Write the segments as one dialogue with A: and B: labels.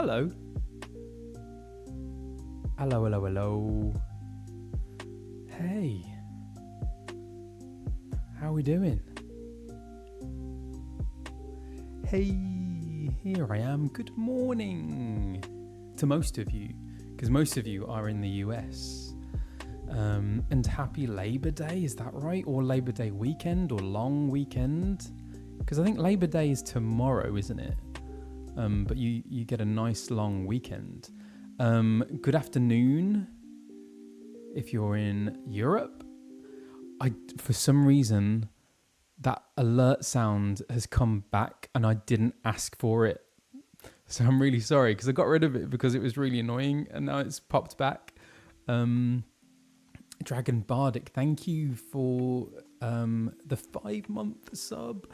A: hello. Hello, hello, hello. Hey. How are we doing? Hey, here I am. Good morning to most of you, because most of you are in the US. And happy Labor Day, is that right? Or Labor Day weekend or long weekend? Because I think Labor Day is tomorrow, isn't it? But you get a nice long weekend. Good afternoon if you're in Europe. For some reason, that alert sound has come back and I didn't ask for it. So I'm really sorry because I got rid of it because it was really annoying and now it's popped back. Dragon Bardic, thank you for the 5-month sub.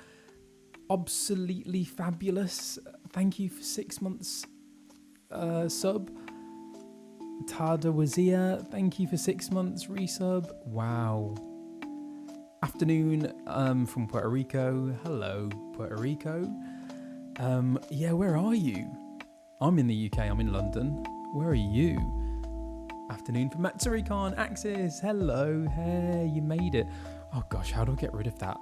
A: Absolutely fabulous. Thank you for 6 months sub. Tada Wazia, thank you for 6 months resub. Wow. Afternoon from Puerto Rico. Hello, Puerto Rico. Yeah, where are you? I'm in the UK. I'm in London. Where are you? Afternoon from Matsuri Khan. Axis. Hello. Hey, you made it. Oh gosh, how do I get rid of that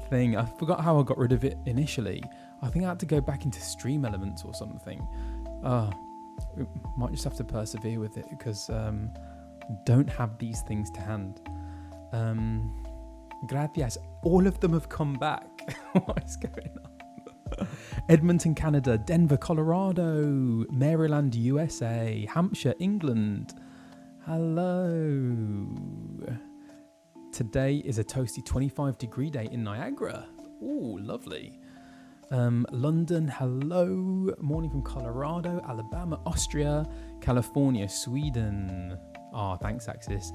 A: thing? I forgot how I got rid of it initially. I think I had to go back into Stream Elements or something. We might just have to persevere with it because don't have these things to hand. Gracias. All of them have come back. What is going on? Edmonton, Canada. Denver, Colorado. Maryland, USA. Hampshire, England. Hello. Today is a toasty 25-degree day in Niagara. Ooh, lovely. London, hello. Morning from Colorado, Alabama, Austria, California, Sweden. Thanks, Axis.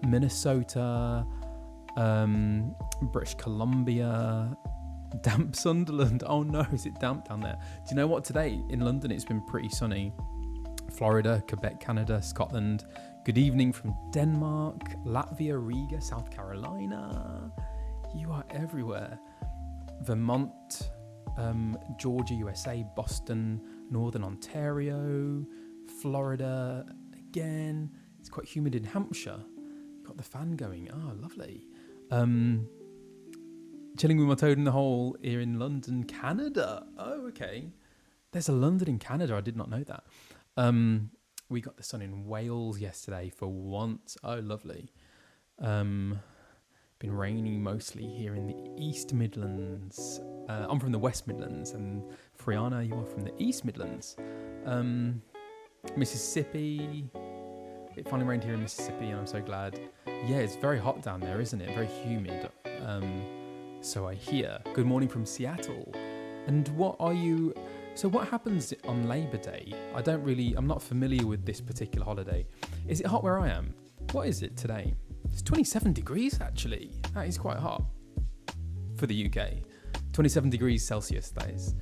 A: Minnesota, British Columbia, damp Sunderland. Oh no, is it damp down there? Do you know what? Today in London, it's been pretty sunny. Florida, Quebec, Canada, Scotland. Good evening from Denmark, Latvia, Riga, South Carolina. You are everywhere. Vermont, Georgia, USA, Boston, Northern Ontario, Florida. Again, it's quite humid in Hampshire. Got the fan going. Lovely. Chilling with my toad in the hole here in London, Canada. Oh, okay. There's a London in Canada. I did not know that. We got the sun in Wales yesterday for once. Oh, lovely. Been raining mostly here in the East Midlands. I'm from the West Midlands, and Friana, you are from the East Midlands. Mississippi. It finally rained here in Mississippi, and I'm so glad. Yeah, it's very hot down there, isn't it? Very humid. So I hear. Good morning from Seattle. And what happens on Labor Day? I'm not familiar with this particular holiday. Is it hot where I am? What is it today? It's 27 degrees, actually. That is quite hot for the UK. 27 degrees Celsius, that is.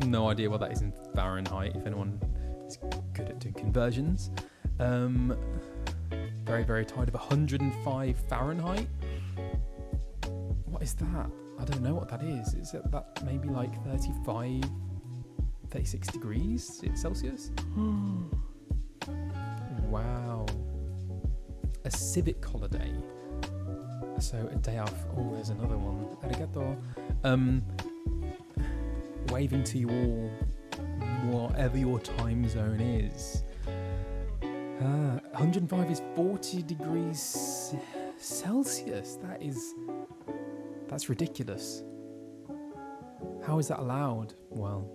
A: No idea what that is in Fahrenheit, if anyone is good at doing conversions. Very, very tired of 105 Fahrenheit. What is that? I don't know what that is. Is that maybe like 35, 36 degrees Celsius? Wow. A civic holiday. So a day off. Oh, there's another one. Arigato. Waving to you all, whatever your time zone is. 105 is 40 degrees Celsius. That's ridiculous. How is that allowed? Well,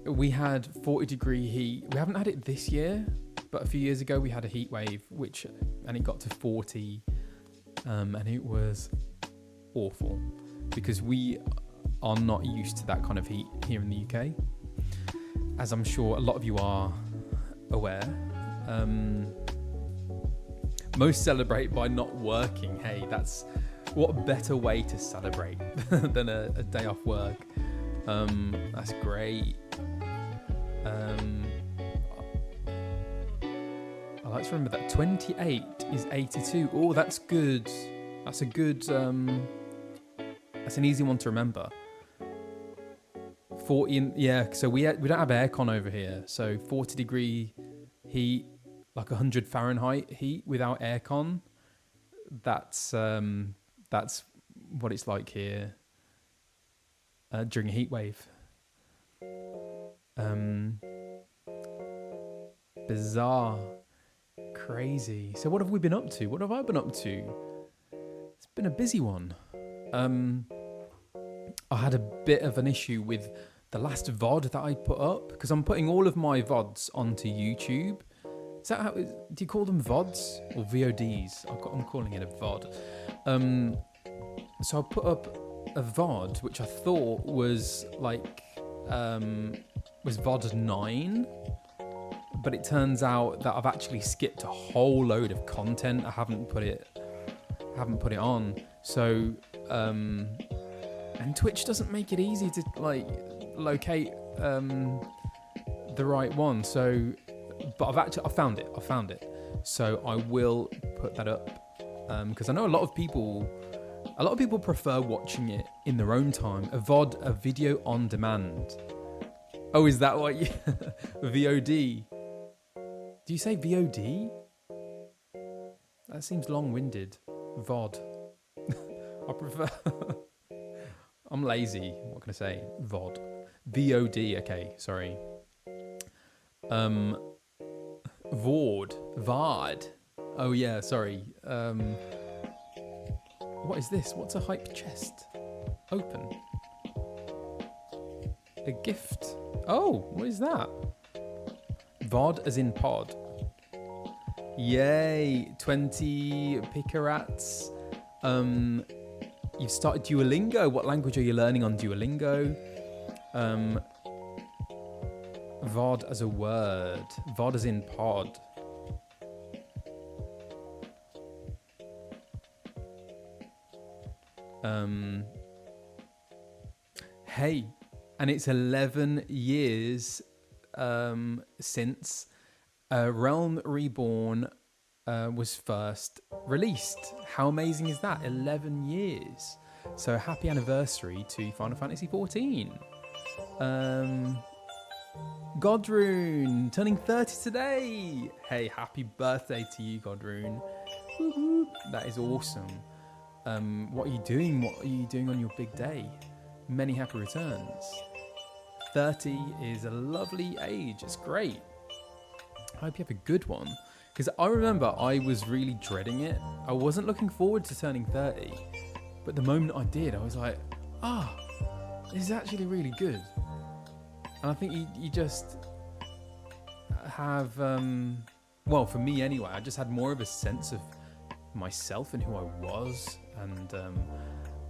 A: we had 40-degree heat. We haven't had it this year, but a few years ago we had a heat wave, and it got to 40, and it was awful because we are not used to that kind of heat here in the UK, as I'm sure a lot of you are aware. Most celebrate by not working. Hey, what better way to celebrate than a day off work? That's great. I like to remember that 28 is 82. Oh, that's good. That's a good. That's an easy one to remember. 40, yeah, so we don't have aircon over here. So 40-degree heat, like 100 Fahrenheit heat without aircon. That's what it's like here during a heat wave. Bizarre. Crazy. So what have we been up to? What have I been up to? It's been a busy one. I had a bit of an issue with the last VOD that I put up, because I'm putting all of my VODs onto YouTube. Is that how? Do you call them VODs or VODs? I'm calling it a VOD. So I put up a VOD which I thought was like was VOD 9, but it turns out that I've actually skipped a whole load of content. I haven't put it on. So and Twitch doesn't make it easy to like locate the right one. So, but I found it. So I will put that up because I know a lot of people prefer watching it in their own time. A VOD, a video on demand. Oh, is that what you VOD? Do you say VOD? That seems long-winded. VOD. I prefer. I'm lazy. What can I say? VOD. VOD. Okay, sorry. VOD. VOD. Oh yeah, sorry. What is this? What's a hype chest? Open. A gift. Oh, what is that? VOD as in pod. Yay, 20 picarats. You've started Duolingo. What language are you learning on Duolingo? VOD as a word. VOD as in pod. Hey, and it's 11 years since Realm Reborn was first released. How amazing is that? 11 years. So happy anniversary to Final Fantasy XIV. Godrune, turning 30 today. Hey, happy birthday to you, Godrune. Woo-hoo. That is awesome. What are you doing? What are you doing on your big day? Many happy returns. 30 is a lovely age. It's great. I hope you have a good one. Because I remember I was really dreading it. I wasn't looking forward to turning 30. But the moment I did, I was like, this is actually really good. And I think you just have, well, for me anyway, I just had more of a sense of myself and who I was. And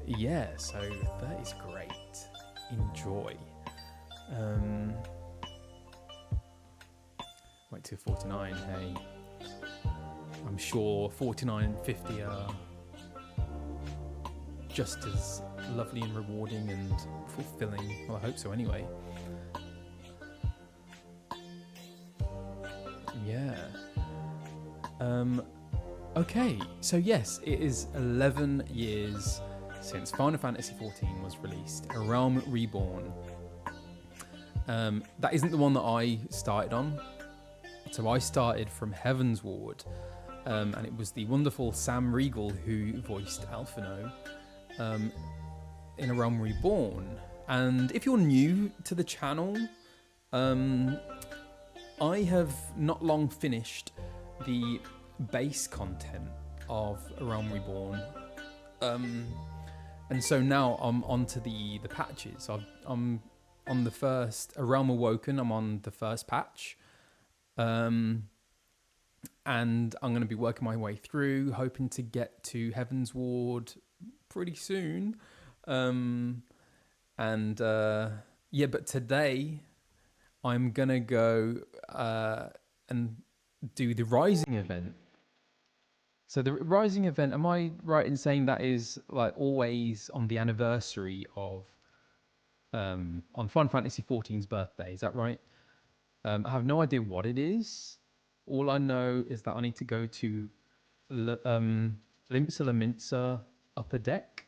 A: yeah, so 30 is great. Enjoy. Wait till 49, hey. I'm sure 49 and 50 are just as lovely and rewarding and fulfilling. Well, I hope so anyway. Yeah. Okay, so yes, it is 11 years since Final Fantasy XIV was released, A Realm Reborn. That isn't the one that I started on. So I started from Heaven's Ward, and it was the wonderful Sam Riegel who voiced Alphinaud in A Realm Reborn. And if you're new to the channel, I have not long finished the base content of A Realm Reborn. And so now I'm onto the patches. I'm on the first, A Realm Awoken, I'm on the first patch. And I'm going to be working my way through, hoping to get to Heaven's Ward pretty soon. Yeah, but today I'm going to go and do the Rising event. So the Rising event, am I right in saying that is like always on the anniversary of on Final Fantasy XIV's birthday? Is that right? I have no idea what it is. All I know is that I need to go to Limsa Laminsa Upper Deck.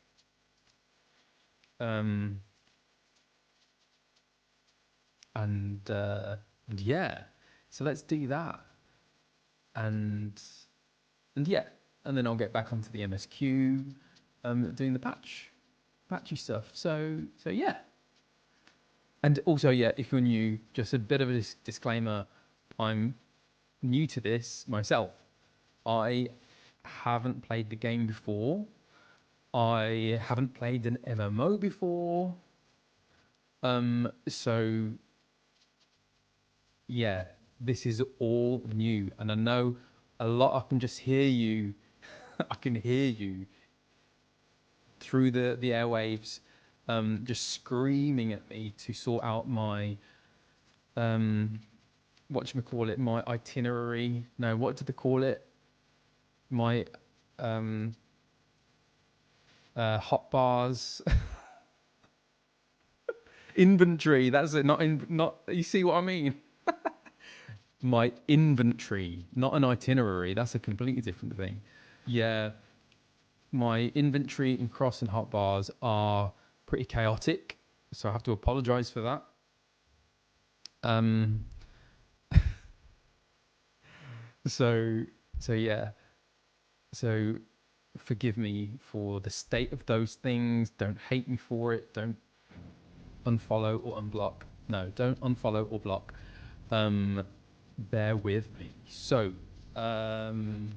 A: and yeah, so let's do that, and yeah, and then I'll get back onto the MSQ, doing the patchy stuff. So yeah, and also yeah, if you're new, just a bit of a disclaimer, I'm new to this myself. I haven't played the game before. I haven't played an MMO before. So yeah, this is all new, and I know a lot. I can just hear you. I can hear you through the airwaves, just screaming at me to sort out my whatchamacallit, my itinerary. No, what did they call it? My hot bars inventory. That's it. Not. You see what I mean? My inventory, not an itinerary. That's a completely different thing. Yeah, my inventory and cross and hotbars are pretty chaotic, so I have to apologize for that. Um, so so yeah, so forgive me for the state of those things. Don't hate me for it. Don't unfollow or unblock. No, don't unfollow or block. Um, bear with me. So, and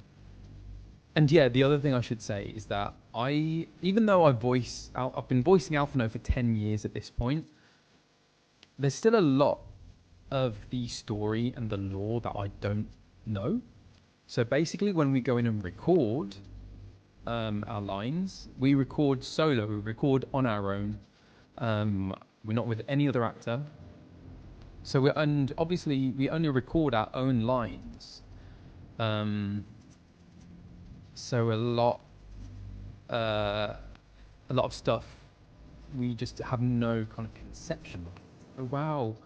A: yeah, the other thing I should say is that even though I've been voicing Alphinaud for 10 years at this point, there's still a lot of the story and the lore that I don't know. So basically, when we go in and record our lines, we record solo, we record on our own. We're not with any other actor. So and obviously we only record our own lines. Um, so uh, a lot of stuff we just have no kind of conception of. Oh wow,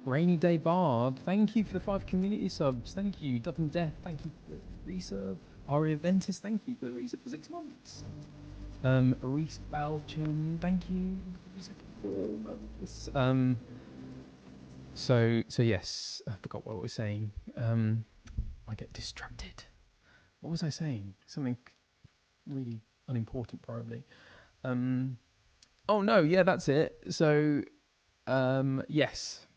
A: Rainy Day Bard, thank you for the 5 community subs. Thank you, Dove and Death, thank you for the resub. Aria Ventus, thank you for the resub for 6 months. Reese Belgium, thank you for the resub for 4 months. So yes, I forgot what I was saying. I get distracted. What was I saying? Something really unimportant, probably. Oh no, yeah, that's it. So, yes.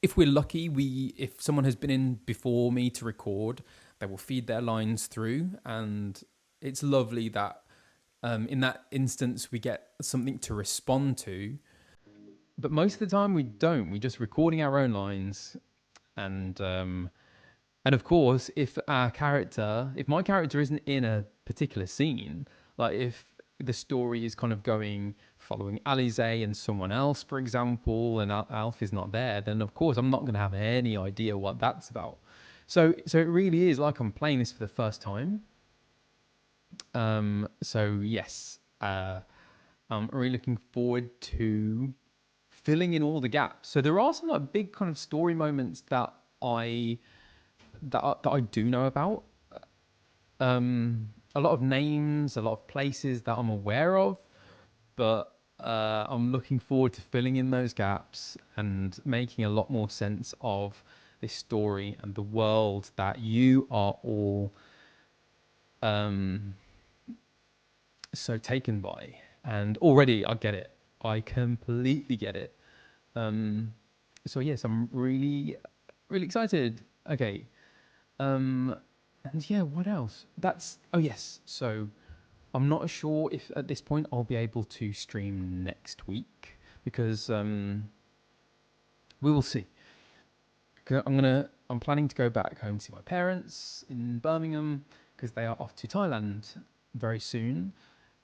A: If we're lucky, if someone has been in before me to record, they will feed their lines through, and it's lovely that in that instance we get something to respond to. But most of the time we don't. We're just recording our own lines, and and of course, if my character isn't in a particular scene, like if the story is kind of following Alize and someone else, for example, and Alf is not there, then of course I'm not going to have any idea what that's about. So it really is like I'm playing this for the first time. So yes, I'm really looking forward to filling in all the gaps. So there are some like big kind of story moments that I do know about. A lot of names, a lot of places that I'm aware of, but I'm looking forward to filling in those gaps and making a lot more sense of this story and the world that you are all so taken by. And already I get it. I completely get it. So yes, I'm really, really excited. Okay. And yeah, what else? Oh yes. So I'm not sure if at this point I'll be able to stream next week because we will see. I'm planning to go back home to my parents in Birmingham because they are off to Thailand very soon,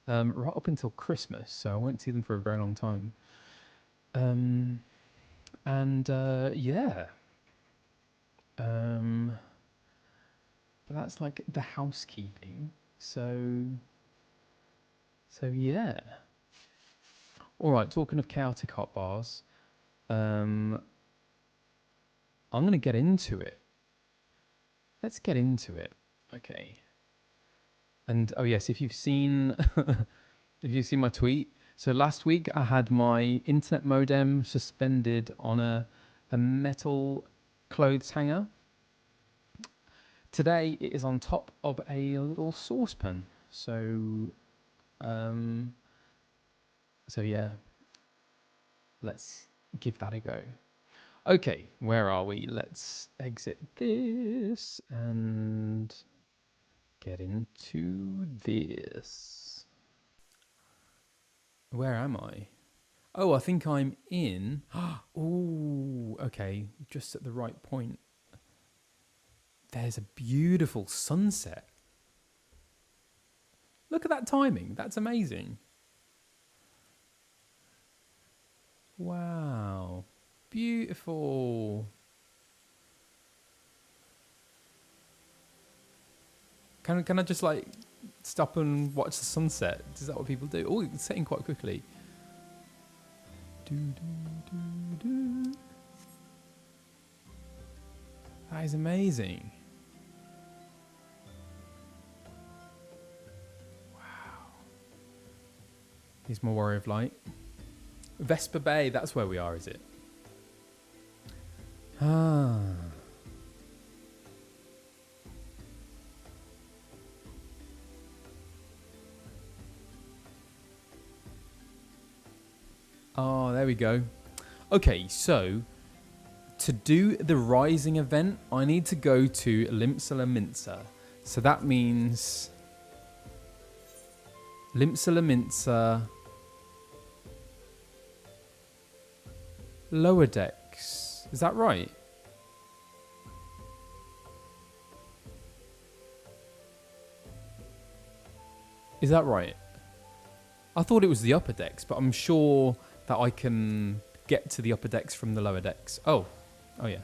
A: right up until Christmas. So I won't see them for a very long time. And yeah. But that's like the housekeeping. So yeah. All right. Talking of chaotic hot bars, I'm gonna get into it. Let's get into it. Okay. And oh yes, if you've seen if you've seen my tweet, So last week I had my internet modem suspended on a metal clothes hanger. Today it is on top of a little saucepan. Um, so yeah, let's give that a go. Okay, where are we? Let's exit this and get into this. Where am I? Oh, I think I'm in. Oh, okay, just at the right point. There's a beautiful sunset. Look at that timing. That's amazing. Wow. Beautiful. Can I just like stop and watch the sunset? Is that what people do? Oh, it's setting quite quickly. Do, do, do, do. That is amazing. Wow. Here's more Warrior of Light. Vesper Bay, that's where we are, is it? Ah. Oh, there we go. Okay, so to do the Rising event, I need to go to Limsala Minsa. So that means Limsala Minsa, Lower Decks. Is that right? Is that right? I thought it was the upper decks, but I'm sure that I can get to the upper decks from the lower decks. Oh yeah.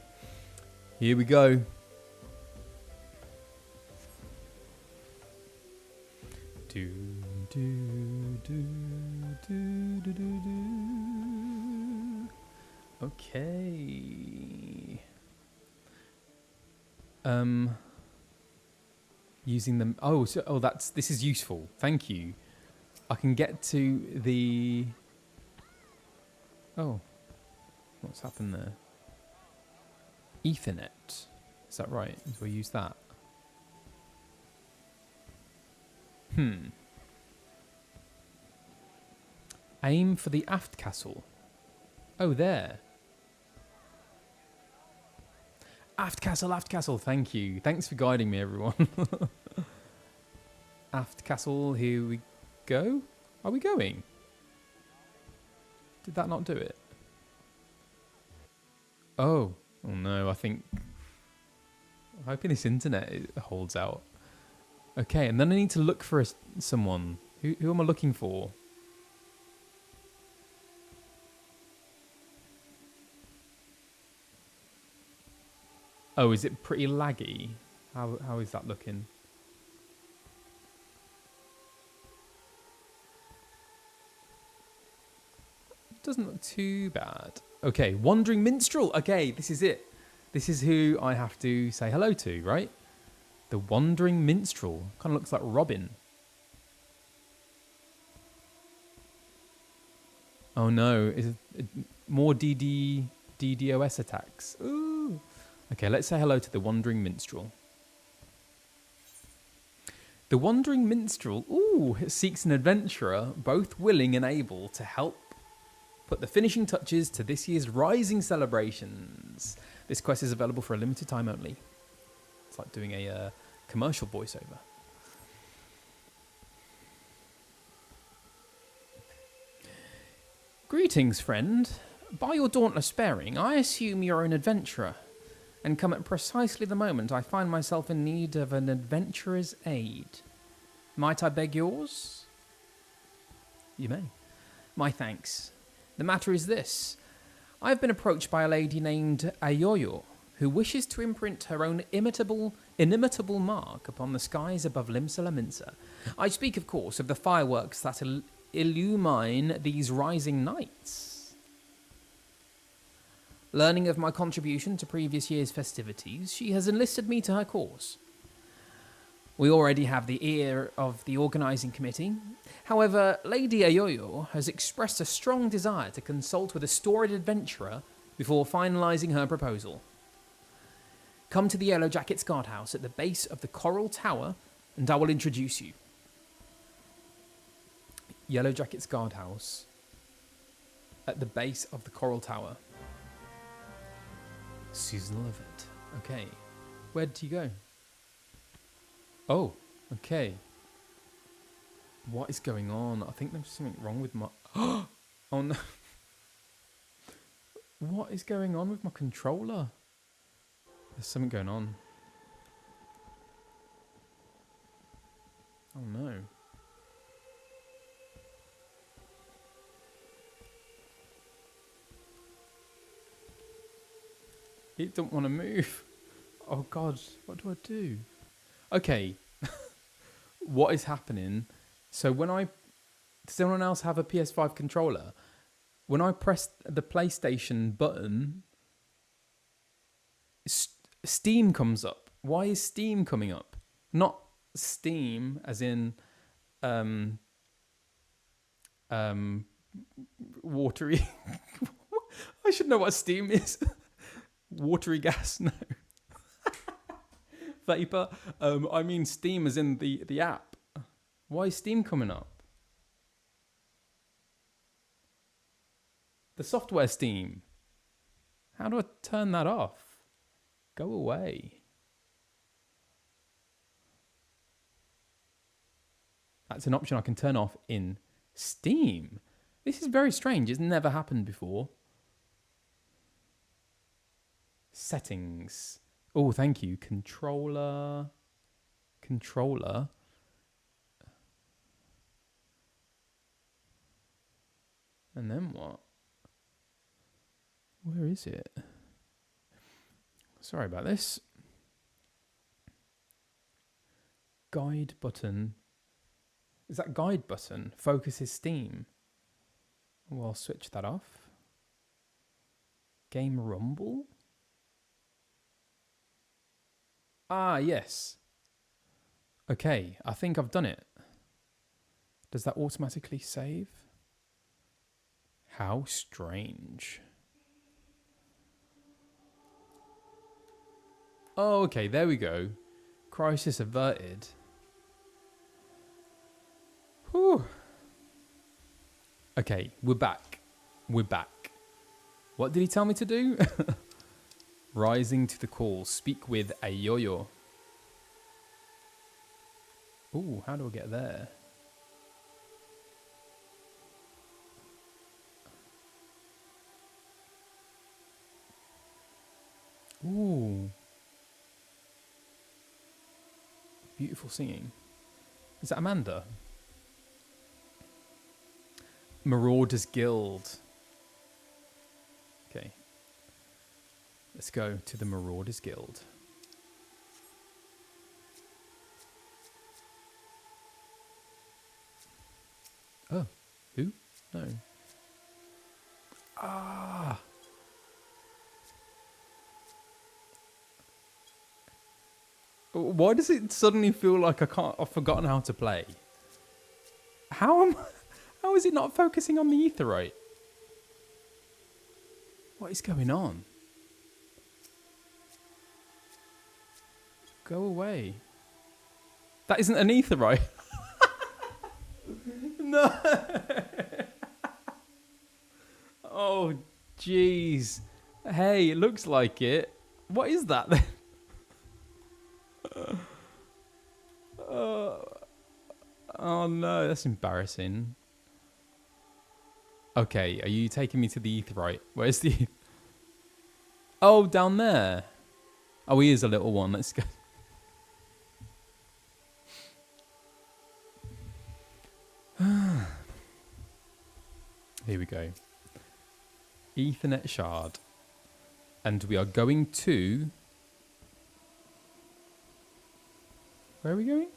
A: Here we go. Do do do do do do do. Okay. Using them. This is useful. Thank you. I can get to the... Oh. What's happened there? Ethernet. Is that right? Do I use that? Aim for the aft castle. Oh, there. Aft castle. Thank you. Thanks for guiding me, everyone. Aft castle. Here we go. Are we going? Did that not do it? Oh no, I'm hoping this internet holds out. Okay, and then I need to look for someone. Who am I looking for? Oh, is it pretty laggy? How is that looking? Doesn't look too bad. Okay, Wandering Minstrel. Okay, this is it. This is who I have to say hello to, right? The Wandering Minstrel. Kind of looks like Robin. Oh no, is it more DDoS attacks? Ooh. Okay, let's say hello to the Wandering Minstrel. The Wandering Minstrel, seeks an adventurer, both willing and able to help put the finishing touches to this year's Rising celebrations. This quest is available for a limited time only. It's like doing a commercial voiceover. Greetings, friend. By your dauntless bearing, I assume you're an adventurer, and come at precisely the moment I find myself in need of an adventurer's aid. Might I beg yours? You may. My thanks. The matter is this. I have been approached by a lady named Ayoyo, who wishes to imprint her own inimitable mark upon the skies above Limsala Minsa. I speak, of course, of the fireworks that illumine these rising nights. Learning of my contribution to previous year's festivities, she has enlisted me to her cause. We already have the ear of the organising committee. However, Lady Ayoyo has expressed a strong desire to consult with a storied adventurer before finalising her proposal. Come to the Yellow Jackets guardhouse at the base of the Coral Tower, and I will introduce you. Yellow Jackets guardhouse at the base of the Coral Tower. Seasonal event. Okay. Where did you go? Oh, okay. What is going on? I think there's something wrong with my... Oh no. What is going on with my controller? There's something going on. Oh no. It don't want to move. Oh god, what do I do? Okay. What is happening? So when I... Does anyone else have a PS5 controller? When I press the PlayStation button, Steam comes up. Why is Steam coming up? Not Steam as in watery. I should know what Steam is. Watery gas, no. Vapor. I mean Steam as in the app. Why is Steam coming up? The software Steam. How do I turn that off? Go away. That's an option I can turn off in Steam. This is very strange. It's never happened before. Settings. Oh, thank you. Controller. Controller. And then what? Where is it? Sorry about this. Guide button. Is that guide button? Focuses Steam. Well, I'll switch that off. Game Rumble? Ah, yes. Okay, I think I've done it. Does that automatically save? How strange. Oh, okay, there we go. Crisis averted. Whew. Okay, we're back. We're back. What did he tell me to do? Rising to the call. Speak with a yo-yo. Ooh, how do I get there? Ooh. Beautiful singing. Is that Amanda? Marauders Guild. Okay. Let's go to the Marauders Guild. Oh, who? No. Ah. Why does it suddenly feel like I've forgotten how to play? How is it not focusing on the Aetheryte? What is going on? Go away. That isn't an Aetheryte. No. Oh, jeez. Hey, it looks like it. What is that then? Oh no, that's embarrassing. Okay, are you taking me to the Aetheryte? Where's the... Oh, down there. Oh, he is a little one. Let's go. Here we go. Ethernet shard. And we are going to... Where are we going?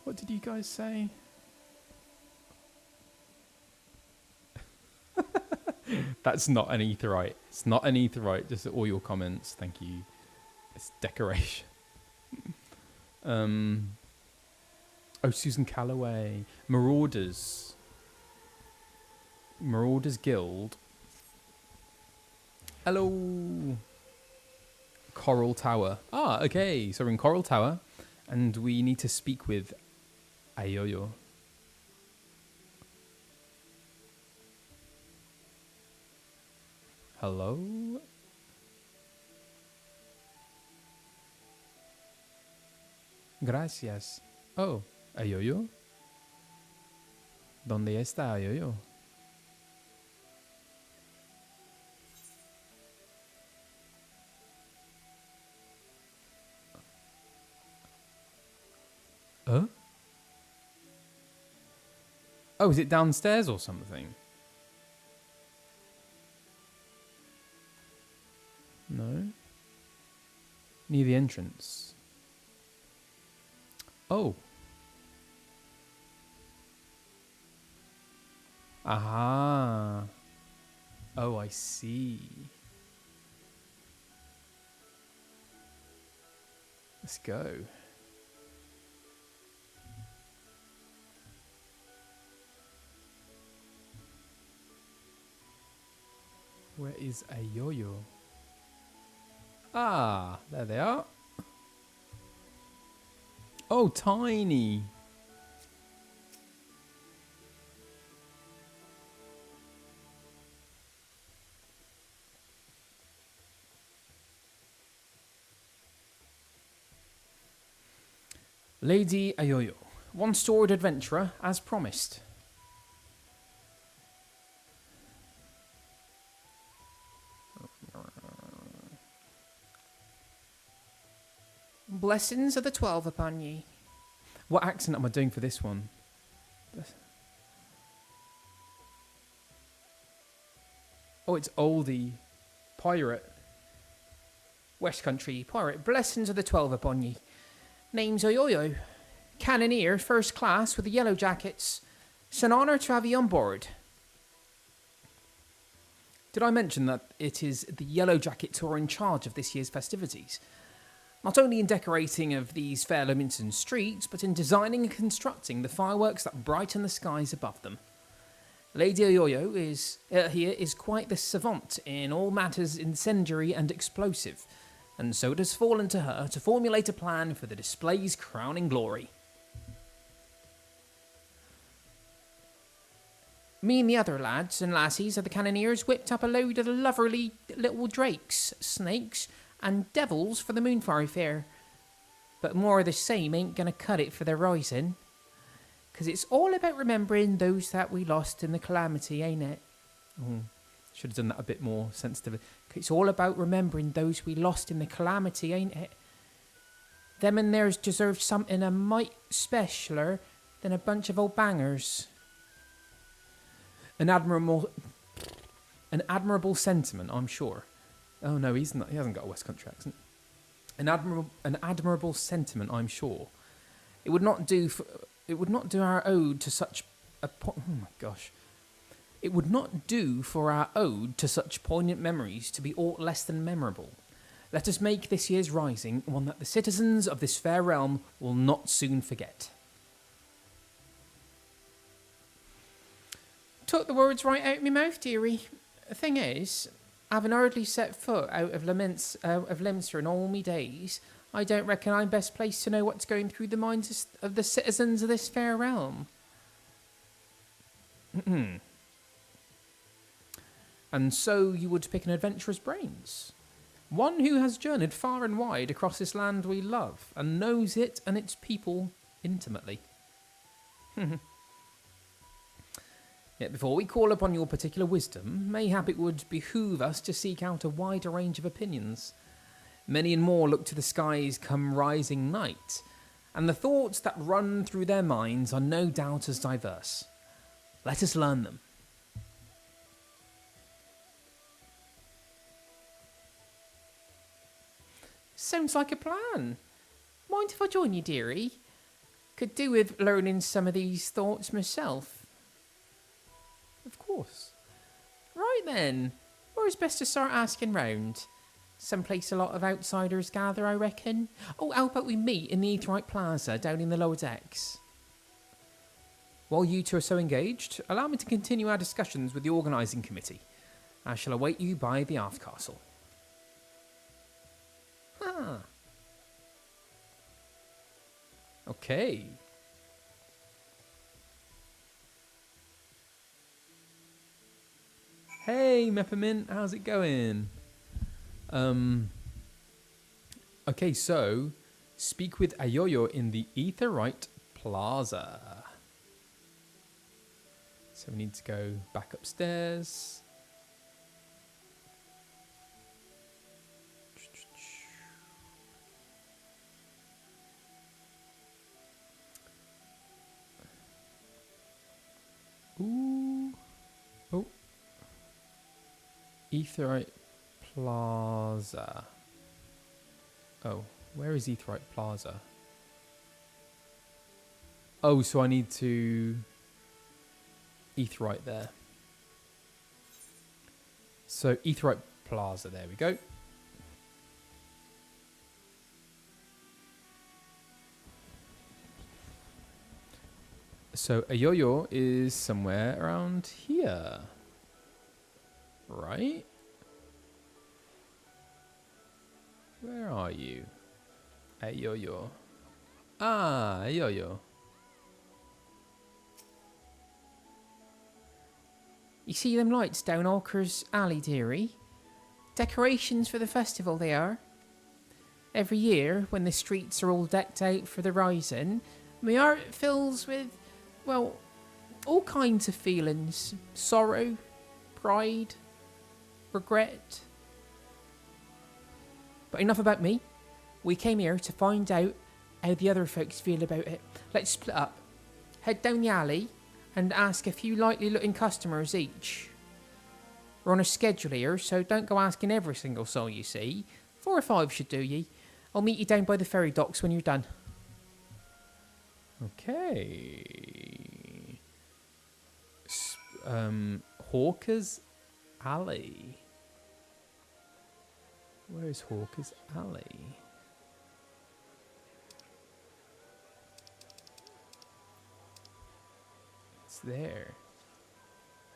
A: What did you guys say? That's not an Aetheryte. It's not an Aetheryte. Just all your comments. Thank you. It's decoration. Oh, Susan Calloway. Marauders. Marauders Guild. Hello. Coral Tower. Ah, okay. So we're in Coral Tower, and we need to speak with Ayoyo. Hello? Gracias. Oh, Ayoyo? ¿Dónde está Ayoyo? Huh? Oh, is it downstairs or something? No. Near the entrance. Oh. Aha. Oh, I see. Let's go. Where is Ayoyo? Ah, there they are. Oh, tiny. Lady Ayoyo, one-storied adventurer, as promised.
B: Blessings of the 12 upon ye.
A: What accent am I doing for this one? Oh, it's oldie. Pirate.
B: West Country pirate. Blessings of the 12 upon ye. Name's Oyoyo. Cannoneer, first class with the yellow jackets. It's an honour to have you on board.
A: Did I mention that it is the Yellow Jackets who are in charge of this year's festivities? Not only in decorating of these fair Leamington streets, but in designing and constructing the fireworks that brighten the skies above them. Lady Oyoyo is quite the savant in all matters incendiary and explosive, and so it has fallen to her to formulate a plan for the display's crowning glory.
B: Me and the other lads and lassies of the Cannoneers whipped up a load of lovely little drakes, snakes, and devils for the Moonfire Fair. But more of the same ain't gonna cut it for the rising. 'Cause it's all about remembering those that we lost in the calamity, ain't it?
A: Oh, should have done that a bit more sensitive.
B: It's all about remembering those we lost in the calamity, ain't it? Them and theirs deserve something a mite specialer than a bunch of old bangers.
A: An admirable sentiment, I'm sure. Oh no, he's not. He hasn't got a West Country accent. An admirable sentiment, I'm sure. It would not do our ode to such a oh my gosh. It would not do for our ode to such poignant memories to be aught less than memorable. Let us make this year's rising one that the citizens of this fair realm will not soon forget.
B: Took the words right out of my mouth, dearie. The thing is, having hardly set foot out of Leominster in all me days, I don't reckon I'm best placed to know what's going through the minds of the citizens of this fair realm.
A: And so you would pick an adventurer's brains. One who has journeyed far and wide across this land we love, and knows it and its people intimately. Yet before we call upon your particular wisdom, mayhap it would behoove us to seek out a wider range of opinions. Many and more look to the skies come rising night, and the thoughts that run through their minds are no doubt as diverse. Let us learn them.
B: Sounds like a plan. Mind if I join you, dearie? Could do with learning some of these thoughts myself.
A: Of course.
B: Right then, where's best to start asking round? Someplace a lot of outsiders gather, I reckon. Oh, how about we meet in the Aetheryte Plaza down in the lower decks? While you two are so engaged, allow me to continue our discussions with the organising committee. I shall await you by the aft castle. Huh.
A: Okay. Hey, Meppermint, how's it going? Okay, so speak with Ayoyo in the Aetheryte Plaza. So we need to go back upstairs. Ooh. Oh. Aetheryte Plaza. Oh, where is Aetheryte Plaza? Oh, so I need to Aetheryte there. So Aetheryte Plaza, there we go. So Ayoyo is somewhere around here. Right? Where are you? Ayoyo. Ah, Ayoyo.
B: You see them lights down Alker's alley, dearie? Decorations for the festival they are. Every year, when the streets are all decked out for the rising, my heart fills with, well, all kinds of feelings. Sorrow, pride, regret. But enough about me. We came here to find out how the other folks feel about it. Let's split up. Head down the alley and ask a few likely looking customers each. We're on a schedule here, so don't go asking every single soul you see. 4 or 5 should do ye. I'll meet you down by the ferry docks when you're done.
A: Okay. Hawker's Alley. Where is Hawker's Alley? It's there.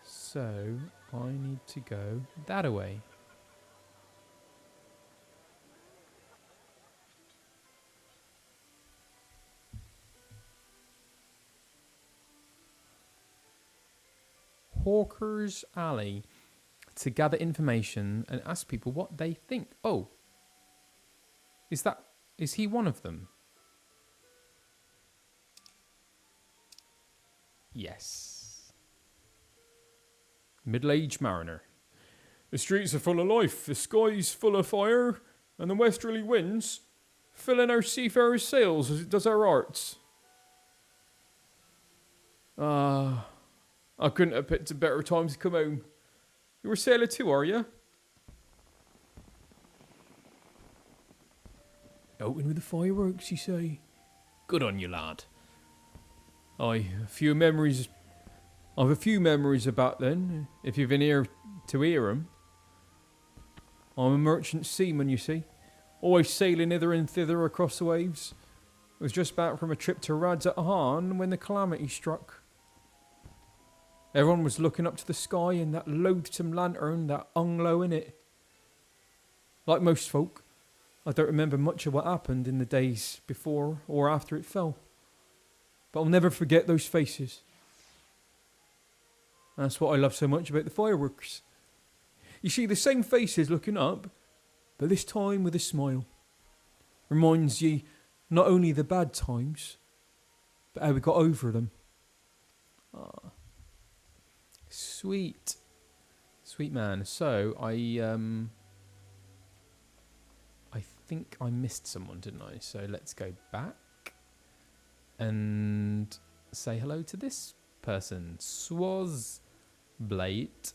A: So I need to go that away. Hawker's Alley to gather information and ask people what they think. Oh, is he one of them? Yes. Middle-aged mariner. The streets are full of life, the sky's full of fire, and the westerly winds filling our seafarers' sails as it does our hearts. I couldn't have picked a better time to come home. You're a sailor too, are you? Out with the fireworks, you say? Good on you, lad. I've a few memories about then, if you've been here to hear 'em. I'm a merchant seaman, you see. Always sailing hither and thither across the waves. I was just back from a trip to Rads at Han when the calamity struck. Everyone was looking up to the sky and that loathsome lantern that hung low in it. Like most folk, I don't remember much of what happened in the days before or after it fell. But I'll never forget those faces. That's what I love so much about the fireworks. You see the same faces looking up, but this time with a smile. Reminds ye not only the bad times, but how we got over them. Ah. Sweet. Sweet man. So, I think I missed someone, didn't I? So let's go back and say hello to this person. Swaz Blade.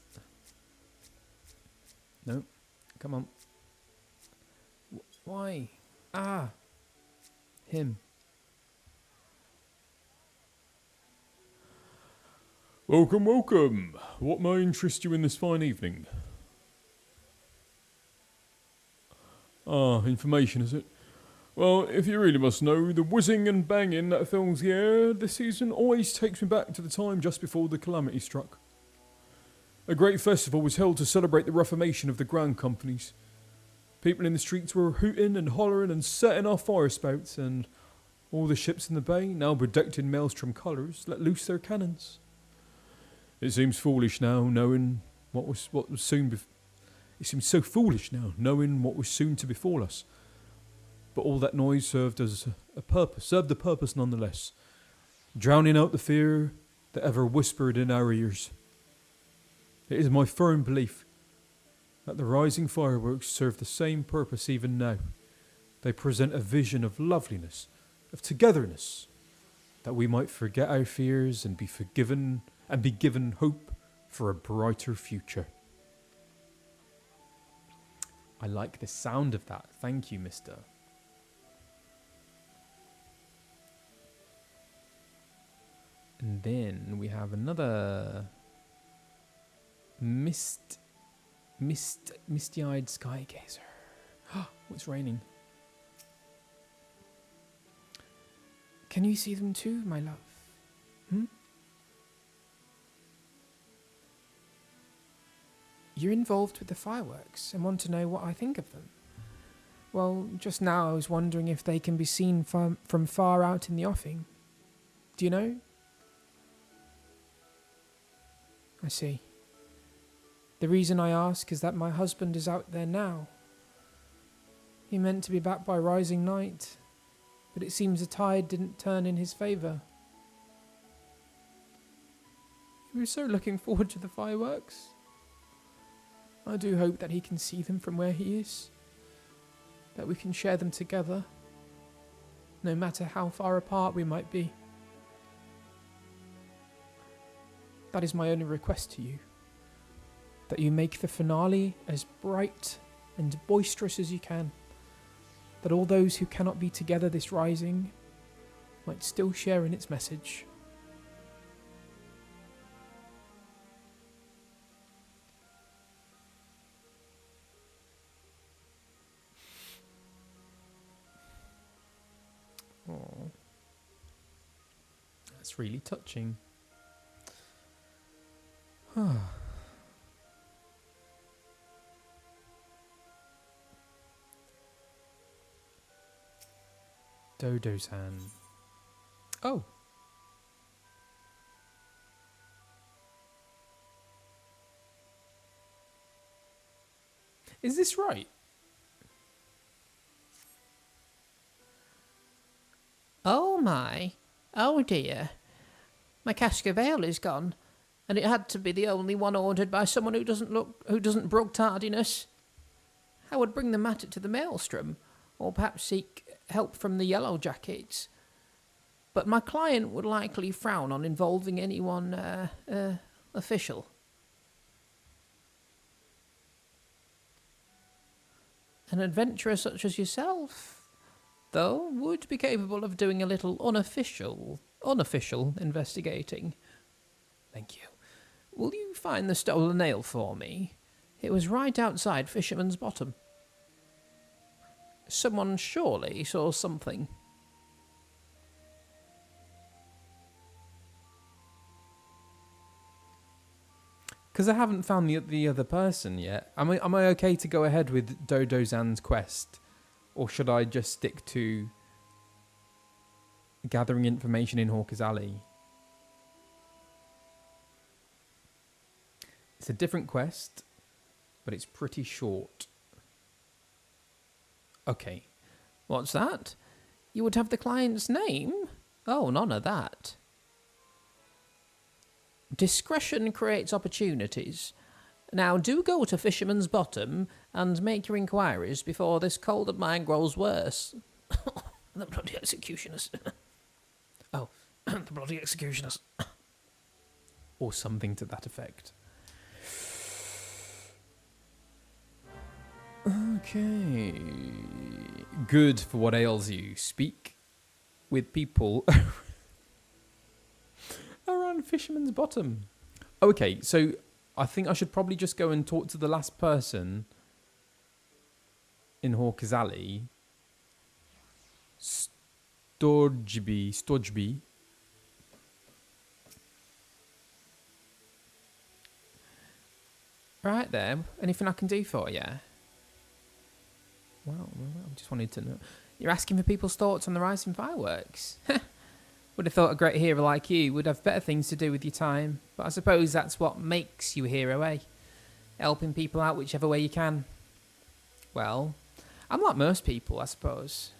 A: No. Come on. Why? Ah. Him. Welcome, welcome. What may interest you in this fine evening?
C: Ah, information, is it? Well, if you really must know, the whizzing and banging that fills the air this season always takes me back to the time just before the calamity struck. A great festival was held to celebrate the reformation of the ground companies. People in the streets were hooting and hollering and setting off fire spouts, and all the ships in the bay, now bedecked in maelstrom colours, let loose their cannons. It seems foolish now, knowing what was soon. It seems so foolish now, knowing what was soon to befall us. But all that noise served as a purpose nonetheless, drowning out the fear that ever whispered in our ears. It is my firm belief that the rising fireworks serve the same purpose even now. They present a vision of loveliness, of togetherness, that we might forget our fears and be forgiven and be given hope for a brighter future.
A: I like the sound of that. Thank you, mister. And then we have another misty-eyed sky gazer. Oh, it's raining. Can you see them too, my love? You're involved with the fireworks and want to know what I think of them. Well, just now I was wondering if they can be seen from far out in the offing. Do you know? I see. The reason I ask is that my husband is out there now. He meant to be back by rising night, but it seems the tide didn't turn in his favour. He was so looking forward to the fireworks. I do hope that he can see them from where he is, that we can share them together, no matter how far apart we might be. That is my only request to you, that you make the finale as bright and boisterous as you can, that all those who cannot be together this rising might still share in its message. Oh, that's really touching. Dodo-san. Oh. Is this right?
B: Oh my. Oh dear. My cask of ale is gone, and it had to be the only one ordered by someone who doesn't brook tardiness. I would bring the matter to the maelstrom, or perhaps seek help from the Yellow Jackets. But my client would likely frown on involving anyone official. An adventurer such as yourself, though, would be capable of doing a little unofficial investigating. Thank you. Will you find the stolen ale for me? It was right outside Fisherman's Bottom. Someone surely saw something.
A: Because I haven't found the other person yet. Am I okay to go ahead with Dodo-san's quest? Or should I just stick to gathering information in Hawker's Alley? It's a different quest, but it's pretty short. Okay.
B: What's that? You would have the client's name? Oh, none of that. Discretion creates opportunities. Now do go to Fisherman's Bottom and make your inquiries before this cold of mine grows worse. The bloody executioners. Oh, the bloody executioners.
A: Or something to that effect. Okay. Good for what ails you. Speak with people around Fisherman's Bottom. Okay, so I think I should probably just go and talk to the last person in Hawker's Alley. Stodgeby.
B: Right there. Anything I can do for you? Well, I just wanted to know. You're asking for people's thoughts on the rising fireworks. Would have thought a great hero like you would have better things to do with your time. But I suppose that's what makes you a hero, eh? Helping people out whichever way you can. Well, I'm like most people, I suppose.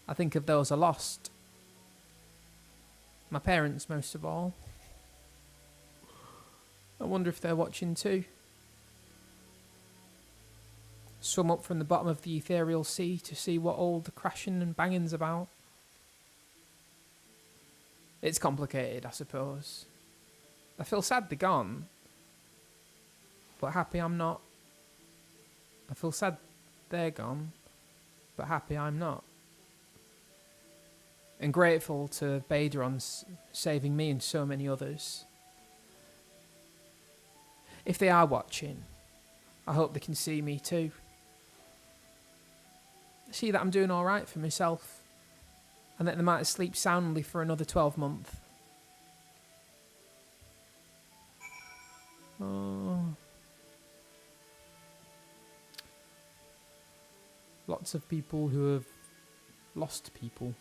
B: I think of those I lost. My parents, most of all. I wonder if they're watching too. Swum up from the bottom of the ethereal sea to see what all the crashing and banging's about. It's complicated, I suppose. I feel sad they're gone, but happy I'm not. I feel sad they're gone, but happy I'm not. And grateful to Baderon saving me and so many others. If they are watching, I hope they can see me too. See that I'm doing alright for myself, and that they might sleep soundly for another 12 months. Oh. Lots of people who have lost people.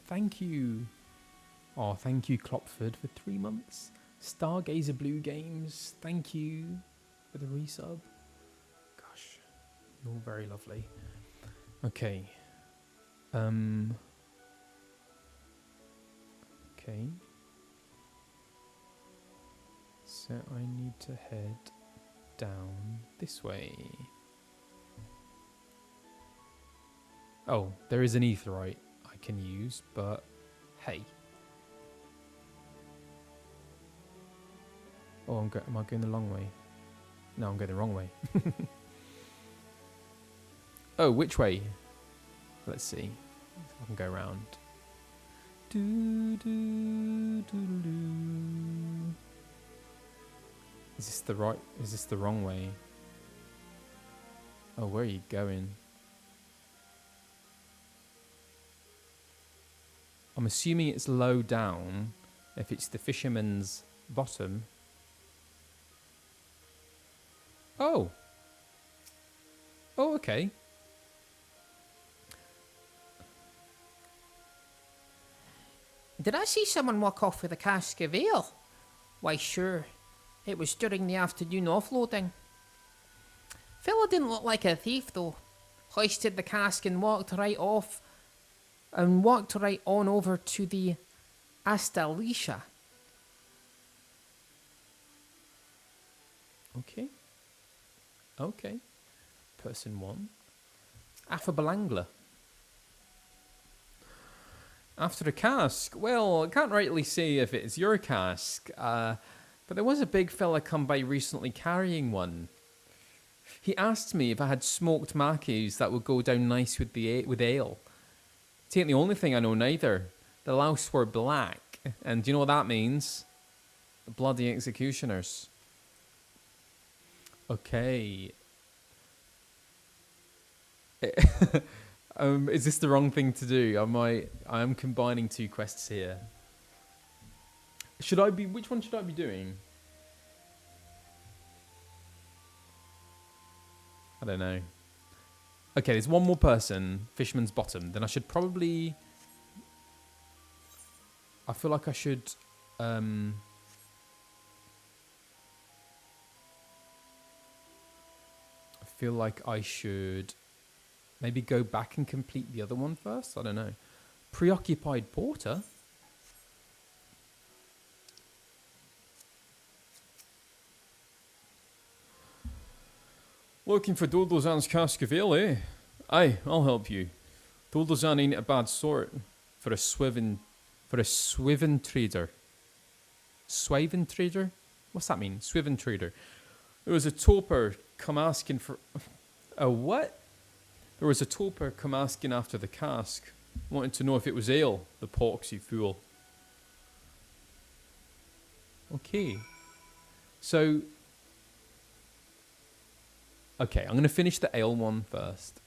A: Thank you. Oh, thank you, Clopford, for 3 months. Stargazer Blue Games, thank you for the resub. Gosh, you're all very lovely. Okay. Okay. So I need to head down this way. Oh, there is an aetheryte I can use, but hey. Oh, am I going the long way? No, I'm going the wrong way. Oh, which way? Let's see. I can go around. Is this the right? Is this the wrong way? Oh, where are you going? I'm assuming it's low down. If it's the fisherman's bottom. Oh. Oh, okay.
B: Did I see someone walk off with a cask of ale? Why, sure. It was during the afternoon offloading. Fella didn't look like a thief, though. Hoisted the cask and walked right off. And walked right on over to the Astalicia.
A: Okay. Okay. Person 1.
B: Affable angler.
A: After a cask, well, I can't rightly say if it's your cask, but there was a big fella come by recently carrying one. He asked me if I had smoked mackies that would go down nice with with ale. It ain't the only thing I know neither. The louse were black, and do you know what that means? Bloody executioners. Okay. Is this the wrong thing to do? I am combining 2 quests here. Which one should I be doing? I don't know. Okay, there's one more person, Fisherman's Bottom. Then I should probably... I feel like I should... I feel like I should... maybe go back and complete the other one first? I don't know. Preoccupied Porter?
C: Looking for Doldozan's cask of ale, eh? Aye, I'll help you. Doldozan ain't a bad sort for a swivin trader.
A: Swivin trader? What's that mean? Swivin trader.
C: There was a toper come asking for...
A: A what?
C: There was a toper come asking after the cask. Wanted to know if it was ale, the poxy fool.
A: Okay. So, okay, I'm going to finish the ale one first.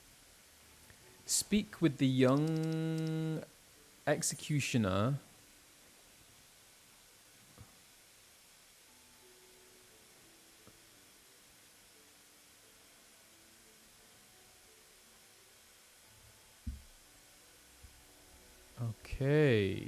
A: Speak with the young executioner. Okay.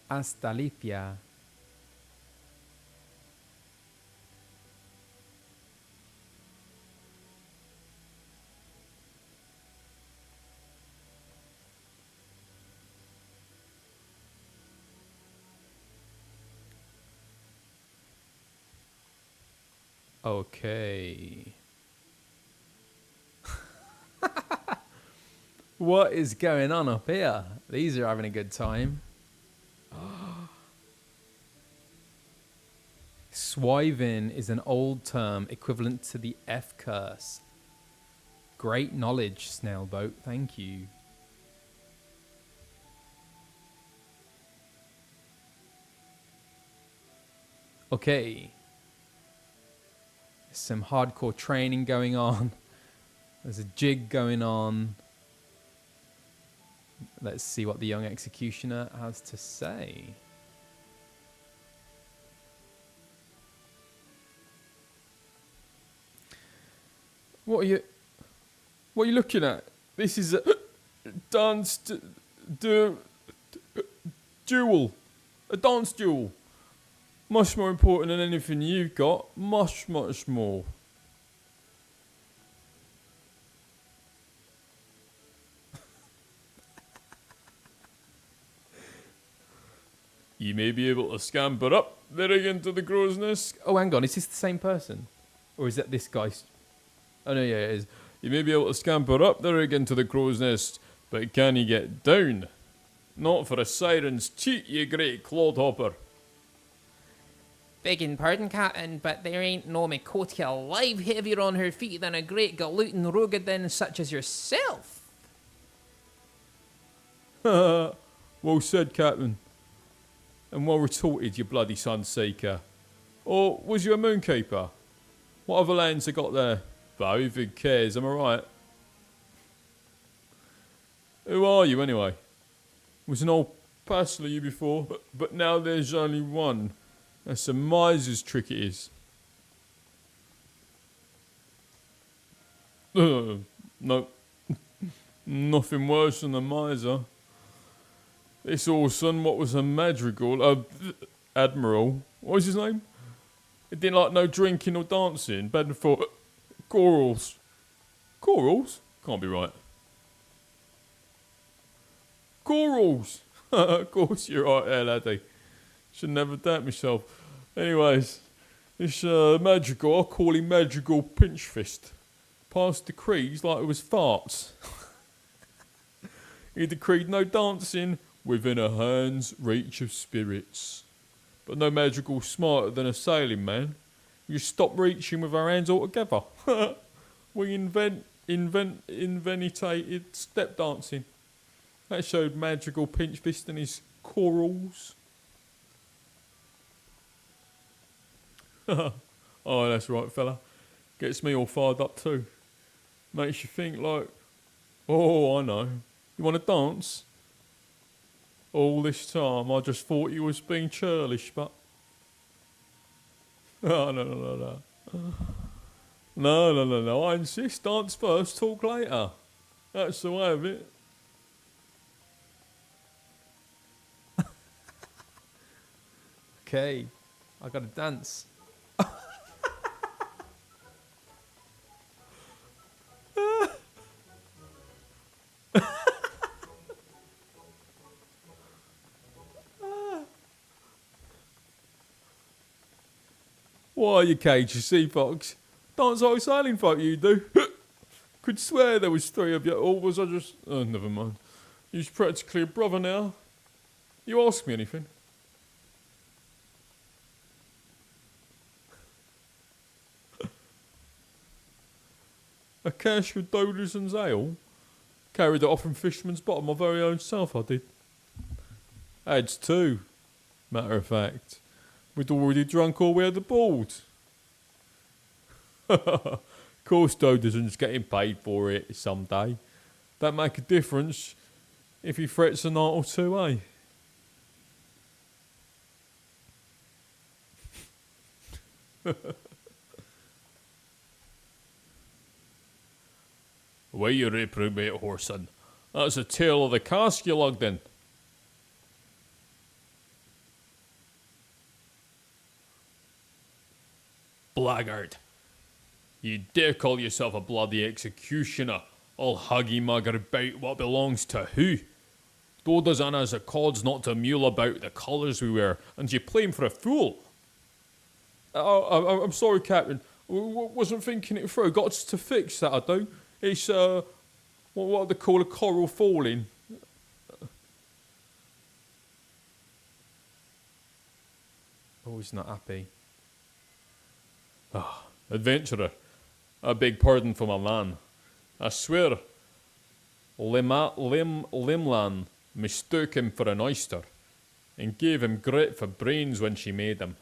A: Hasta Lipia. Okay. What is going on up here? These are having a good time. Swivin is an old term equivalent to the F curse. Great knowledge, Snailboat. Thank you. Okay. There's some hardcore training going on. There's a jig going on. Let's see what the young executioner has to say.
C: What are you looking at? This is a dance duel. A dance duel. Much more important than anything you've got. Much, much more. You may be able to scamper up there again to the crow's nest.
A: Oh, hang on. Is this the same person? Or is that this guy? Oh, no, yeah, it is.
C: You may be able to scamper up there again to the crow's nest, but can you get down? Not for a siren's cheat, you great clodhopper.
B: Begging pardon, Captain, but there ain't no Mikotia alive heavier on her feet than a great Galutin Rogadin such as yourself.
C: Well said, Captain. And well retorted, you bloody sunseeker. Or was you a moonkeeper? What other lands they got there? But who even cares, am I right? Who are you anyway? Was an old passel you before, but now there's only one. That's a miser's trick it is. No, nothing worse than a miser. This Orson, what was a madrigal, admiral, what was his name? It didn't like no drinking or dancing, bad for corals. Corals? Can't be right. Corals! Of course you're right there, laddie. Should never doubt myself. Anyways, this madrigal, I'll call him Madrigal Pinchfist, passed decrees like it was farts. He decreed no dancing within a hand's reach of spirits. But no madrigal smarter than a sailing man. You stop reaching with our hands altogether. We invented step dancing. That showed Madrigal Pinchfist and his corals. Oh, that's right, fella. Gets me all fired up too. Makes you think like, oh, I know. You want to dance? All this time I just thought you was being churlish, but... Oh, no. No. I insist, dance first, talk later. That's the way of it.
A: Okay. I gotta dance.
C: Why, you cagey sea fox? Dance like sailing folk you do. Could swear there was three of you, or was I just... Oh, never mind. You're practically a brother now. You ask me anything? A cask of Doderson's ale? Carried it off from Fisherman's Bottom, my very own self, I did. Adds two, matter of fact. We'd already drunk all we had aboard. Of course Doderson's getting paid for it someday. That make a difference if he frets a night or two, eh? Why you reprobate, whoreson? That's the tail of the cask you lugged in. Blackguard. You dare call yourself a bloody executioner, all huggy-mugger about what belongs to who? Dodazan has a cod's not to mule about the colours we wear, and you play him for a fool. I'm sorry, Captain. Wasn't thinking it through. Got to fix that, I do. It's, what they call a coral falling.
A: Oh, he's not happy.
C: Ah, adventurer. I beg pardon for my man. I swear, Limlan mistook him for an oyster and gave him grit for brains when she made him.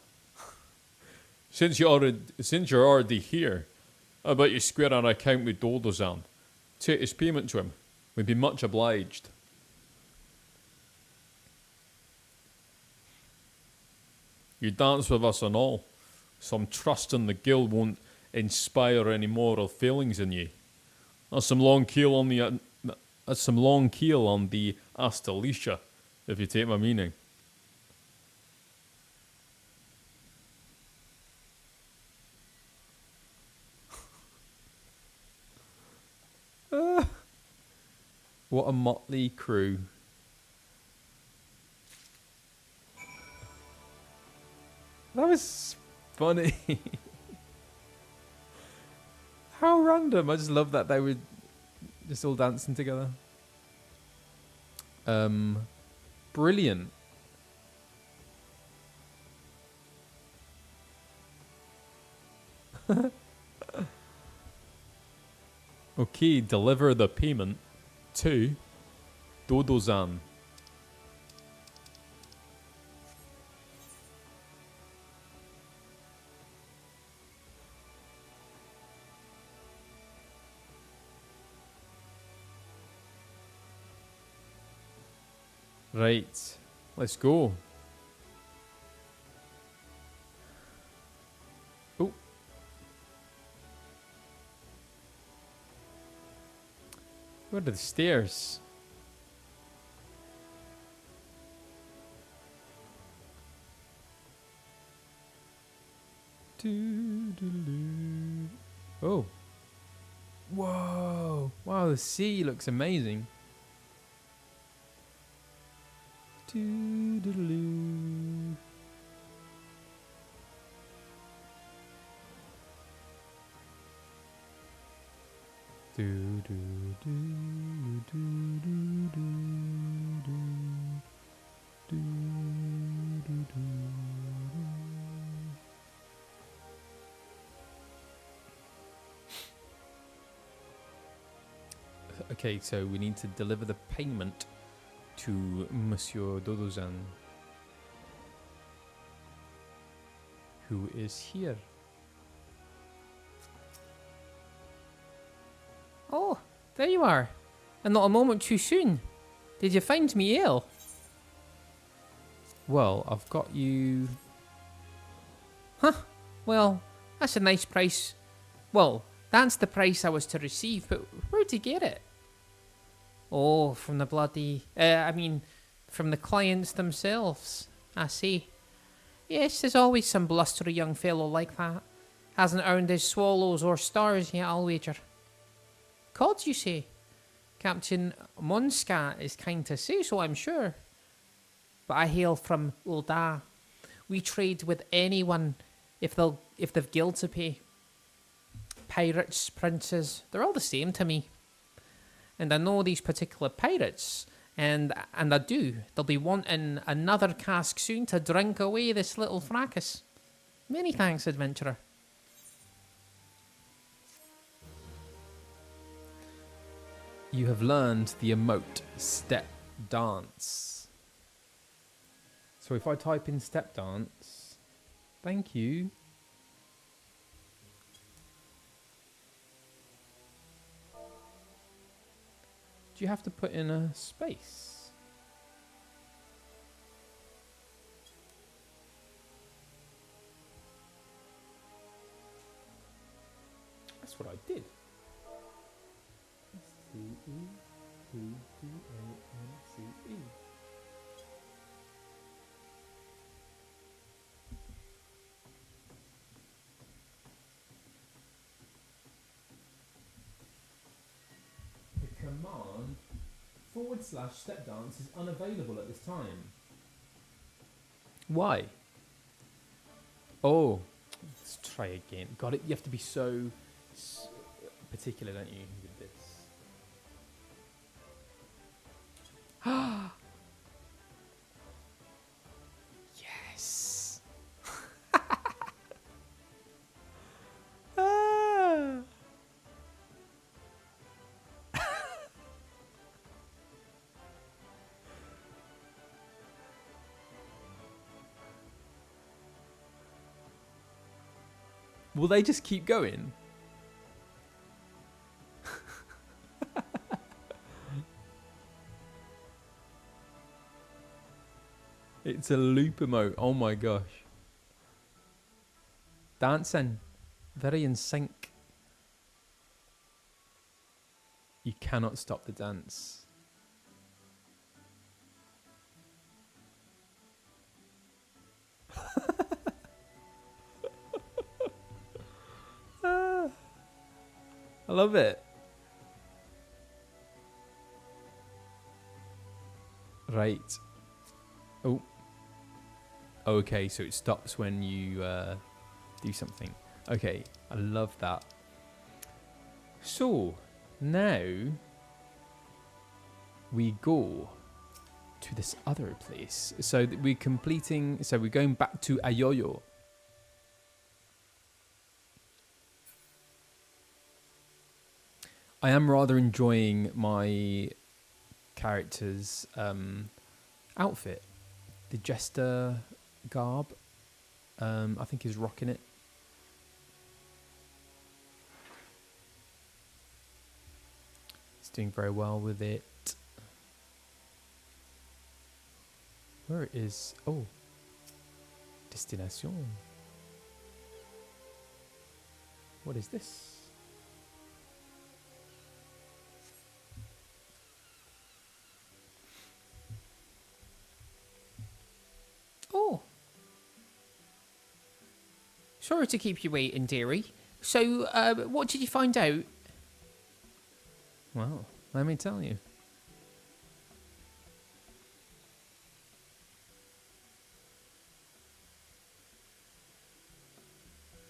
C: Since you're already here, I bet you square our account with Doldozan. Take his payment to him. We'd be much obliged. You dance with us and all. Some trust in the guild won't inspire any moral feelings in you. That's some long keel on the Astalicia, if you take my meaning.
A: What a motley crew. That was funny. How random. I just love that they were just all dancing together. Brilliant. Okay, deliver the payment to Dodozan. Right, let's go. Oh. Where are the stairs? Oh. Whoa. Wow, the sea looks amazing. Okay, so we need to deliver the payment to Monsieur Dodozan, who is here.
B: Oh, there you are. And not a moment too soon. Did you find me ill?
A: Well, I've got you.
B: Huh? Well, that's a nice price. Well, that's the price I was to receive, but where'd you get it? Oh, from the bloody... from the clients themselves, I see. Yes, there's always some blustery young fellow like that. Hasn't earned his swallows or stars yet, I'll wager. Cods, you say? Captain Monscat is kind to say so, I'm sure. But I hail from Ulda. We trade with anyone if they've guild to pay. Pirates, princes, they're all the same to me. And I know these particular pirates, and I do. They'll be wanting another cask soon to drink away this little fracas. Many thanks, adventurer.
A: You have learned the emote step dance. So if I type in step dance, thank you. Do you have to put in a space? That's what I did. S-T-E-P-D-A-N-C-E. The command / step dance is unavailable at this time. Why? Oh, let's try again. Got it. You have to be so particular, don't you, with this? Yes. Ah. Will they just keep going? It's a loop emote. Oh my gosh. Dancing. Very in sync. You cannot stop the dance. I love it. Right. Oh. Okay, so it stops when you do something. Okay, I love that. So, now we go to this other place. So we're completing, so we're going back to Ayoyo. I am rather enjoying my character's outfit. The jester garb. I think he's rocking it. He's doing very well with it. Where is... Oh. Destination. What is this?
B: Oh. Sorry to keep you waiting, dearie. So, what did you find out?
A: Well, let me tell you.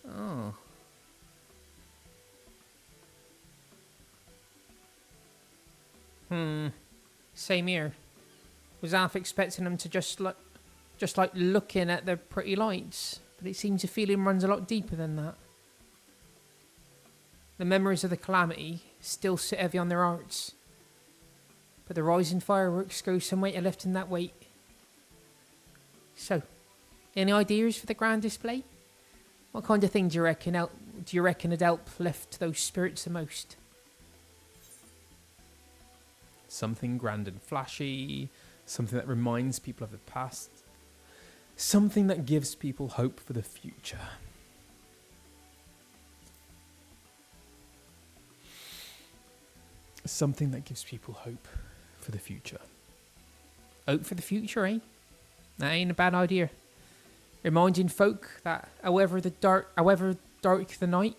B: Oh. Same here. Was half expecting them to just like looking at the pretty lights, but it seems the feeling runs a lot deeper than that. The memories of the calamity still sit heavy on their hearts, but the rising fireworks go some way to lifting that weight. So, any ideas for the grand display? What kind of thing do you reckon would help lift those spirits the most?
A: Something grand and flashy, something that reminds people of the past, something that gives people hope for the future. Something that gives people hope for the future.
B: Hope for the future, eh? That ain't a bad idea. Reminding folk that however dark the night,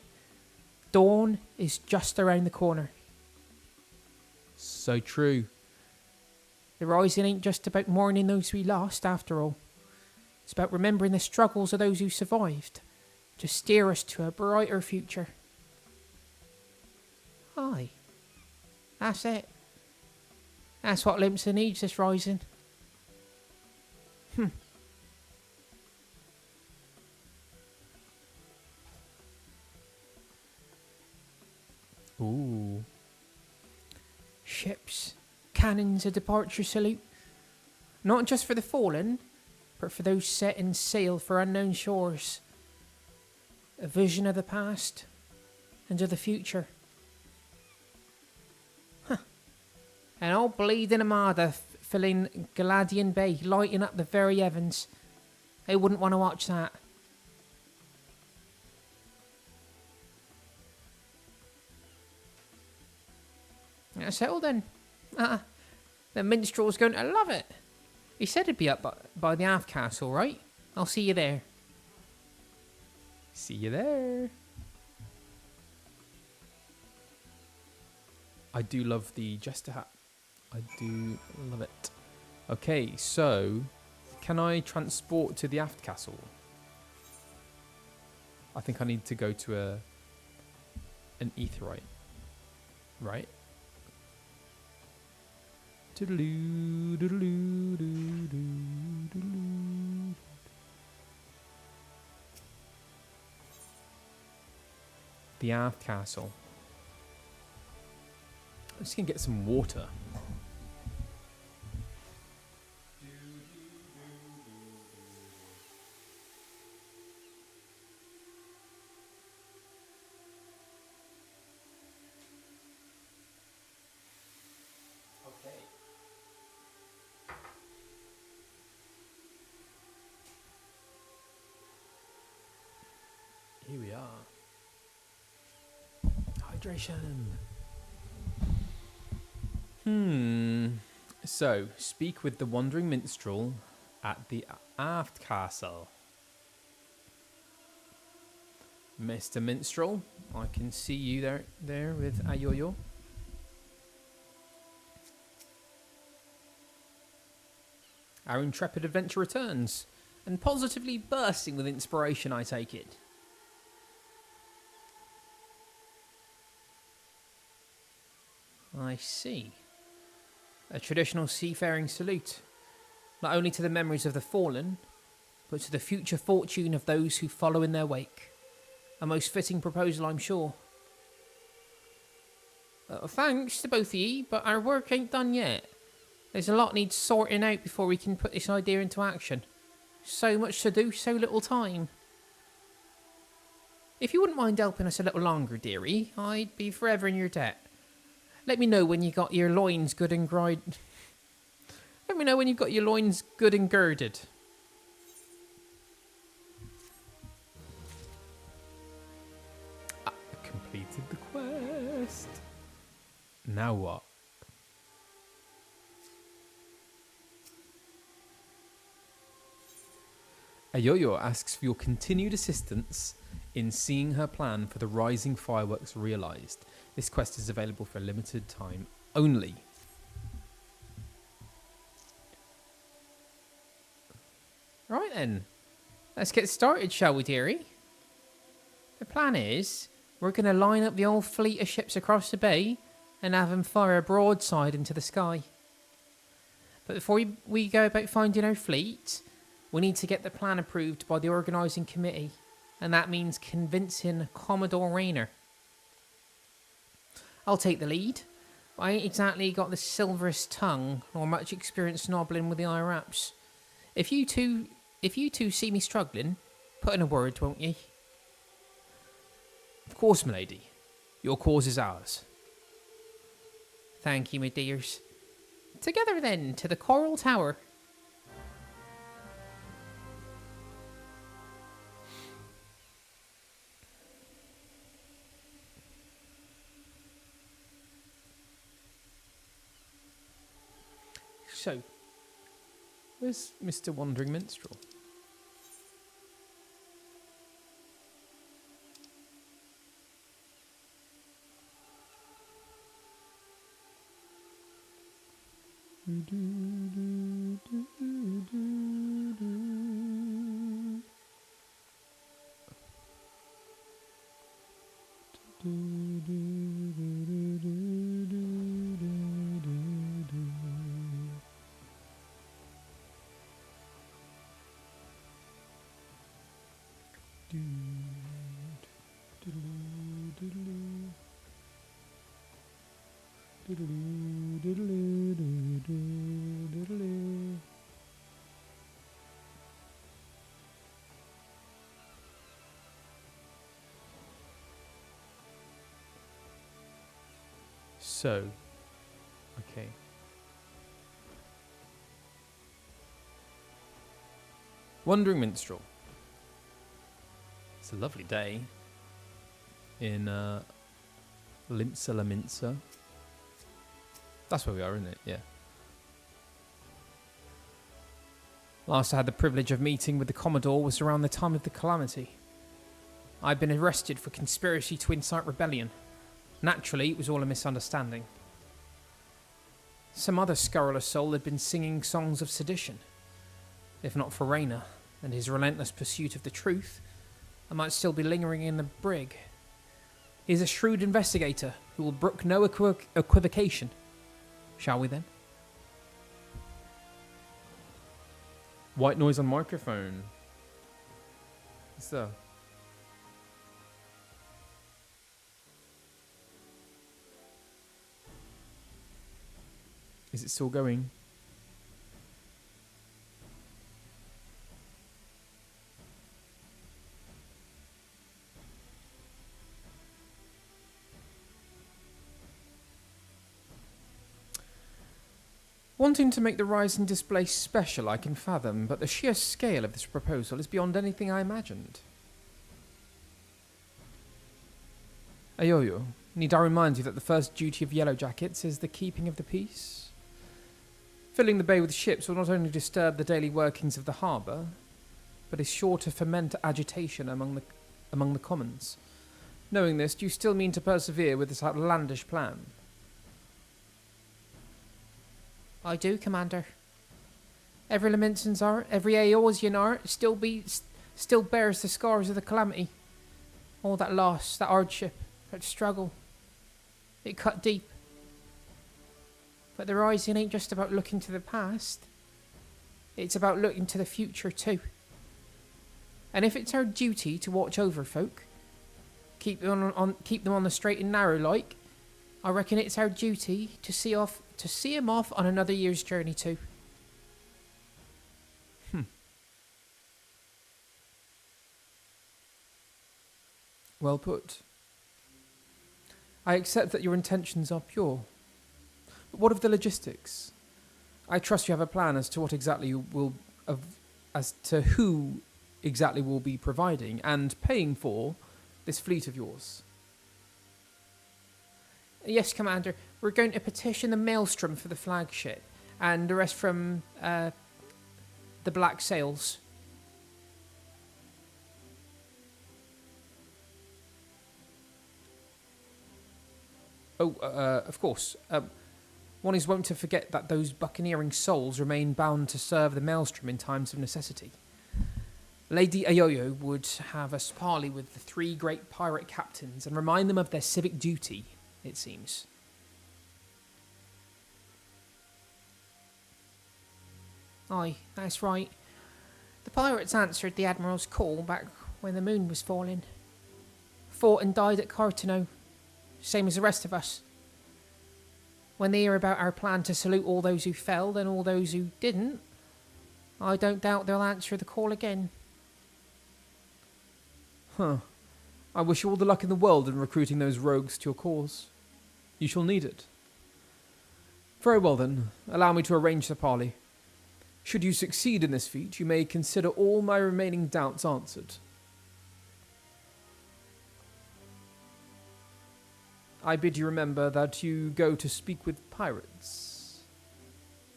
B: dawn is just around the corner.
A: So true.
B: The rising ain't just about mourning those we lost, after all. It's about remembering the struggles of those who survived to steer us to a brighter future. Aye. That's it. That's what Limpson needs this rising.
A: Ooh.
B: ships, cannons, a departure salute. Not just for the fallen, but for those setting sail for unknown shores. A vision of the past and of the future. Huh. And old bleeding Armada filling Galadian Bay, lighting up the very heavens. Who wouldn't want to watch that? That's settled then. The minstrel's going to love it. He said he'd be up by the Aft Castle, right? I'll see you there.
A: See you there. I do love the jester hat. I do love it. Okay, so can I transport to the Aft Castle? I think I need to go to an Aetheryte, right? Toodaloo, doodaloo, doodaloo, doodaloo. The Aft Castle. I'm just gonna get some water. Here we are. Hydration. So, speak with the wandering minstrel at the Aft Castle. Mr. Minstrel, I can see you there with Ayoyo. Our intrepid adventure returns, and positively bursting with inspiration, I take it. I see. A traditional seafaring salute, not only to the memories of the fallen, but to the future fortune of those who follow in their wake. A most fitting proposal, I'm sure. Thanks to both of ye, but our work ain't done yet. There's a lot needs sorting out before we can put this idea into action. So much to do, so little time. If you wouldn't mind helping us a little longer, dearie, I'd be forever in your debt. Let me know when you got your loins good and girded. Let me know when you've got your loins good and girded. I completed the quest. Now what? Ayoyo asks for your continued assistance in seeing her plan for the rising fireworks realised. This quest is available for a limited time only.
B: Right then, let's get started, shall we, dearie? The plan is, we're going to line up the old fleet of ships across the bay and have them fire broadside into the sky. But before we go about finding our fleet, we need to get the plan approved by the organising committee, and that means convincing Commodore Rayner. I'll take the lead, but I ain't exactly got the silverest tongue nor much experience nobbling with the IRAPs. If you two see me struggling, put in a word, won't ye?
A: Of course, milady. Your cause is ours.
B: Thank you, my dears. Together then, to the Coral Tower.
A: So, where's Mr. Wandering Minstrel? So, okay. Wandering Minstrel. It's a lovely day in Limsa La Minsa. That's where we are, isn't it? Yeah. Last I had the privilege of meeting with the Commodore was around the time of the Calamity. I'd been arrested for conspiracy to incite rebellion. Naturally, it was all a misunderstanding. Some other scurrilous soul had been singing songs of sedition. If not for Rayner and his relentless pursuit of the truth, I might still be lingering in the brig. He is a shrewd investigator who will brook no equivocation. Shall we then? White noise on microphone. So. Is it still going? Wanting to make the rising display special, I can fathom, but the sheer scale of this proposal is beyond anything I imagined. Ayoyo, need I remind you that the first duty of Yellow Jackets is the keeping of the peace? Filling the bay with ships will not only disturb the daily workings of the harbour, but is sure to foment agitation among the commons. Knowing this, do you still mean to persevere with this outlandish plan?
B: I do, Commander. Every Laminson's art, every Aeorsian art still bears the scars of the Calamity. All that loss, that hardship, that struggle. It cut deep. But the Rising ain't just about looking to the past. It's about looking to the future too. And if it's our duty to watch over folk, keep them on the straight and narrow like, I reckon it's our duty to see him off on another year's journey too.
A: Well put. I accept that your intentions are pure. But what of the logistics? I trust you have a plan as to what exactly you will, as to who exactly will be providing and paying for this fleet of yours.
B: Yes, Commander. We're going to petition the Maelstrom for the flagship, and the rest from the Black Sails.
A: Oh, of course. One is wont to forget that those buccaneering souls remain bound to serve the Maelstrom in times of necessity. Lady Ayoyo would have us parley with the three great pirate captains and remind them of their civic duty, it seems.
B: Aye, that's right. The pirates answered the Admiral's call back when the moon was falling. Fought and died at Cartano, same as the rest of us. When they hear about our plan to salute all those who fell and all those who didn't, I don't doubt they'll answer the call again.
A: Huh. I wish you all the luck in the world in recruiting those rogues to your cause. You shall need it. Very well then, allow me to arrange the parley. Should you succeed in this feat, you may consider all my remaining doubts answered. I bid you remember that you go to speak with pirates.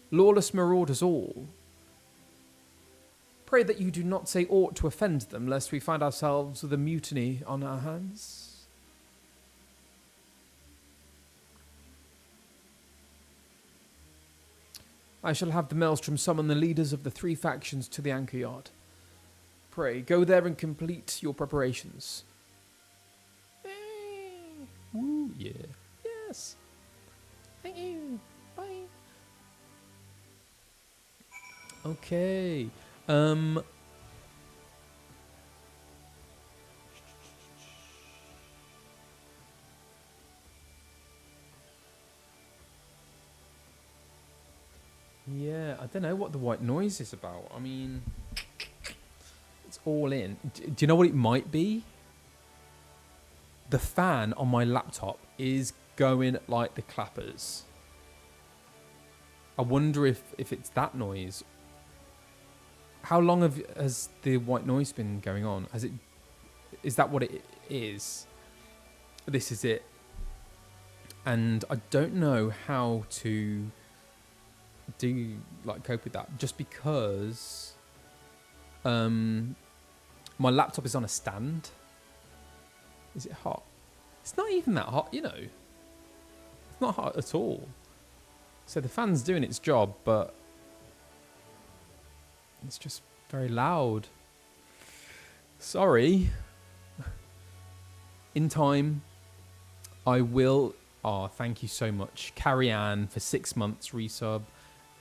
A: Lawless marauders all. Pray that you do not say aught to offend them, lest we find ourselves with a mutiny on our hands. I shall have the Maelstrom summon the leaders of the three factions to the anchor yard. Pray, go there and complete your preparations. Woo, yeah. Yes.
B: Thank you. Bye.
A: Okay. I don't know what the white noise is about. I mean, it's all in. Do you know what it might be? The fan on my laptop is going like the clappers. I wonder if it's that noise. How long has the white noise been going on? Is that what it is? This is it. And I don't know how to cope with that, just because my laptop is on a stand. Is it hot? It's not even that hot, you know. It's not hot at all. So the fan's doing its job, but it's just very loud. Sorry. In time, I will... Oh, thank you so much. Carrie Ann for 6 months resub.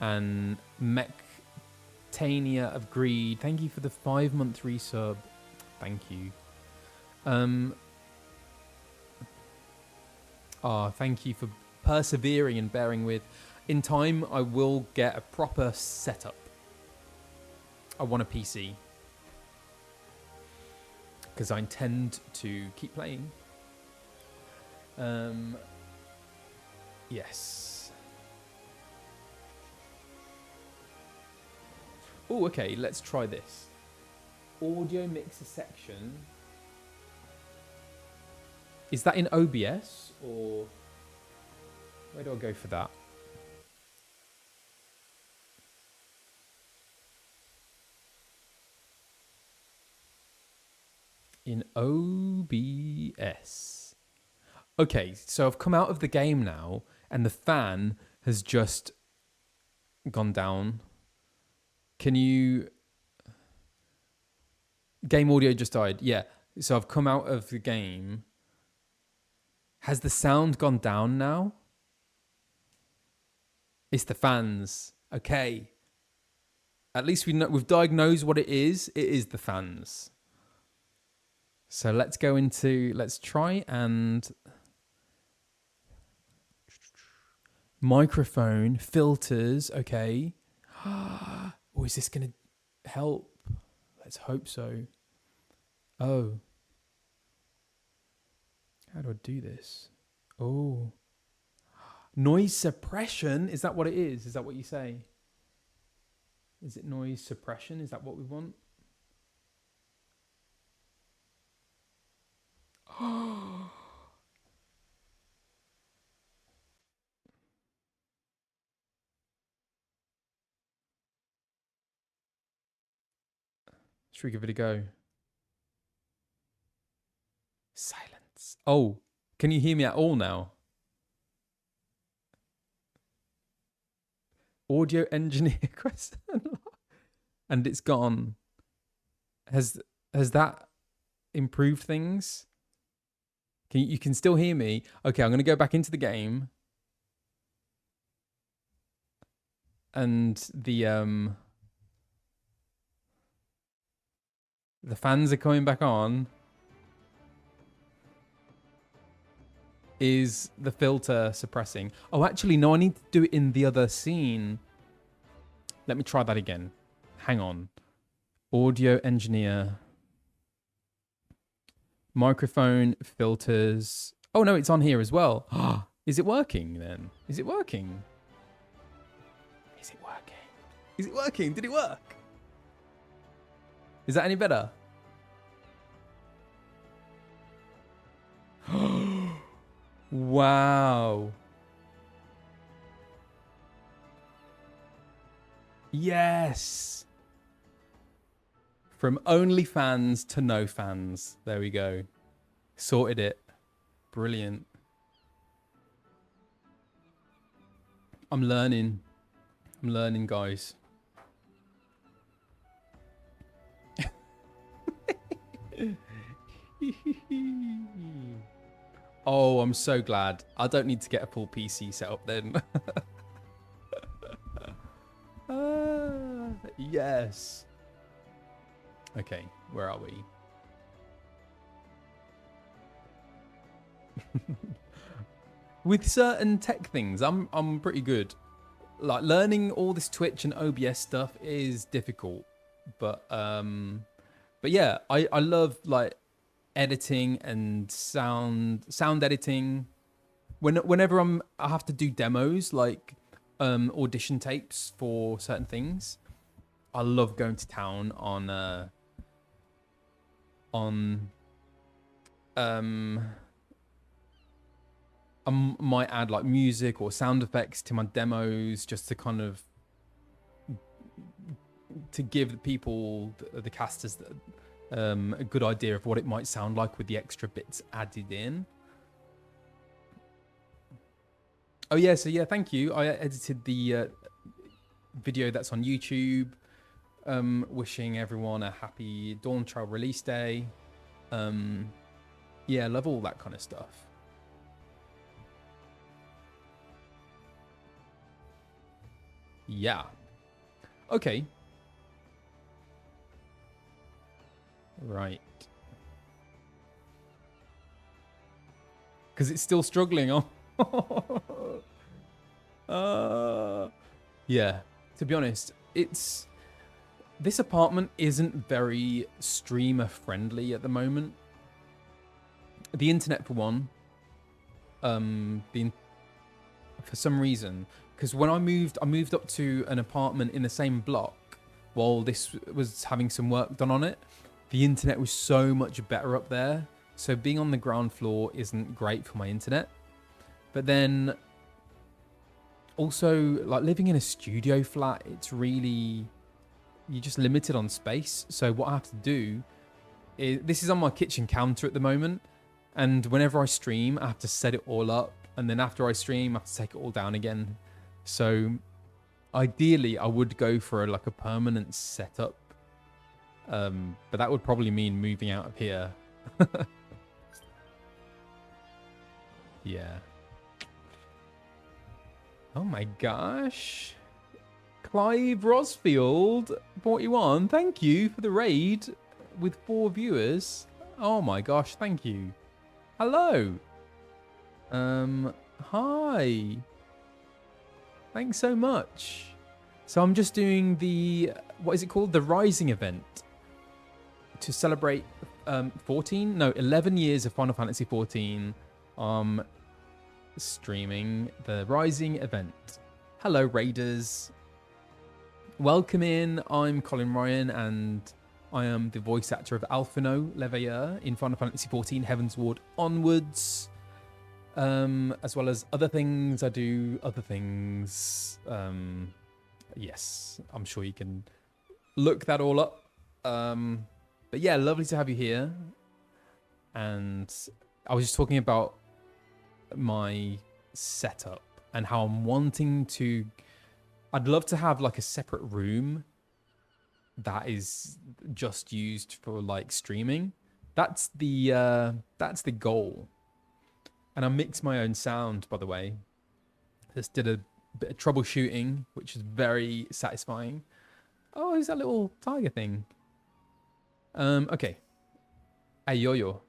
A: And Mectania of Greed, thank you for the 5-month resub. Thank you. Thank you for persevering and bearing with. In time, I will get a proper setup. I want a PC. Because I intend to keep playing. Yes. Oh, okay, let's try this. Audio mixer section. Is that in OBS or where do I go for that? In OBS. Okay, so I've come out of the game now and the fan has just gone down. Can you... Game audio just died. Yeah, so I've come out of the game. Has the sound gone down now? It's the fans. Okay. At least we've diagnosed what it is. It is the fans. So let's try and... Microphone, filters, okay. Oh, is this going to help? Let's hope so. Oh. How do I do this? Oh. Noise suppression? Is that what it is? Is that what you say? Is it noise suppression? Is that what we want? Oh. Should we give it a go? Silence. Oh, can you hear me at all now? Audio engineer question. And it's gone. Has that improved things? You can still hear me? Okay, I'm going to go back into the game. And the fans are coming back on. Is the filter suppressing? Oh, actually, no, I need to do it in the other scene. Let me try that again. Hang on. Audio engineer. Microphone, filters. Oh, no, it's on here as well. Is it working then? Is it working? Is it working? Is it working? Did it work? Is that any better? Wow. Yes. From only fans to no fans. There we go. Sorted it. Brilliant. I'm learning. I'm learning, guys. Oh, I'm so glad. I don't need to get a full PC set up then. Yes. Okay, where are we? With certain tech things, I'm pretty good. like learning all this Twitch and OBS stuff is difficult, but yeah, I love like editing and sound editing. Whenever I have to do demos like audition tapes for certain things, I love going to town on I might add like music or sound effects to my demos just to kind of to give the people, the casters, a good idea of what it might sound like with the extra bits added in. Oh yeah, so yeah, thank you. I edited the video that's on YouTube, wishing everyone a happy Dawn Trail release day. Yeah, love all that kind of stuff. Yeah. Okay. Right. Because it's still struggling. Oh. Yeah. To be honest, this apartment isn't very streamer friendly at the moment. The internet, for one. For some reason, because when I moved up to an apartment in the same block while this was having some work done on it. The internet was so much better up there. So being on the ground floor isn't great for my internet. But then also, like living in a studio flat, it's really, you're just limited on space. So what I have to do is, this is on my kitchen counter at the moment. And whenever I stream, I have to set it all up. And then after I stream, I have to take it all down again. So ideally, I would go for like a permanent setup. But that would probably mean moving out of here. Yeah. Oh my gosh. Clive Rosfield, 41. Thank you for the raid with 4 viewers. Oh my gosh, thank you. Hello. Hi. Thanks so much. So I'm just doing the, what is it called? The Rising event to celebrate 11 years of Final Fantasy XIV. Streaming the Rising event. Hello, Raiders. Welcome in. I'm Colin Ryan, and I am the voice actor of Alphinaud Leveilleur in Final Fantasy XIV Heaven's Ward onwards. As well as other things. I do other things. Yes, I'm sure you can look that all up. But yeah, lovely to have you here. And I was just talking about my setup and how I'm wanting to, I'd love to have like a separate room that is just used for like streaming. That's the goal. And I mix my own sound, by the way. Just did a bit of troubleshooting, which is very satisfying. Oh, who's that little tiger thing? Okay. Hey, yo-yo.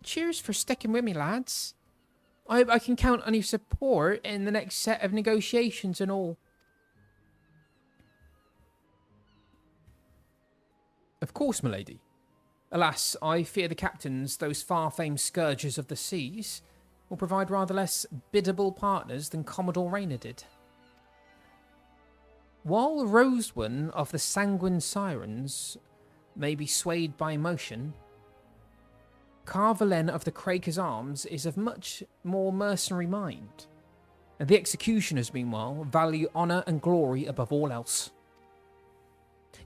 B: Cheers for sticking with me, lads. I hope I can count on your support in the next set of negotiations and all.
A: Of course, milady.
B: Alas, I fear the captains, those far-famed scourges of the seas, will provide rather less biddable partners than Commodore Rayner did. While Rosewan of the Sanguine Sirens may be swayed by emotion, Carvelen of the Craker's Arms is of much more mercenary mind, and the executioners, meanwhile, value honour and glory above all else.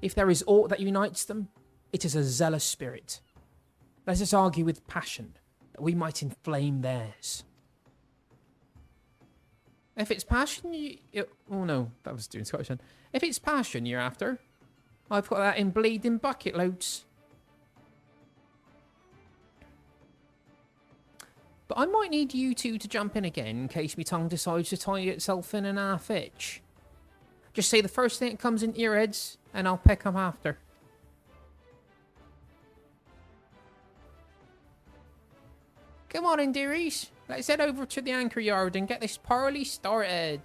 B: If there is aught that unites them, it is a zealous spirit. Let us argue with passion, that we might inflame theirs. If it's passion oh no, that was doing Scottish then. If it's passion you're after, I've got that in bleeding bucket loads. But I might need you two to jump in again in case my tongue decides to tie itself in an half itch. Just say the first thing that comes into your heads, and I'll pick up after. Come on in, dearies. Let's head over to the anchor yard and get this parley started.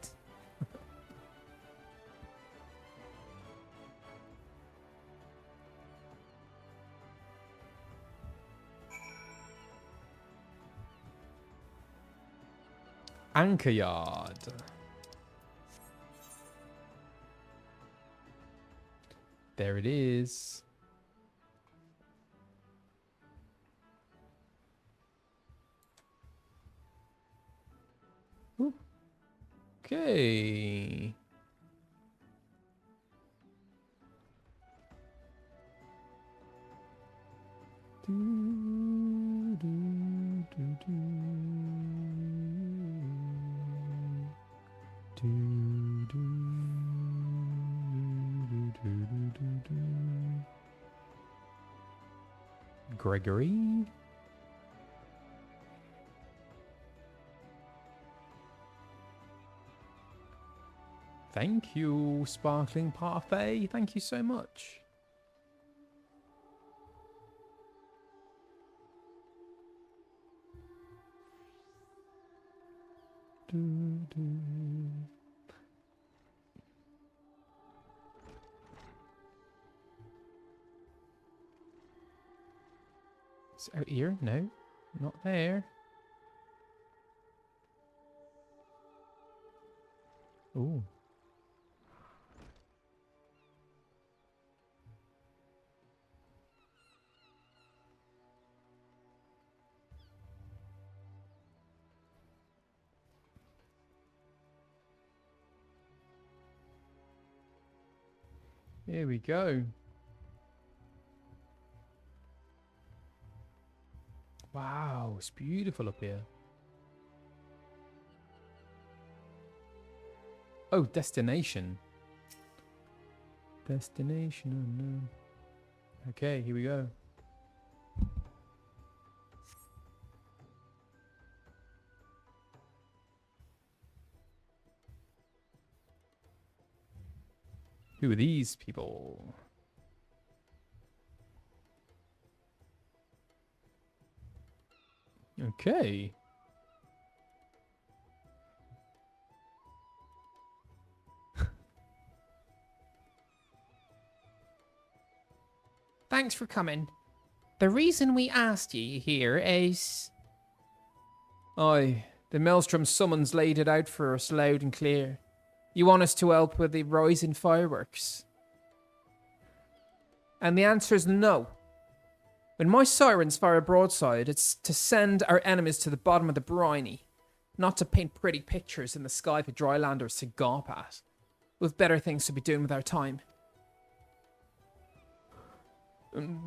A: Anchor yard. There it is. Ooh. Okay. Do, do, do, do. Do, do, do, do, do, do, do. Gregory? Thank you, Sparkling Parfait. Thank you so much. Do, do. It's out here? No, not there. Ooh. Here we go. Wow, it's beautiful up here. Oh, destination. Destination unknown. Okay, here we go. Who are these people? Okay.
B: Thanks for coming. The reason we asked ye here is...
A: Aye, the Maelstrom summons laid it out for us loud and clear. You want us to help with the rising fireworks? And the answer is no. When my sirens fire a broadside, it's to send our enemies to the bottom of the briny, not to paint pretty pictures in the sky for drylanders to gawp at. We've better things to be doing with our time.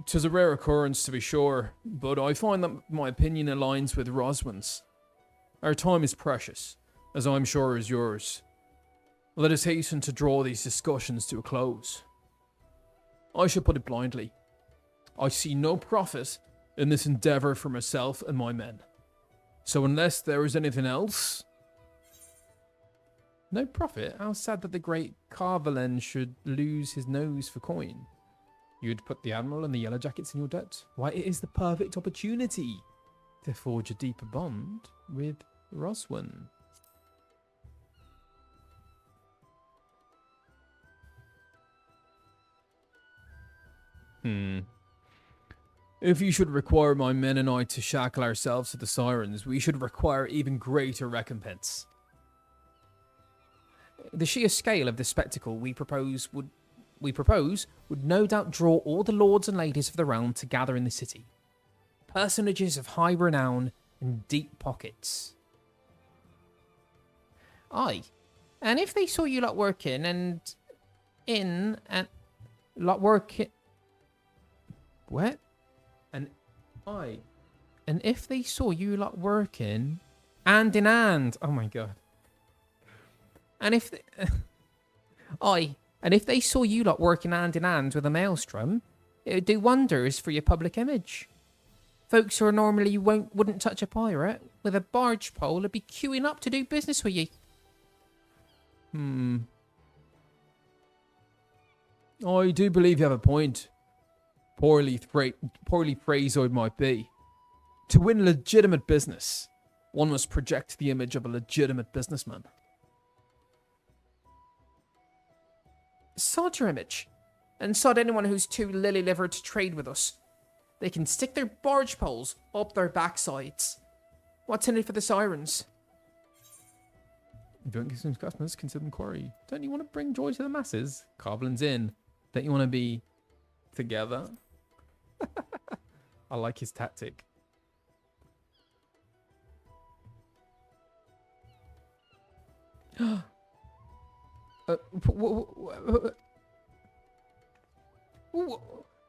C: 'Tis a rare occurrence, to be sure, but I find that my opinion aligns with Roswin's. Our time is precious, as I'm sure is yours. Let us hasten to draw these discussions to a close. I shall put it blindly. I see no profit in this endeavour for myself and my men. So unless there is anything else...
A: No profit? How sad that the great Carvelen should lose his nose for coin. You'd put the Admiral and the Yellow Jackets in your debt. Why, it is the perfect opportunity to forge a deeper bond with Roswin.
C: If you should require my men and I to shackle ourselves to the sirens, we should require even greater recompense.
B: The sheer scale of this spectacle we propose would no doubt draw all the lords and ladies of the realm to gather in the city. Personages of high renown and deep pockets. Aye, and if they saw you lot working and in and lot working... What?
A: Aye.
B: And if they saw you lot working hand in hand... Oh my god. And if... Aye. And if they saw you lot working hand in hand with a maelstrom, it would do wonders for your public image. Folks who are normally wouldn't touch a pirate with a barge pole would be queuing up to do business with you.
C: I do believe you have a point. Poorly phrased though it might be. To win legitimate business,
A: One must project the image of a legitimate businessman.
B: Sod your image, and sod anyone who's too lily-livered to trade with us. They can stick their barge poles up their backsides. What's in it for the sirens?
A: Don't consume customers, consider them quarry. Don't you want to bring joy to the masses? Carblin's in. Don't you want to be together? I like his tactic.
B: What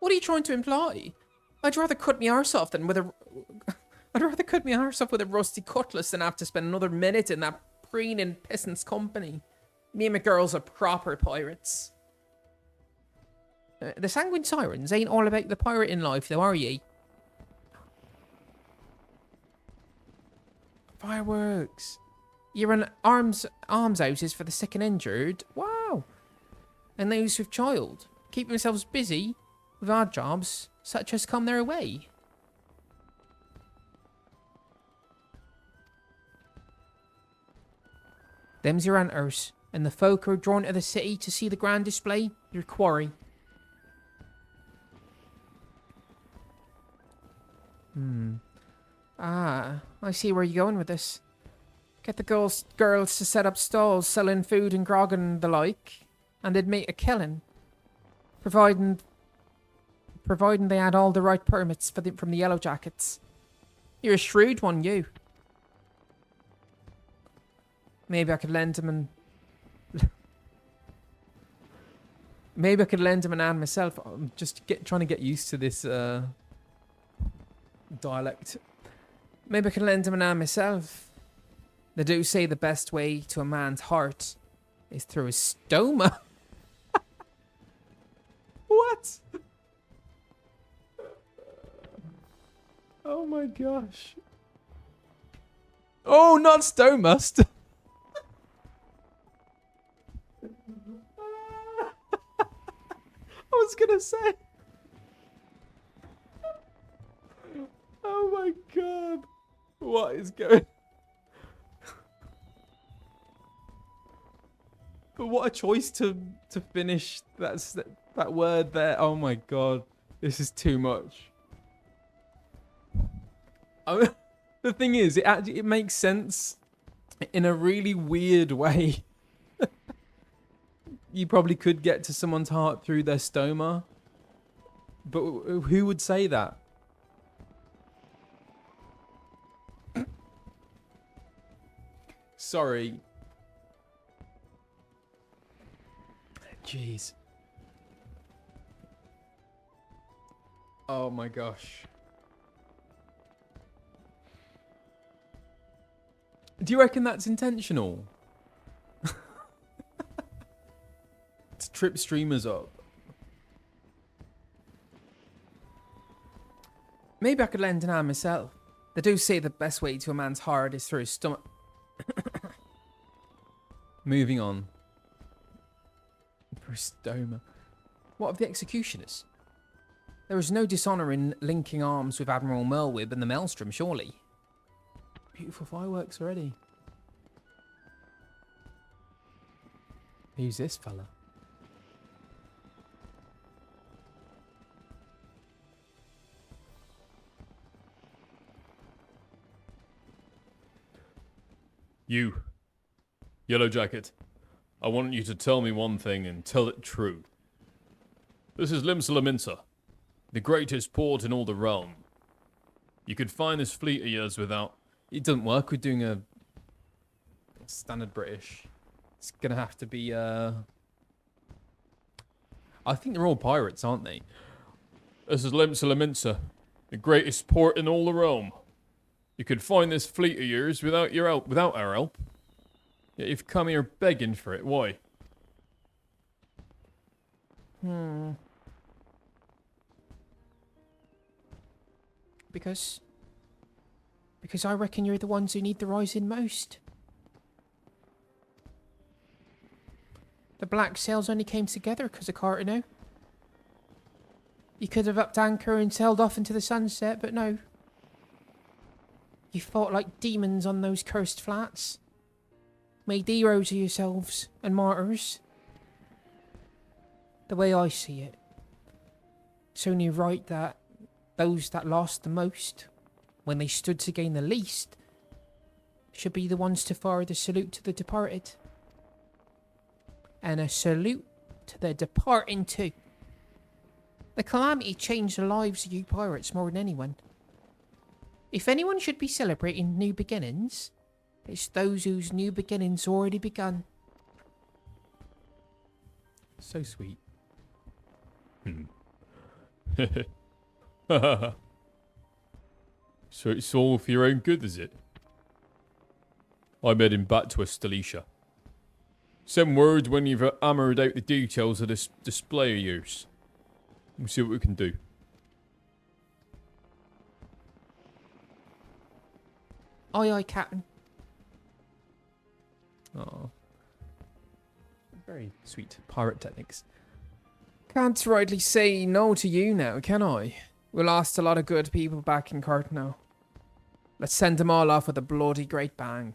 B: are you trying to imply? I'd rather cut me arse off than with a... I'd rather cut me arse off with a rusty cutlass than have to spend another minute in that preening pissant's company. Me and my girls are proper pirates. The sanguine sirens ain't all about the pirating life, though, are ye?
A: Fireworks.
B: You run almshouses for the sick and injured. Wow. And those with child. Keep themselves busy with odd jobs such as come their way. Them's your antlers, and the folk who are drawn to the city to see the grand display, your quarry. Ah, I see where you're going with this. Get the girls to set up stalls selling food and grog and the like, and they'd make a killing. Providing they had all the right permits from the Yellow Jackets. You're a shrewd one, you. Maybe I could lend him an... Maybe I could lend him an hand myself. I'm just trying to get used to this dialect. Maybe I could lend him an hand myself. They do say the best way to a man's heart is through his stoma.
A: What? Oh my gosh. Oh, not stomust. I was gonna say. Oh my god. What is going? But what a choice to finish that word there. Oh my god. This is too much. The thing is, it makes sense in a really weird way. You probably could get to someone's heart through their stoma. But who would say that? Sorry. Jeez. Oh my gosh. Do you reckon that's intentional? To trip streamers up.
B: Maybe I could lend an hand myself. They do say the best way to a man's heart is through his stomach.
A: Moving on. For stoma.
B: What of the executioners? There is no dishonour in linking arms with Admiral Merwib and the Maelstrom, surely.
A: Beautiful fireworks already. Who's this fella?
C: You, Yellow Jacket, I want you to tell me one thing and tell it true. This is Limsa, the greatest port in all the realm. You could find this fleet of yours without...
A: It doesn't work with doing a standard British. It's gonna have to be, I think they're all pirates, aren't they?
C: This is Limsa, the greatest port in all the realm. You could find this fleet of yours without our help. Yet you've come here begging for it. Why?
B: Because I reckon you're the ones who need the rising most. The black sails only came together because of Cartano. You could have upped anchor and sailed off into the sunset, but no. You fought like demons on those cursed flats. Made heroes of yourselves and martyrs. The way I see it, it's only right that those that lost the most, when they stood to gain the least, should be the ones to fire the salute to the departed. And a salute to the departing too. The calamity changed the lives of you pirates more than anyone. If anyone should be celebrating new beginnings, it's those whose new beginnings already begun.
A: So sweet.
C: So it's all for your own good, is it? I'm heading back to Estelicia. Send word when you've hammered out the details of this display of yours. We'll see what we can do.
B: Aye, aye, Captain.
A: Oh. Very sweet pirate techniques.
D: Can't rightly say no to you now, can I? We lost a lot of good people back in Cartano. Let's send them all off with a bloody great bang.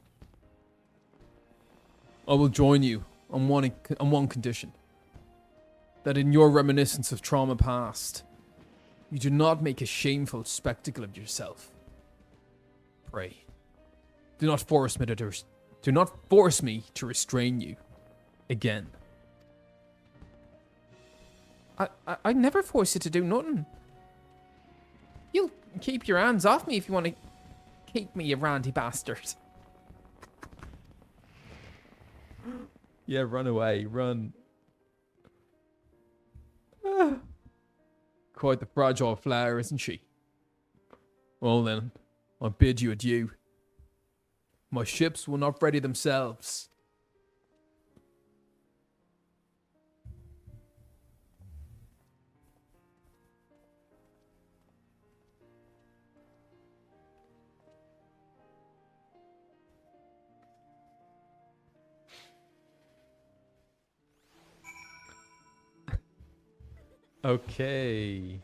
A: I will join you on one condition. That in your reminiscence of trauma past, you do not make a shameful spectacle of yourself. Pray, do not force me to restrain you again.
D: I never force you to do nothing. You'll keep your hands off me if you want to keep me, you randy bastard.
A: Yeah, run away, run. Quite the fragile flower, isn't she? Well then, I bid you adieu. My ships will not ready themselves. Okay.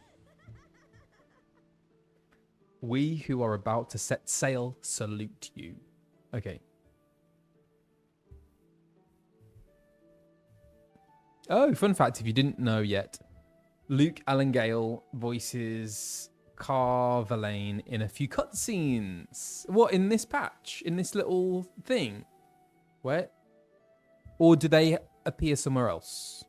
A: We who are about to set sail salute you. Okay. Oh, fun fact if you didn't know yet, Luke Allengale voices Carvalane in a few cutscenes. What, in this patch? In this little thing? Where? Or do they appear somewhere else?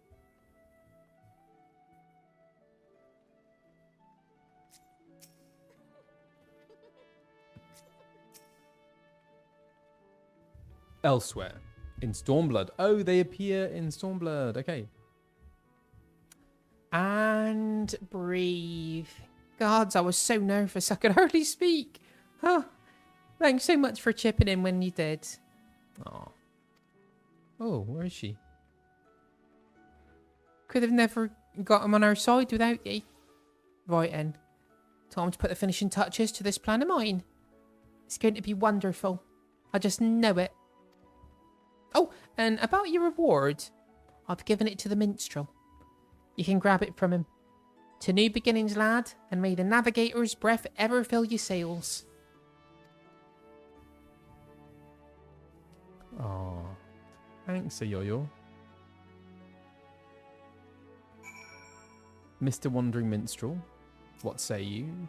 A: Elsewhere. In Stormblood. Oh, they appear in Stormblood. Okay.
B: And breathe. Gods, I was so nervous I could hardly speak. Oh, thanks so much for chipping in when you did.
A: Oh. Oh, where is she?
B: Could have never got him on our side without you. Right then. Time to put the finishing touches to this plan of mine. It's going to be wonderful. I just know it. Oh, and about your reward, I've given it to the minstrel. You can grab it from him. To new beginnings, lad, and may the navigator's breath ever fill your sails.
A: Oh. Thanks, Ayoyo. Mr. Wandering Minstrel, what say you?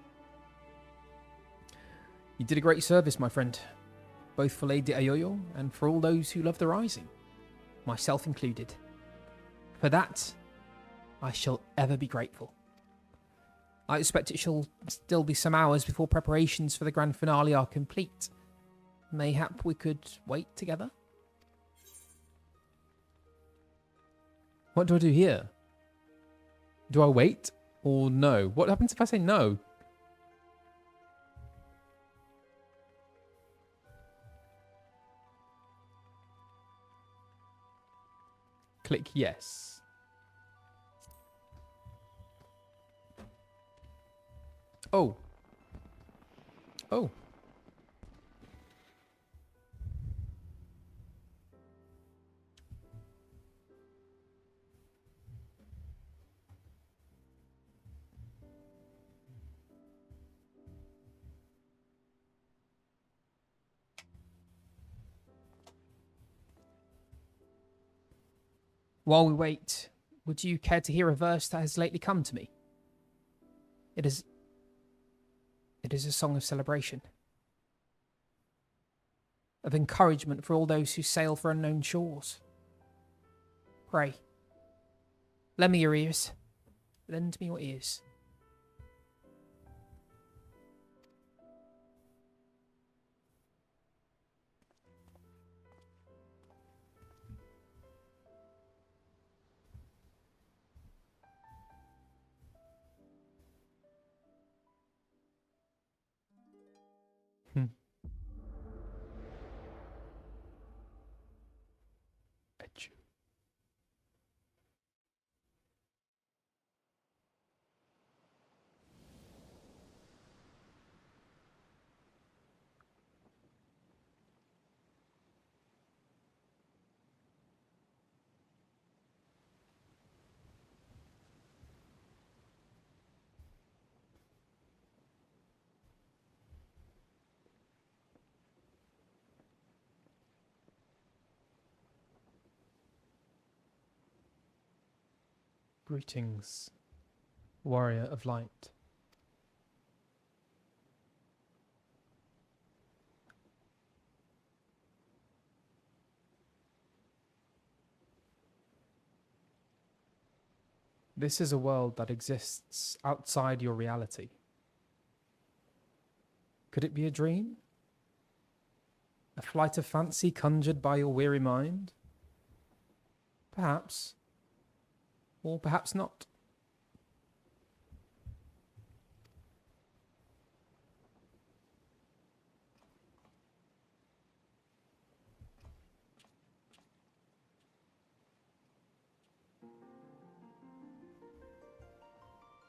A: You did a great service, my friend. Both for Lady Ayoyo and for all those who love the Rising, myself included. For that, I shall ever be grateful. I expect it shall still be some hours before preparations for the grand finale are complete. Mayhap we could wait together? What do I do here? Do I wait or no? What happens if I say no? Click yes. Oh. Oh.
D: While we wait, would you care to hear a verse that has lately come to me? It is a song of celebration, of encouragement for all those who sail for unknown shores. Pray, lend me your ears. Lend me your ears.
A: Greetings, warrior of light. This is a world that exists outside your reality. Could it be a dream? A flight of fancy conjured by your weary mind? Perhaps. Or perhaps not.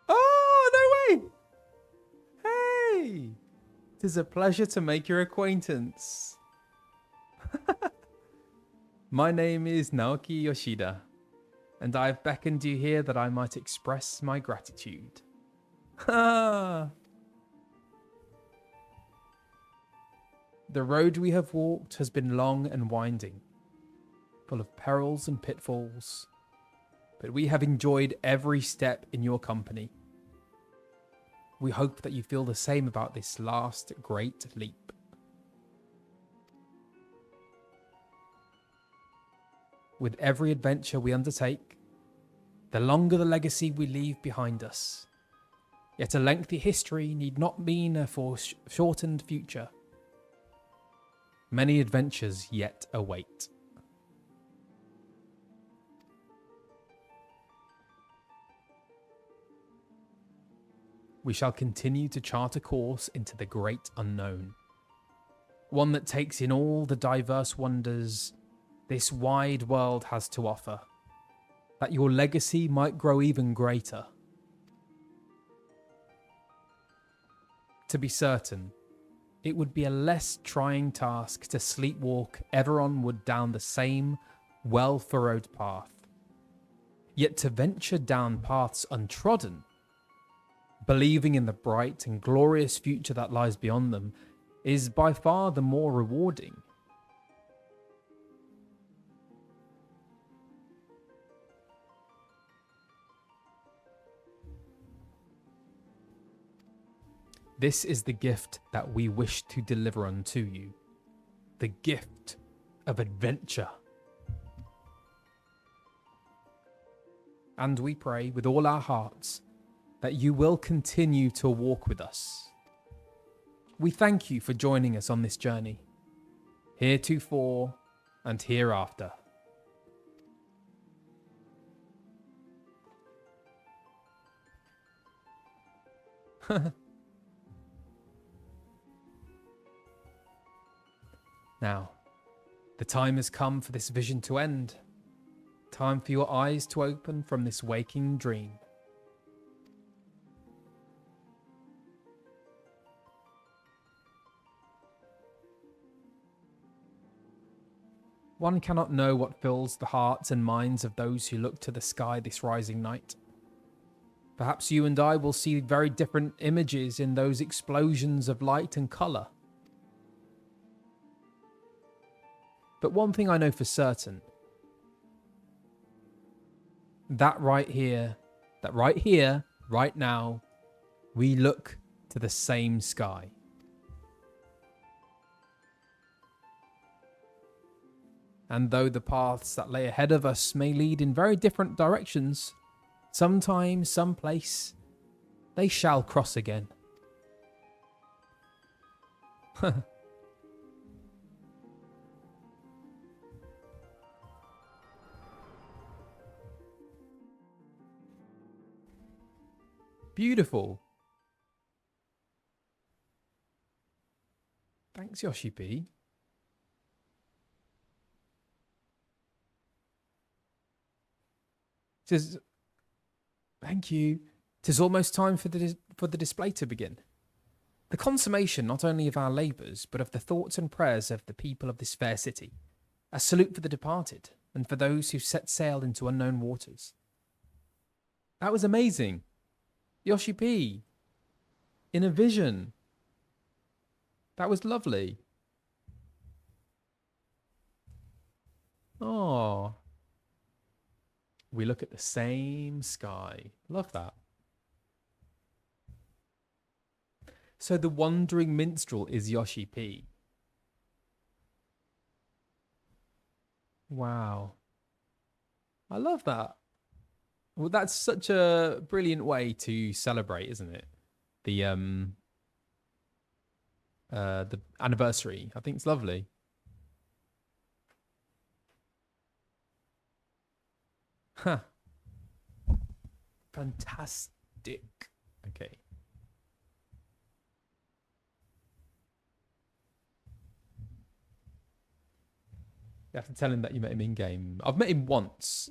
A: Oh, no way! Hey! It is a pleasure to make your acquaintance. My name is Naoki Yoshida, and I have beckoned you here that I might express my gratitude. Ha! The road we have walked has been long and winding, full of perils and pitfalls, but we have enjoyed every step in your company. We hope that you feel the same about this last great leap. With every adventure we undertake, the longer the legacy we leave behind us. Yet a lengthy history need not mean a foreshortened future. Many adventures yet await. We shall continue to chart a course into the great unknown. One that takes in all the diverse wonders this wide world has to offer, that your legacy might grow even greater. To be certain, it would be a less trying task to sleepwalk ever onward down the same well-furrowed path. Yet to venture down paths untrodden, believing in the bright and glorious future that lies beyond them, is by far the more rewarding. This is the gift that we wish to deliver unto you. The gift of adventure. And we pray with all our hearts that you will continue to walk with us. We thank you for joining us on this journey, heretofore and hereafter. Now, the time has come for this vision to end. Time for your eyes to open from this waking dream. One cannot know what fills the hearts and minds of those who look to the sky this rising night. Perhaps you and I will see very different images in those explosions of light and colour. But one thing I know for certain, that right here, right now, we look to the same sky. And though the paths that lay ahead of us may lead in very different directions, sometime, someplace, they shall cross again. Beautiful. Thanks, Yoshi P. Says, thank you. 'Tis almost time for the display to begin. The consummation not only of our labours, but of the thoughts and prayers of the people of this fair city. A salute for the departed, and for those who set sail into unknown waters. That was amazing. Yoshi P. In a vision. That was lovely. Oh. We look at the same sky. Love that. So the wandering minstrel is Yoshi P. Wow. I love that. Well, that's such a brilliant way to celebrate, isn't it? The anniversary. I think it's lovely. Huh. Fantastic. Okay. You have to tell him that you met him in game. I've met him once.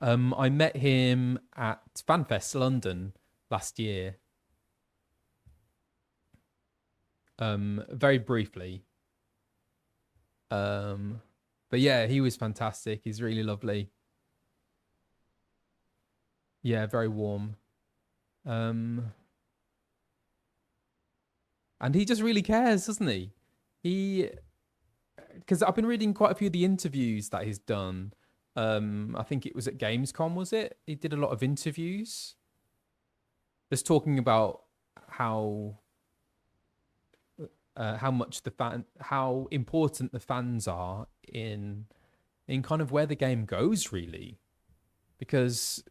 A: I met him at FanFest London last year. Very briefly. But yeah, he was fantastic. He's really lovely. Yeah, very warm. And he just really cares, doesn't he? Because I've been reading quite a few of the interviews that he's done. I think it was at Gamescom, was it? He did a lot of interviews. Just talking about how much how important the fans are in kind of where the game goes, really. Because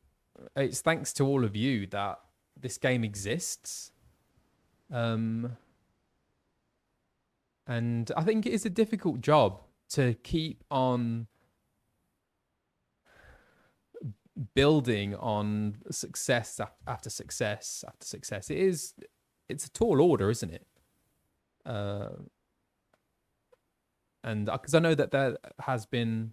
A: it's thanks to all of you that this game exists. And I think it is a difficult job to keep on building on success after success after success. It's a tall order, isn't it? And because I know that there has been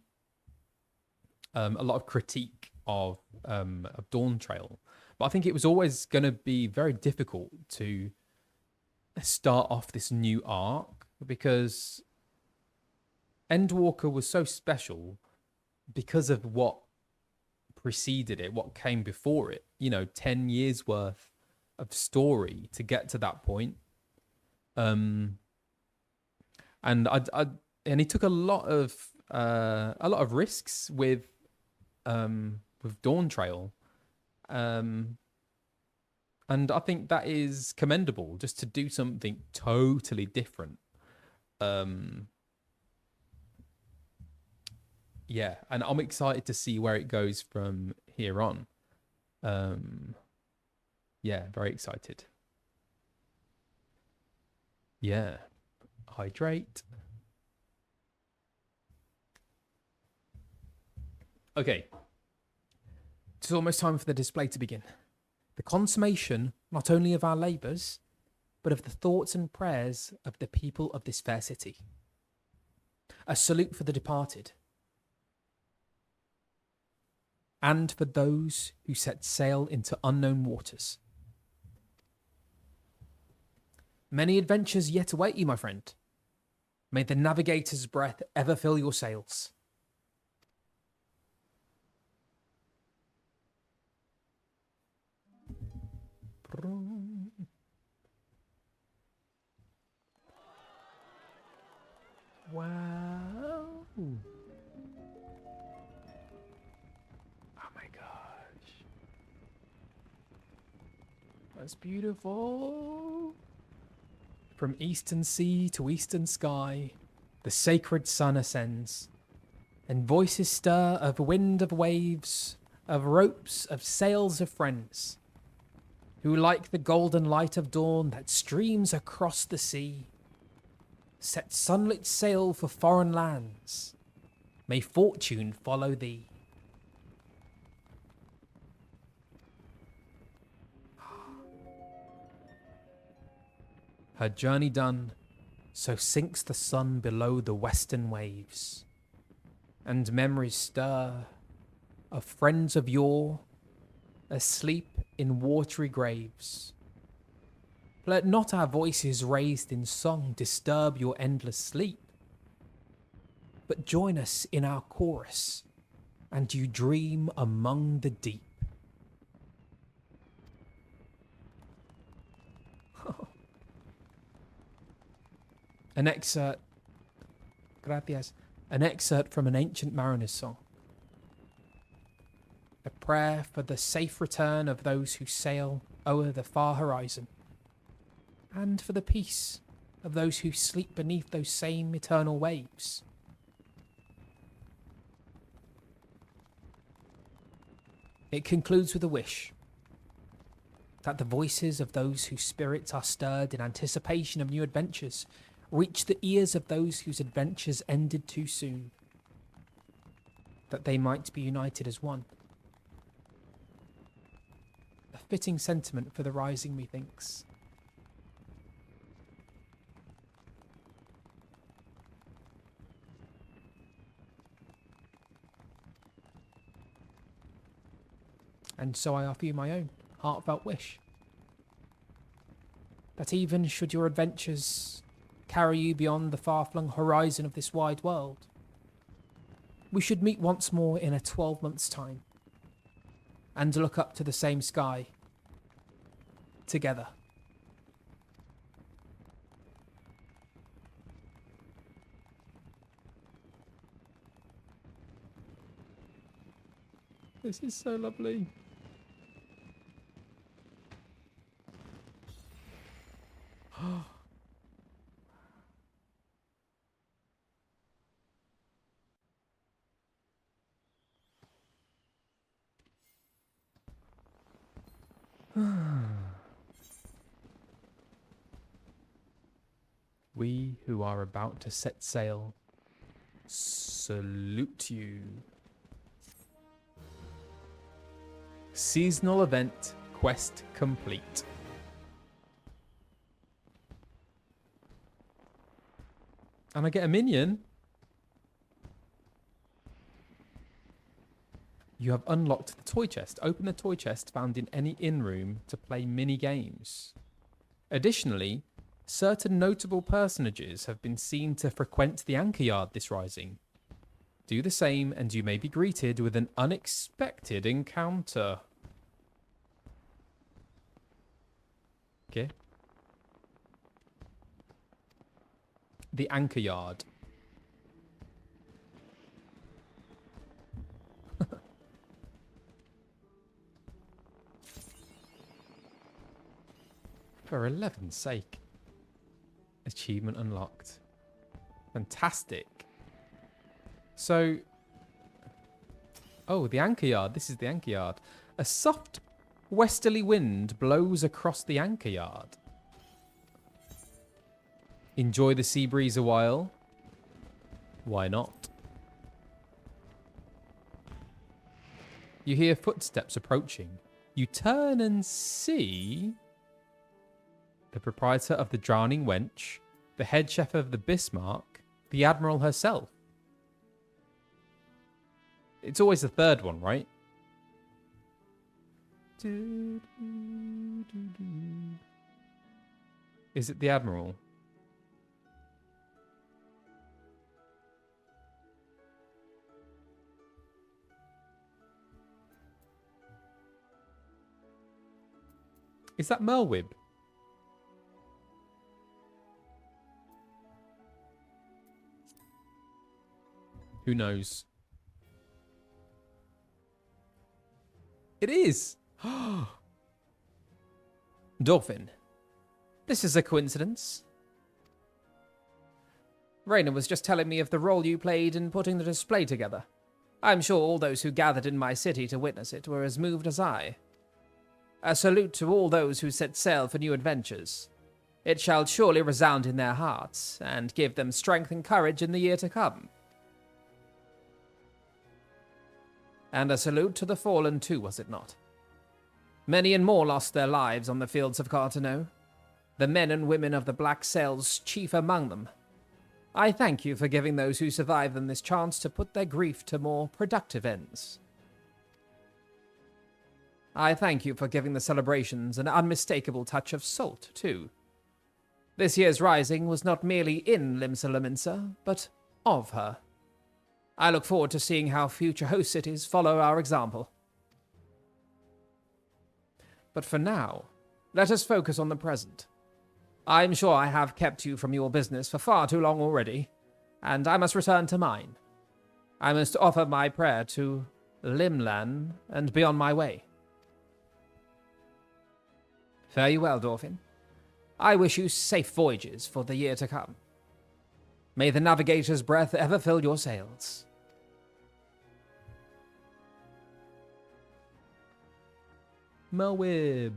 A: a lot of critique of Dawn Trail, but I think it was always going to be very difficult to start off this new arc because Endwalker was so special because of what preceded it, what came before it. 10 years worth of story to get to that point. And he took a lot of risks with Dawn Trail. And I think that is commendable, just to do something totally different. Yeah, and I'm excited to see where it goes from here on. Yeah, very excited. Yeah. Hydrate. Okay. It's almost time for the display to begin. The consummation not only of our labours, but of the thoughts and prayers of the people of this fair city. A salute for the departed, and for those who set sail into unknown waters. Many adventures yet await you, my friend. May the navigator's breath ever fill your sails. Wow. Oh my God. That's beautiful. From eastern sea to eastern sky, the sacred sun ascends, and voices stir of wind of waves, of ropes, of sails of friends, who like the golden light of dawn that streams across the sea, set sunlit sail for foreign lands. May fortune follow thee. Her journey done, so sinks the sun below the western waves, and memories stir of friends of yore, asleep in watery graves. Let not our voices raised in song disturb your endless sleep, but join us in our chorus, and you dream among the deep. An excerpt, gracias, an excerpt from an ancient mariner's song. A prayer for the safe return of those who sail o'er the far horizon, and for the peace of those who sleep beneath those same eternal waves. It concludes with a wish that the voices of those whose spirits are stirred in anticipation of new adventures reach the ears of those whose adventures ended too soon, that they might be united as one. A fitting sentiment for the rising, methinks. And so I offer you my own heartfelt wish, that even should your adventures carry you beyond the far-flung horizon of this wide world, we should meet once more in a 12 months' time, and look up to the same sky together. This is so lovely. We who are about to set sail salute you. Seasonal event quest complete. And I get a minion. You have unlocked the toy chest. Open the toy chest found in any inn room to play mini games. Additionally, certain notable personages have been seen to frequent the anchor yard this rising. Do the same and you may be greeted with an unexpected encounter. Okay. The anchor yard. For 11's sake. Achievement unlocked. Fantastic. So, oh, the anchor yard. This is the anchor yard. A soft westerly wind blows across the anchor yard. Enjoy the sea breeze a while. Why not? You hear footsteps approaching. You turn and see the proprietor of the Drowning Wench, the head chef of the Bismarck, the Admiral herself. It's always the third one, right? Is it the Admiral? Is that Merwib? Who knows? It is!
D: Dolphin. This is a coincidence. Raina was just telling me of the role you played in putting the display together. I'm sure all those who gathered in my city to witness it were as moved as I. A salute to all those who set sail for new adventures. It shall surely resound in their hearts, and give them strength and courage in the year to come. And a salute to the fallen too, was it not? Many and more lost their lives on the fields of Carteneau, the men and women of the Black Sails chief among them. I thank you for giving those who survived them this chance to put their grief to more productive ends. I thank you for giving the celebrations an unmistakable touch of salt, too. This year's rising was not merely in Limsa Lominsa, but of her. I look forward to seeing how future host cities follow our example. But for now, let us focus on the present. I'm sure I have kept you from your business for far too long already, and I must return to mine. I must offer my prayer to Limlan and be on my way. Fare you well, Dolphin. I wish you safe voyages for the year to come. May the navigator's breath ever fill your sails.
A: Melwib.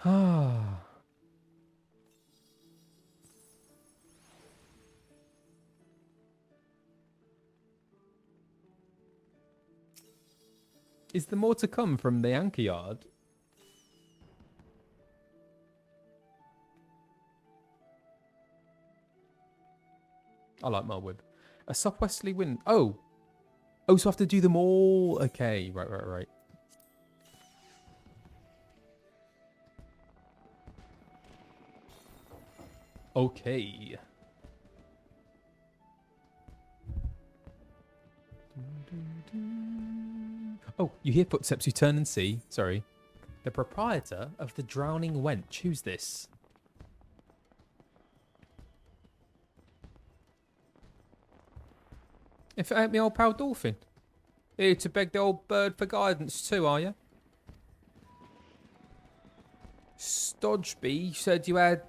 D: Ah.
A: Is there more to come from the anchor yard? I like Melwib. A southwesterly wind. Oh. Oh, so I have to do them all. Okay, right. Okay. Oh, you hear footsteps, you turn and see. Sorry. The proprietor of the Drowning Wench. Who's this? If it ain't me old pal Dolphin. Here to beg the old bird for guidance too, are you? Stodgeby said you had...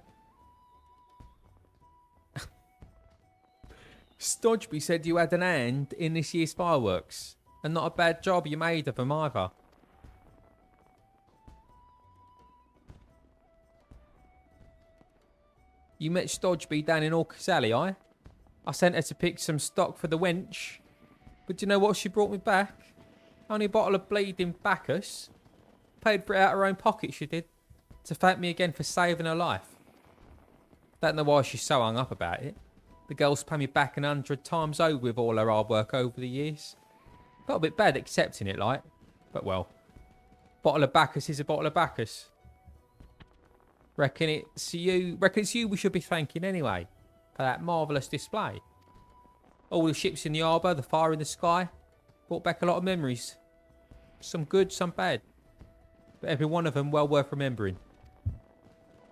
A: Stodgeby said you had an hand in this year's fireworks. And not a bad job you made of them either. You met Stodgeby down in Orcus Alley, I sent her to pick some stock for the wench. But do you know what she brought me back? Only a bottle of bleeding Bacchus. Paid for it out of her own pocket, she did. To thank me again for saving her life. Don't know why she's so hung up about it. The girl's paid me back 100 times over with all her hard work over the years. Got a bit bad accepting it, like. But well. Bottle of Bacchus is a bottle of Bacchus. Reckon it's you we should be thanking anyway. For that marvellous display. All the ships in the harbour, the fire in the sky. Brought back a lot of memories. Some good, some bad. But every one of them well worth remembering.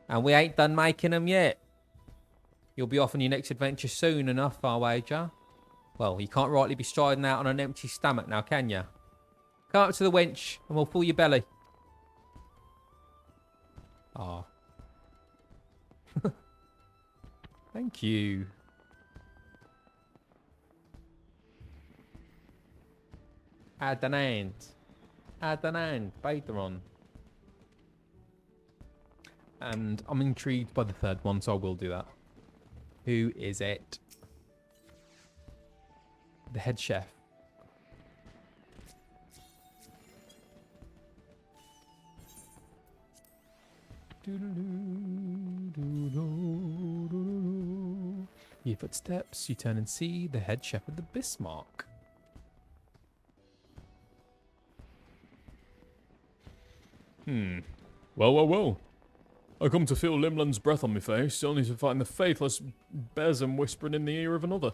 A: And we ain't done making them yet. You'll be off on your next adventure soon enough, I'll wager. Well, you can't rightly be striding out on an empty stomach now, can you? Come up to the wench and we'll fill your belly. Ah. Thank you. Adenant. Baderon. And I'm intrigued by the third one, so I will do that. Who is it? The head chef. Your footsteps, you turn and see the head chef of the Bismarck.
C: Well. I come to feel Limland's breath on my face, only to find the faithless besom whispering in the ear of another.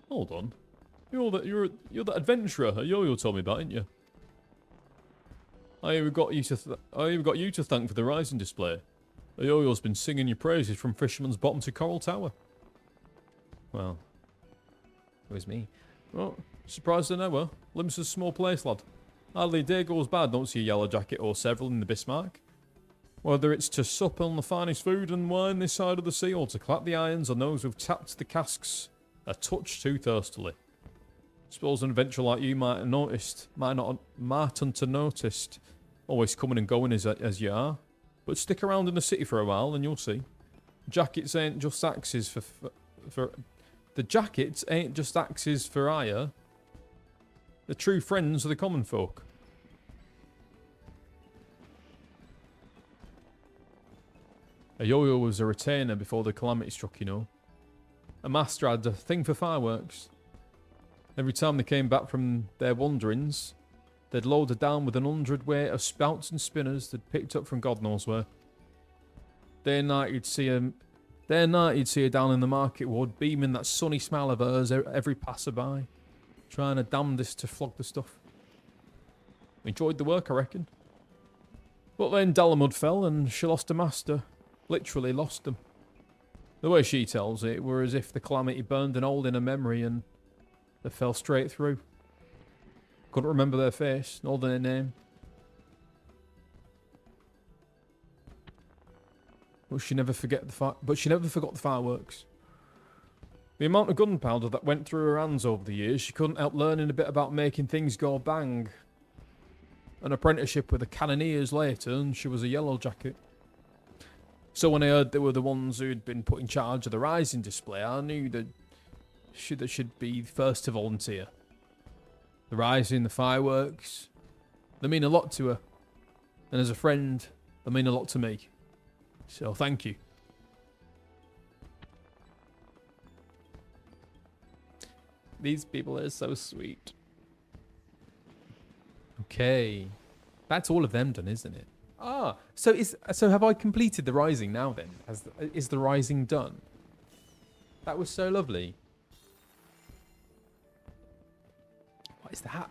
C: Hold on. You're that adventurer Yo-Yo told me about, ain't you? I even got you to thank for the rising display. Yo-Yo's been singing your praises from Fisherman's Bottom to Coral Tower. Well, it was me. Well, surprised to know her. Limsa's a small place, lad. Hardly a day goes by, don't see a yellow jacket or several in the Bismarck. Whether it's to sup on the finest food and wine this side of the sea, or to clap the irons on those who've tapped the casks a touch too thirstily. Suppose an adventurer like you might have noticed, mightn't have noticed, always coming and going as you are. But stick around in the city for a while and you'll see. Jackets ain't just axes for the jackets ain't just axes for hire. The true friends of the common folk. A yo-yo was a retainer before the calamity struck, you know. A master had a thing for fireworks. Every time they came back from their wanderings, they'd load her down with 100 weight of spouts and spinners they'd picked up from God knows where. Day and night you'd see her down in the market ward, beaming that sunny smile of hers every passerby, trying her damnedest to flog the stuff. Enjoyed the work, I reckon. But then Dalamud fell and she lost her master. Literally lost them. The way she tells it were as if the calamity burned an hole in her memory and they fell straight through. Couldn't remember their face, nor their name. But she never forgot the fireworks. The amount of gunpowder that went through her hands over the years, she couldn't help learning a bit about making things go bang. An apprenticeship with the cannoneers later, and she was a yellow jacket. So when I heard they were the ones who'd been put in charge of the Rising display, I knew that she'd be first to volunteer. The Rising, the fireworks, they mean a lot to her. And as a friend, they mean a lot to me. So thank you. These people are so sweet. Okay. That's all of them done, isn't it? Ah, so have I completed the Rising now then? Is the Rising done? That was so lovely. What is that?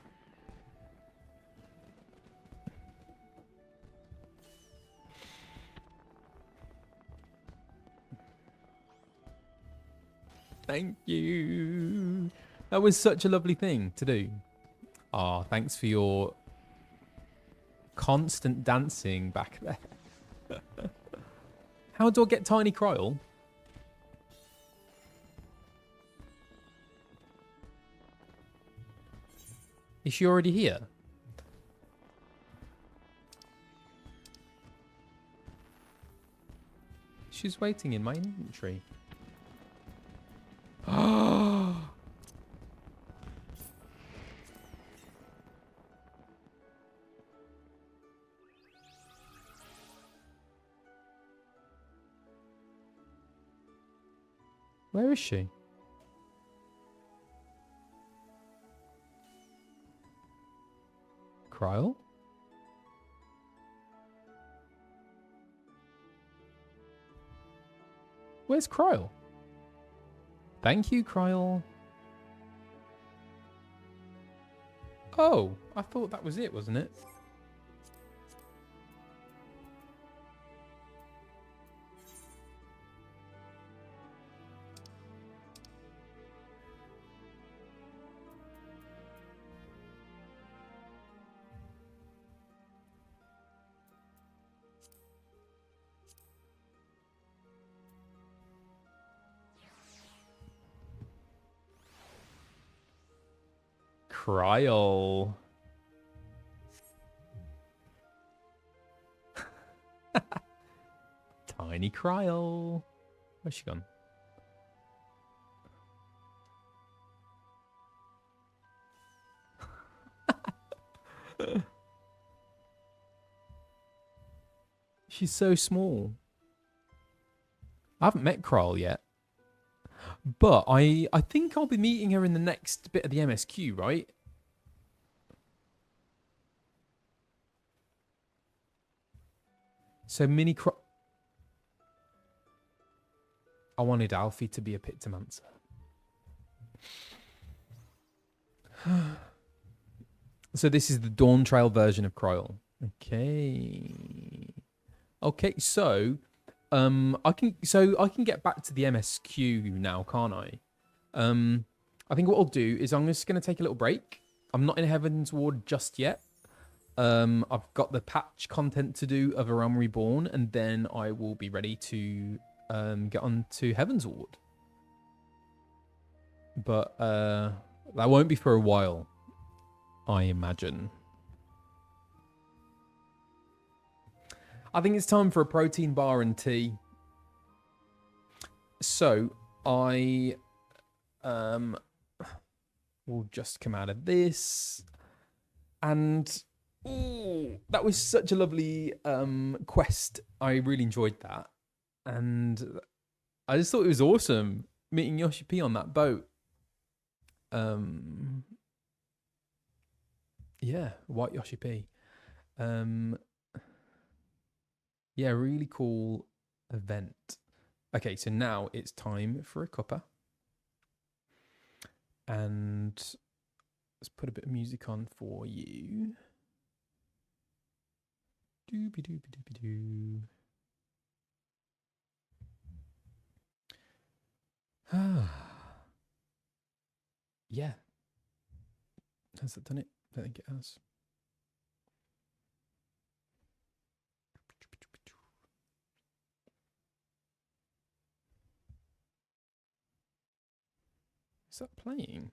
C: Thank you. That was such a lovely thing to do. Ah, thanks for your constant dancing back there. How do I get Tiny Kryl? Is she already here? She's waiting in my inventory. Where is she? Kryl? Where's Kryl? Thank you, Kryl. Oh, I thought that was it, wasn't it? Kryl. Tiny Kryl. Where's she gone? She's so small. I haven't met Kryl yet. But I think I'll be meeting her in the next bit of the MSQ, right? So I wanted Alfie to be a Pictomancer. So this is the Dawn Trail version of Kryl. Okay. Okay, so I can get back to the MSQ now, can't I? I think what I'll do is I'm just going to take a little break. I'm not in Heaven's Ward just yet.
A: I've got the patch content to do of a Realm Reborn, and then I will be ready to get on to Heaven's Ward. But that won't be for a while, I imagine. I think it's time for a protein bar and tea. So I will just come out of this, and ooh, that was such a lovely quest. I really enjoyed that, and I just thought it was awesome meeting Yoshi P on that boat. Yeah, White Yoshi P. Yeah, really cool event. Okay, so now it's time for a cuppa. And let's put a bit of music on for you. Doobie doobie doobie doo. Yeah. Has that done it? I don't think it has. Is that playing?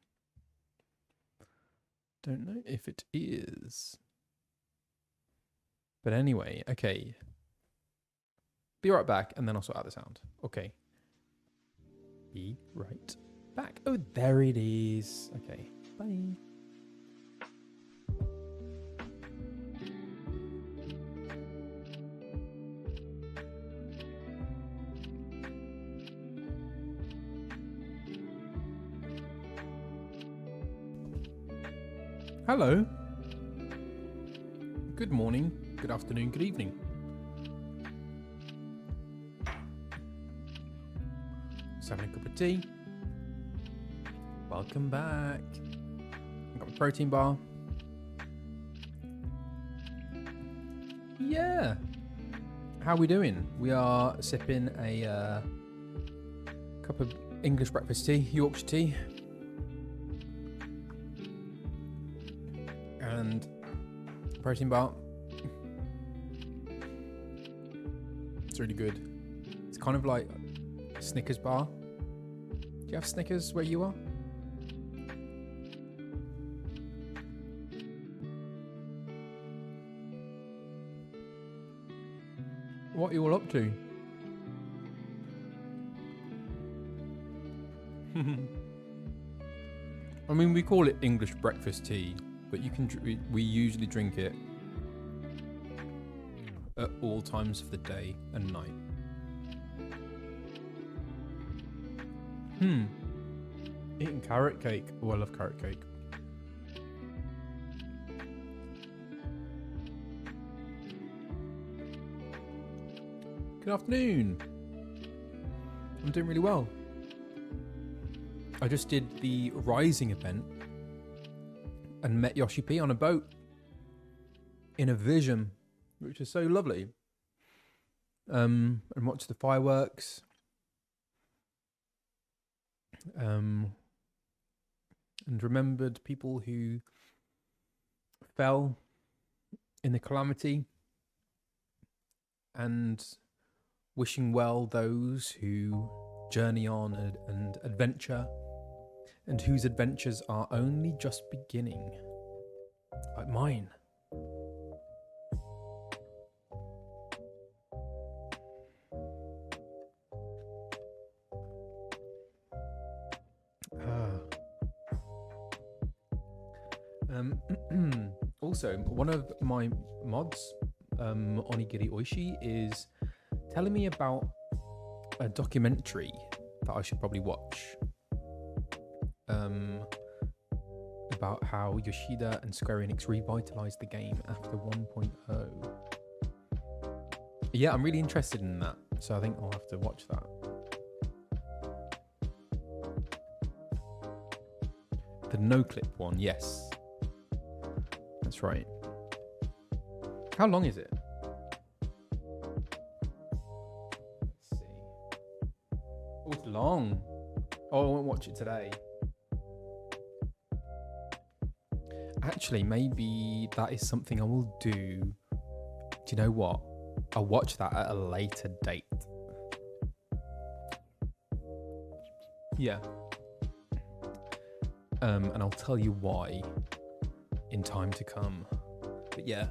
A: Don't know if it is. But anyway, okay. Be right back, and then I'll sort out the sound. Okay. Be right back. Oh, there it is. Okay. Bye. Hello. Good morning, good afternoon, good evening. Just having a cup of tea. Welcome back. I've got my protein bar. Yeah. How are we doing? We are sipping a cup of English breakfast tea, Yorkshire tea. And protein bar. It's really good. It's kind of like a Snickers bar. Do you have Snickers where you are? What are you all up to? I mean, we call it English breakfast tea. But you can. We usually drink it at all times of the day and night. Eating carrot cake. Oh, I love carrot cake. Good afternoon. I'm doing really well. I just did the Rising event and met Yoshi P on a boat in a vision, which is so lovely. And watched the fireworks. And remembered people who fell in the calamity, and wishing well those who journey on and adventure, and whose adventures are only just beginning, like mine. Also, one of my mods, Onigiri Oishi, is telling me about a documentary that I should probably watch. About how Yoshida and Square Enix revitalized the game after 1.0. Yeah, I'm really interested in that, so I think I'll have to watch that. The no-clip one, yes. That's right. How long is it? Let's see. Oh, it's long. Oh, I won't watch it today. Actually, maybe that is something I will do. Do you know what? I'll watch that at a later date. Yeah. And I'll tell you why in time to come. But yeah.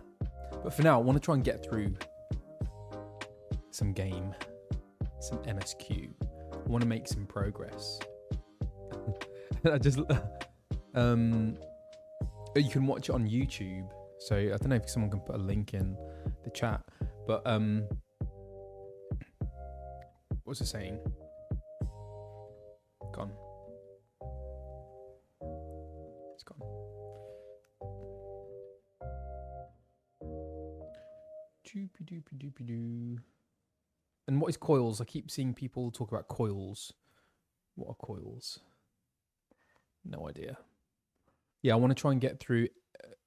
A: But for now, I want to try and get through some game, some MSQ. I want to make some progress. I just you can watch it on YouTube. So I don't know if someone can put a link in the chat. But what's it saying? Gone. It's gone. Doopy doopy doopy doo. And what is coils? I keep seeing people talk about coils. What are coils? No idea. Yeah, I want to try and get through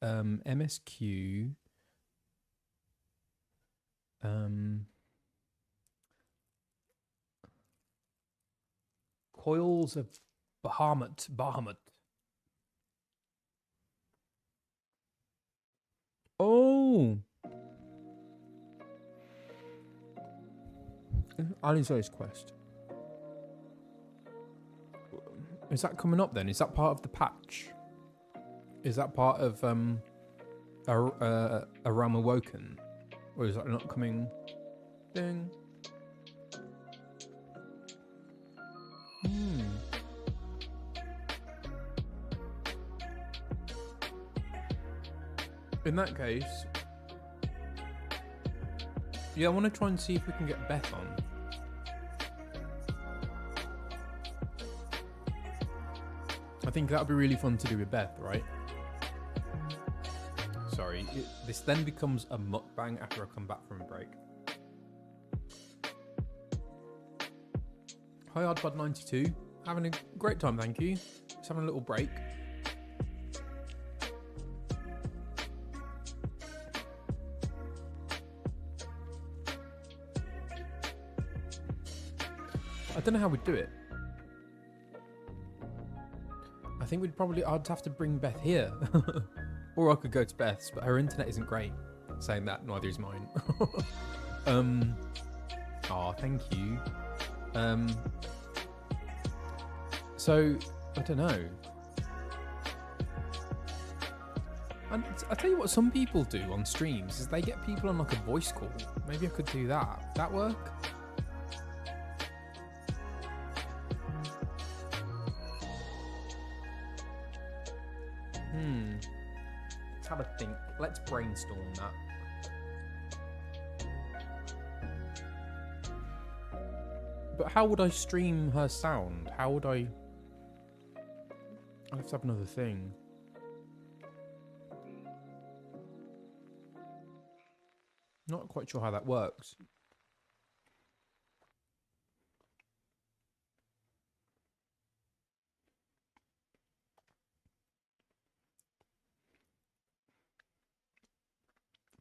A: MSQ. Coils of Bahamut. Oh! Alizo's quest. Is that coming up then? Is that part of the patch? Is that part of a Realm Awoken? Or is that not coming? Ding. In that case, yeah, I want to try and see if we can get Beth on. I think that would be really fun to do with Beth, right? Sorry, this then becomes a mukbang after I come back from a break. Hi, Oddbud92. Having a great time, thank you. Just having a little break. I don't know how we'd do it. I think I'd have to bring Beth here. Or I could go to Beth's, but her internet isn't great. Saying that, neither is mine. Thank you. So, I don't know. And I tell you what some people do on streams is they get people on like a voice call. Maybe I could do that. Would that work? Let's have a think. Let's brainstorm that. But how would I stream her sound? How would I... I'll have to have another thing. Not quite sure how that works.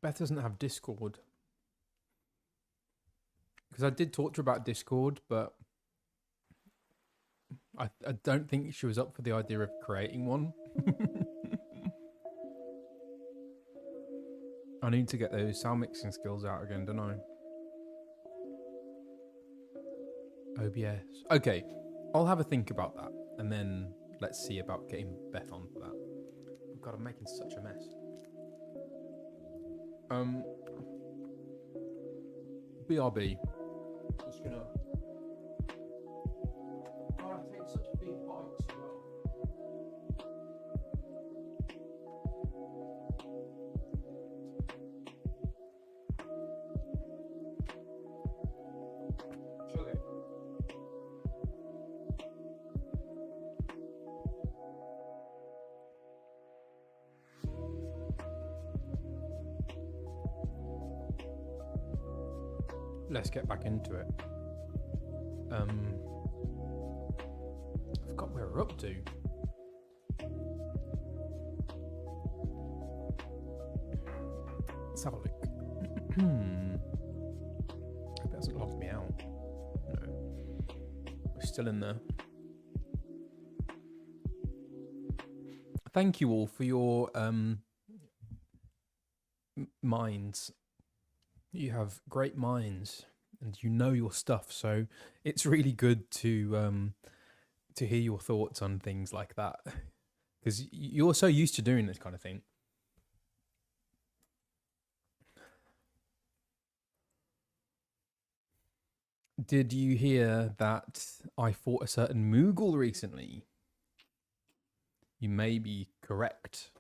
A: Beth doesn't have Discord. Because I did talk to her about Discord, but I don't think she was up for the idea of creating one. I need to get those sound mixing skills out again, don't I? OBS. Okay, I'll have a think about that, and then let's see about getting Beth on for that. Oh God, I'm making such a mess. BRB. Just gonna... Oh, I take such big bites as well. Okay. Let's get back into it. I forgot where we're up to. Let's have a look. Hope it hasn't logged me out. No. We're still in there. I Thank you all for your minds. You have great minds, and you know your stuff. So it's really good to hear your thoughts on things like that, because you're so used to doing this kind of thing. Did you hear that I fought a certain Moogle recently? You may be correct.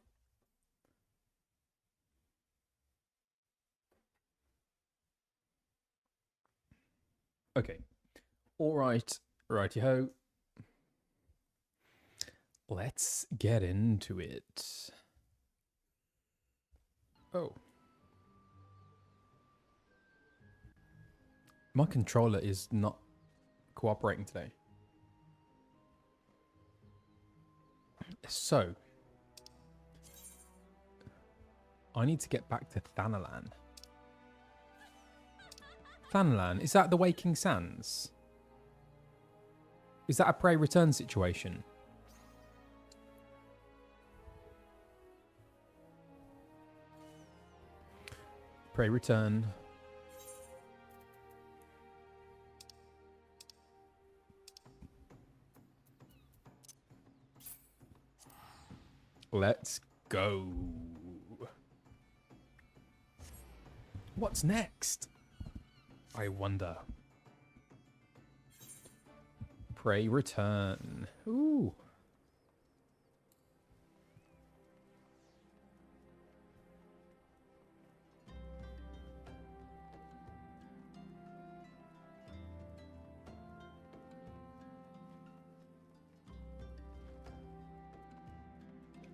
A: Okay. All right. Righty-ho. Let's get into it. Oh. My controller is not cooperating today. So, I need to get back to Thanalan. Thanalan, is that the Waking Sands? Is that a prey return situation? Prey return. Let's go. What's next? I wonder. Prey return. Ooh.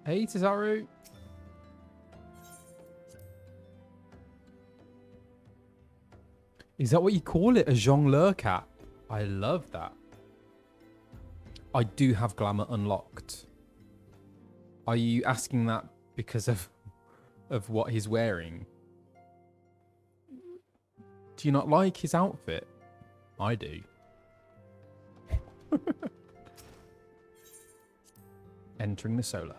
A: Hey, Tazaru. Is that what you call it? A jongleur cap? I love that. I do have glamour unlocked. Are you asking that because of what he's wearing? Do you not like his outfit? I do. Entering the solar.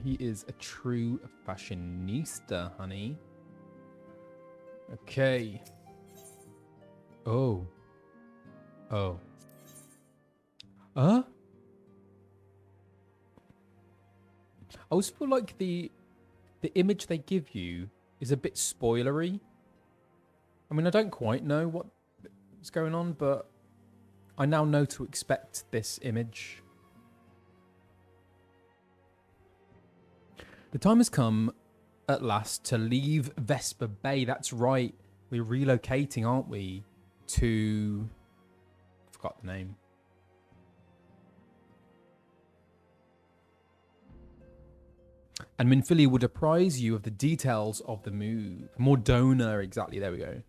A: He is a true fashionista, honey. Okay. Oh. Oh. Huh? I always feel like the image they give you is a bit spoilery. I mean, I don't quite know what's going on, but I now know to expect this image. The time has come at last to leave Vesper Bay. That's right. We're relocating, aren't we? To... I forgot the name. And Minfilia would apprise you of the details of the move. Mordona, exactly. There we go.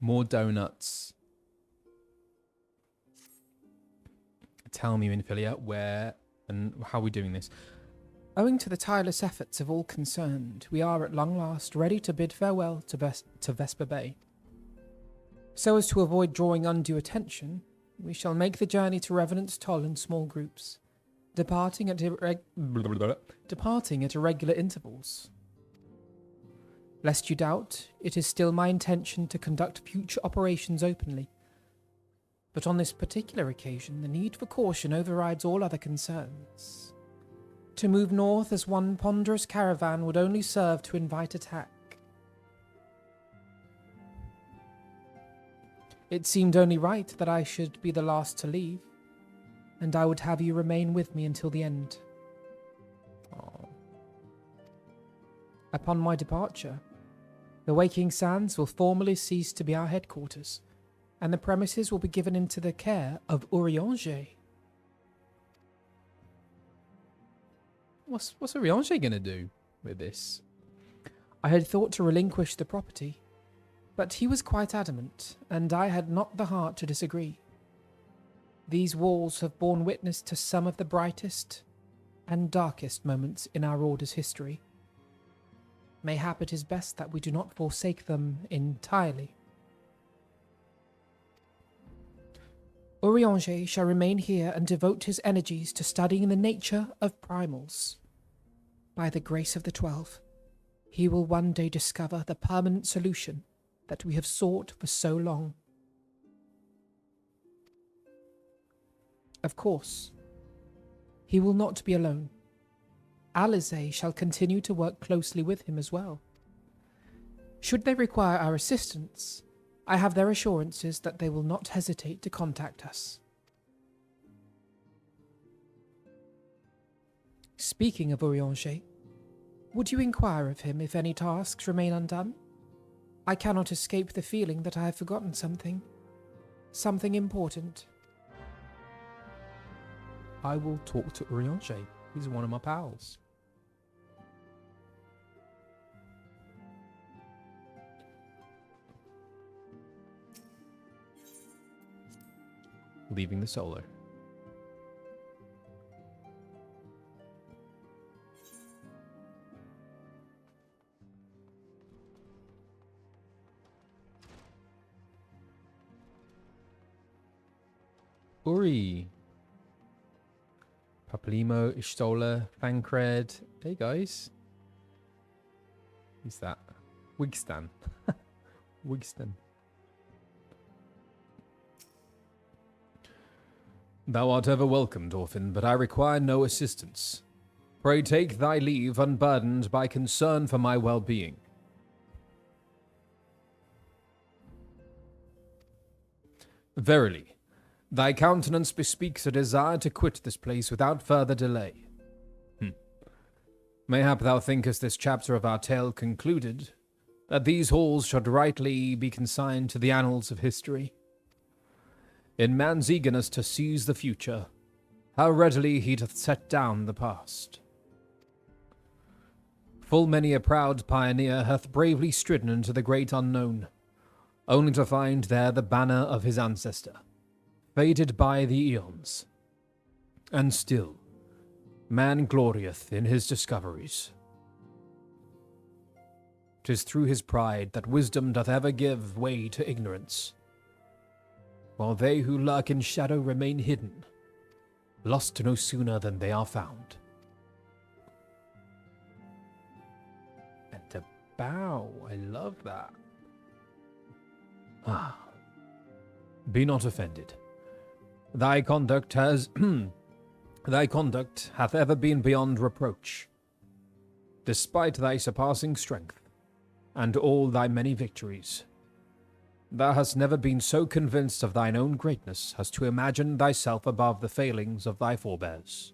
A: More donuts. Tell me, Minfilia, where and how are we doing this?
B: Owing to the tireless efforts of all concerned, we are at long last ready to bid farewell to Vesper Bay. So as to avoid drawing undue attention, we shall make the journey to Revenant's Toll in small groups, departing at irregular intervals. Lest you doubt, it is still my intention to conduct future operations openly. But on this particular occasion, the need for caution overrides all other concerns. To move north as one ponderous caravan would only serve to invite attack. It seemed only right that I should be the last to leave, and I would have you remain with me until the end.
A: Oh.
B: Upon my departure, the Waking Sands will formally cease to be our headquarters, and the premises will be given into the care of Urianger.
A: What's Urianger going to do with this?
B: I had thought to relinquish the property, but he was quite adamant, and I had not the heart to disagree. These walls have borne witness to some of the brightest and darkest moments in our Order's history.
D: Mayhap it is best that we do not forsake them entirely. Urianger shall remain here and devote his energies to studying the nature of primals. By the grace of the 12, he will one day discover the permanent solution that we have sought for so long. Of course, he will not be alone. Alize shall continue to work closely with him as well. Should they require our assistance, I have their assurances that they will not hesitate to contact us. Speaking of Urianger, would you inquire of him if any tasks remain undone? I cannot escape the feeling that I have forgotten something. Something important.
A: I will talk to Urianger. He's one of my pals. Leaving the solo. Uri. Paplimo, Ishtola, Thancred. Hey guys. Who's that? Wigstan. Wigstan. Thou art ever welcome, Orphan, but I require no assistance. Pray take thy leave unburdened by concern for my well-being. Verily, thy countenance bespeaks a desire to quit this place without further delay. Mayhap thou thinkest this chapter of our tale concluded, that these halls should rightly be consigned to the annals of history. In man's eagerness to seize the future, how readily he doth set down the past. Full many a proud pioneer hath bravely stridden into the great unknown, only to find there the banner of his ancestor, faded by the eons. And still, man glorieth in his discoveries. 'Tis through his pride that wisdom doth ever give way to ignorance, while they who lurk in shadow remain hidden, lost no sooner than they are found. And to bow, I love that. Be not offended. Thy conduct hath ever been beyond reproach. Despite thy surpassing strength, and all thy many victories, thou hast never been so convinced of thine own greatness as to imagine thyself above the failings of thy forebears.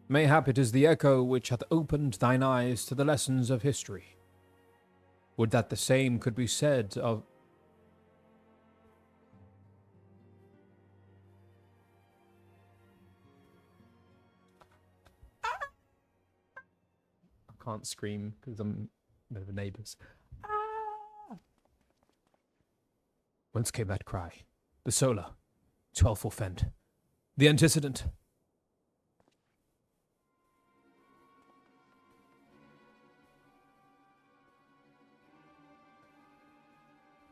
A: Mayhap it is the echo which hath opened thine eyes to the lessons of history. Would that the same could be said of... I can't scream because I'm with the neighbours. Whence came that cry? The solar. 12 forfend. The antecedent.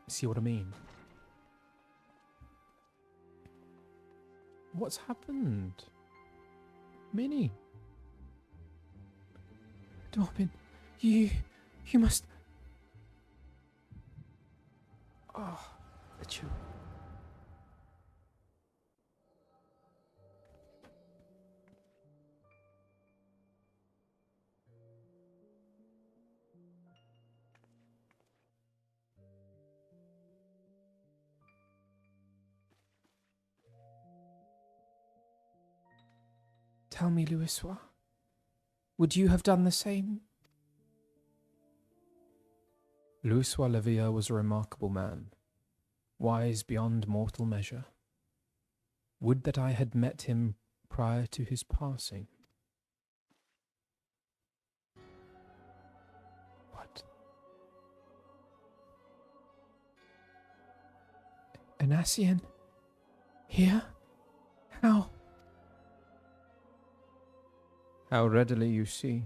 A: See what I mean? What's happened? Minnie. Dorbin, you must... Oh, the children.
D: Tell me, Louisois, would you have done the same?
A: Louisois Levia was a remarkable man, wise beyond mortal measure. Would that I had met him prior to his passing. What?
D: Anassian? Here? How?
A: How readily you see.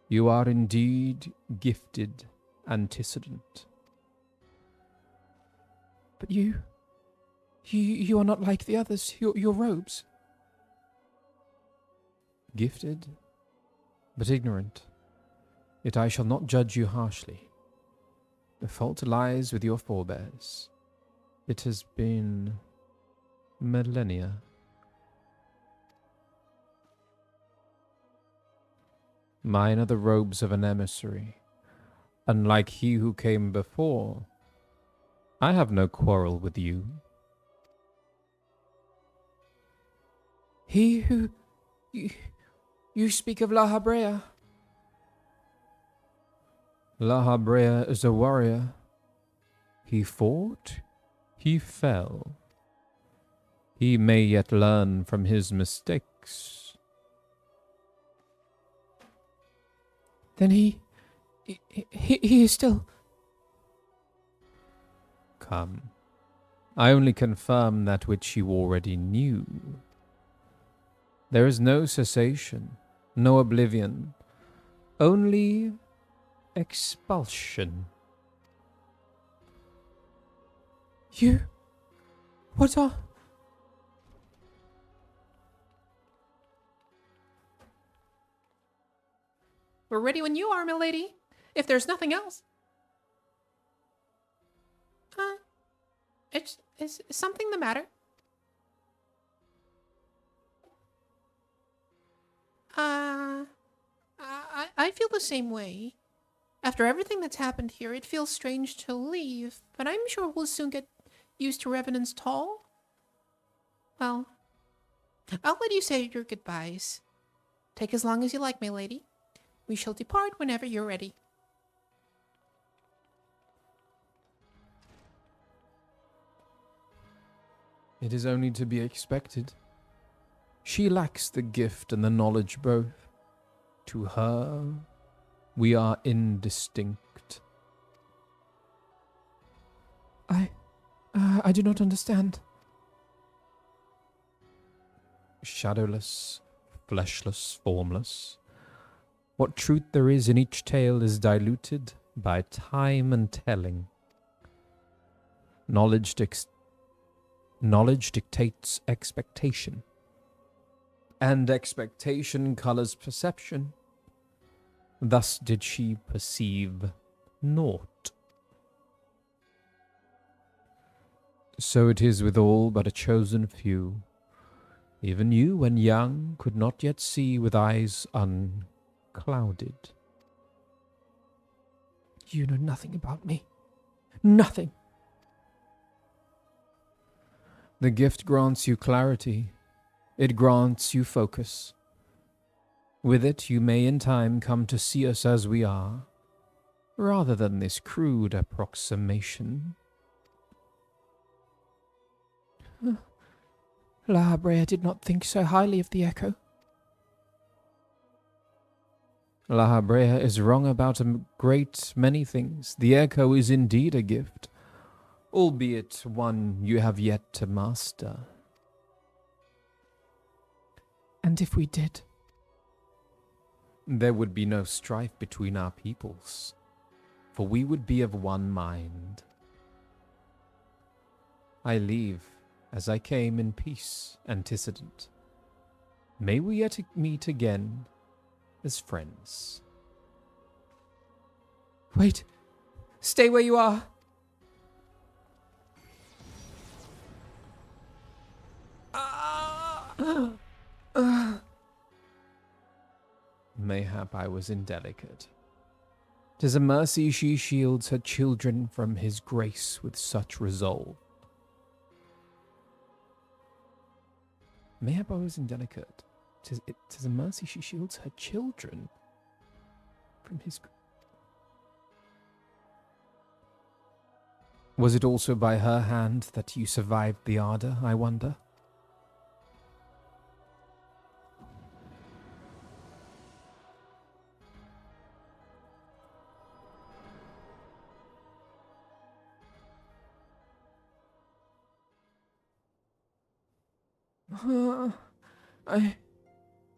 A: You are indeed gifted, antecedent.
D: But you are not like the others. Your robes.
A: Gifted, but ignorant. Yet I shall not judge you harshly. The fault lies with your forebears. It has been millennia. Mine are the robes of an emissary. Unlike he who came before, I have no quarrel with you.
D: He who... You speak of La Habrea.
A: La Habrea is a warrior. He fought, he fell. He may yet learn from his mistakes.
D: Then he is still...
A: Come. I only confirm that which you already knew. There is no cessation, no oblivion, only expulsion.
D: You... What are...
B: We're ready when you are, milady. If there's nothing else. Is something the matter? I feel the same way. After everything that's happened here, it feels strange to leave, but I'm sure we'll soon get used to Revenant's Toll. Well, I'll let you say your goodbyes. Take as long as you like, my lady. We shall depart whenever you're ready.
A: It is only to be expected. She lacks the gift and the knowledge both. To her, we are indistinct.
D: I do not understand.
A: Shadowless, fleshless, formless. What truth there is in each tale is diluted by time and telling. Knowledge dictates expectation, and expectation colors perception. Thus did she perceive naught. So it is with all but a chosen few. Even you, when young, could not yet see with eyes unclouded.
D: You know nothing about me. Nothing.
A: The gift grants you clarity. It grants you focus. With it, you may in time come to see us as we are, rather than this crude approximation.
D: La Habrea did not think so highly of the Echo.
A: La Habrea is wrong about a great many things. The Echo is indeed a gift, albeit one you have yet to master.
D: And if we did?
A: There would be no strife between our peoples, for we would be of one mind. I leave, as I came, in peace, antecedent. May we yet meet again as friends.
D: Wait. Stay where you are.
A: Mayhap I was indelicate. 'Tis a mercy she shields her children from his grace with such resolve. Mayhap I was indelicate. 'Tis a mercy she shields her children from his... Was it also by her hand that you survived the ardor, I wonder?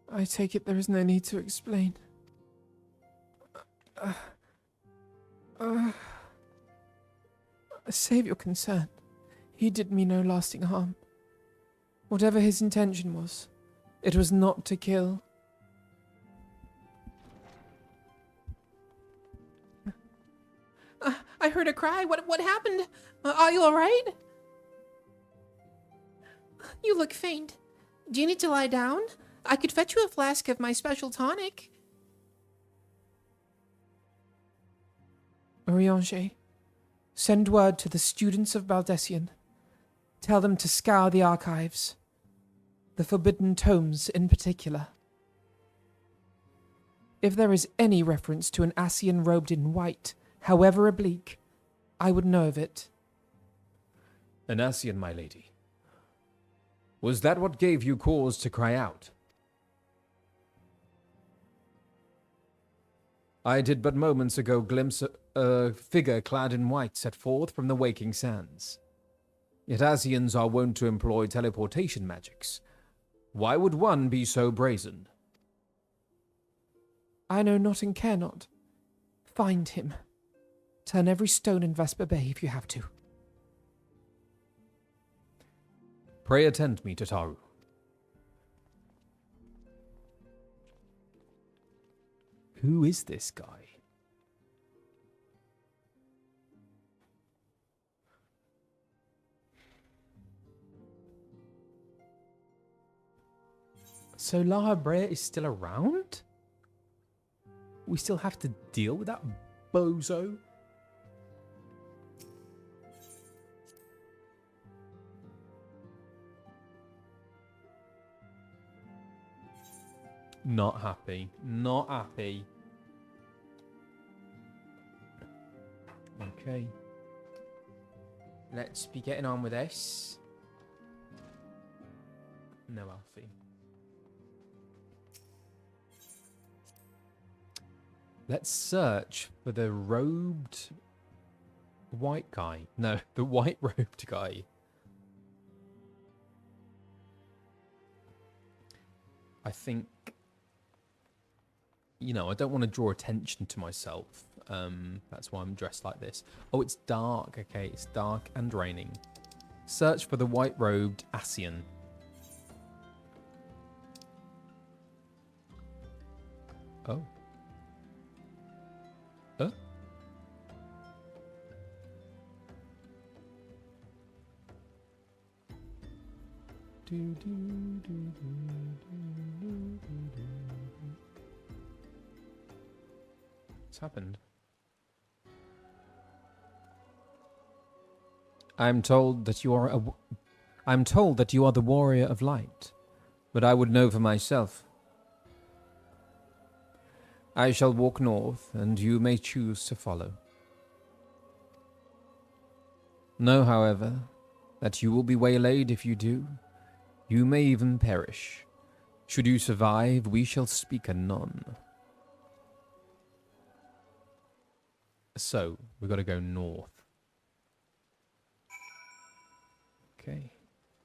D: I take it there is no need to explain. Save your concern. He did me no lasting harm. Whatever his intention was, it was not to kill.
B: I heard a cry. What happened? Are you all right? You look faint. Do you need to lie down? I could fetch you a flask of my special tonic.
D: Urianger, send word to the students of Baldessian. Tell them to scour the archives. The forbidden tomes in particular. If there is any reference to an Ascian robed in white, however oblique, I would know of it.
E: An Ascian, my lady. Was that what gave you cause to cry out? I did but moments ago glimpse a figure clad in white set forth from the waking sands. Yet Ascians are wont to employ teleportation magics. Why would one be so brazen?
D: I know not and care not. Find him. Turn every stone in Vesper Bay if you have to.
E: Pray attend me, Tataru.
A: Who is this guy? So La Brea is still around? We still have to deal with that bozo? Not happy. Not happy. Okay.
B: Let's be getting on with this.
A: No, Alfie. Let's search for the robed white guy. No, the white robed guy. I think, you know, I don't want to draw attention to myself. That's why I'm dressed like this. Oh, it's dark. Okay, it's dark and raining. Search for the white robed Ascian. Oh. What's happened?
E: I'm told that you are the warrior of light, but I would know for myself. I shall walk north, and you may choose to follow. Know, however, that you will be waylaid if you do. You may even perish. Should you survive, we shall speak anon.
A: So, we've got to go north. Okay.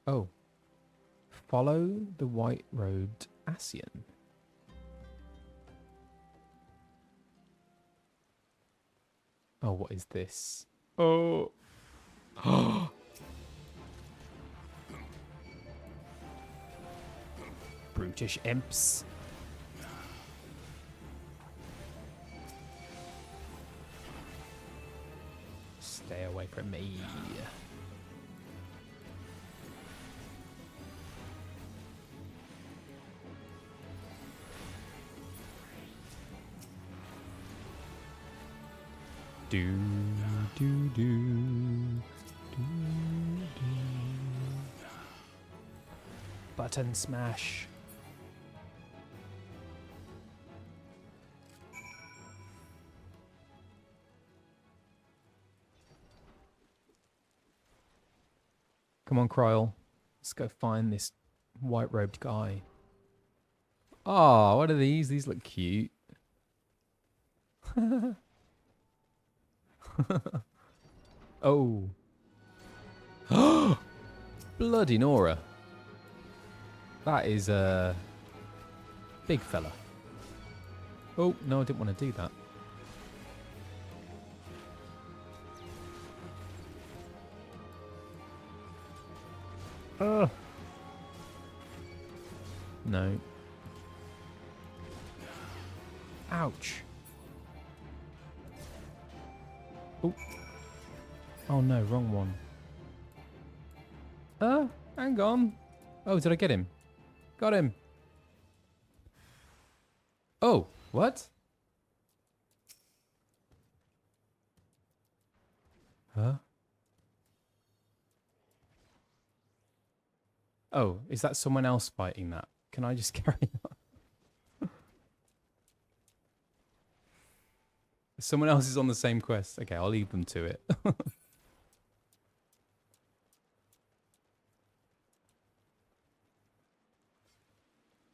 A: Oh. Follow the white-robed Ascian. Oh, what is this? Oh. Brutish imps. Stay away from me. Do, do, do, do, do. Button smash. Come on, Kryl. Let's go find this white-robed guy. Oh, what are these? These look cute. Oh. Bloody Nora. That is a big fella. Oh, no, I didn't want to do that. No. Ouch. Oh. Oh no, wrong one. Hang on. Oh, did I get him? Got him. Oh, what? Huh? Oh, is that someone else fighting that? Can I just carry on? Someone else is on the same quest. Okay, I'll leave them to it.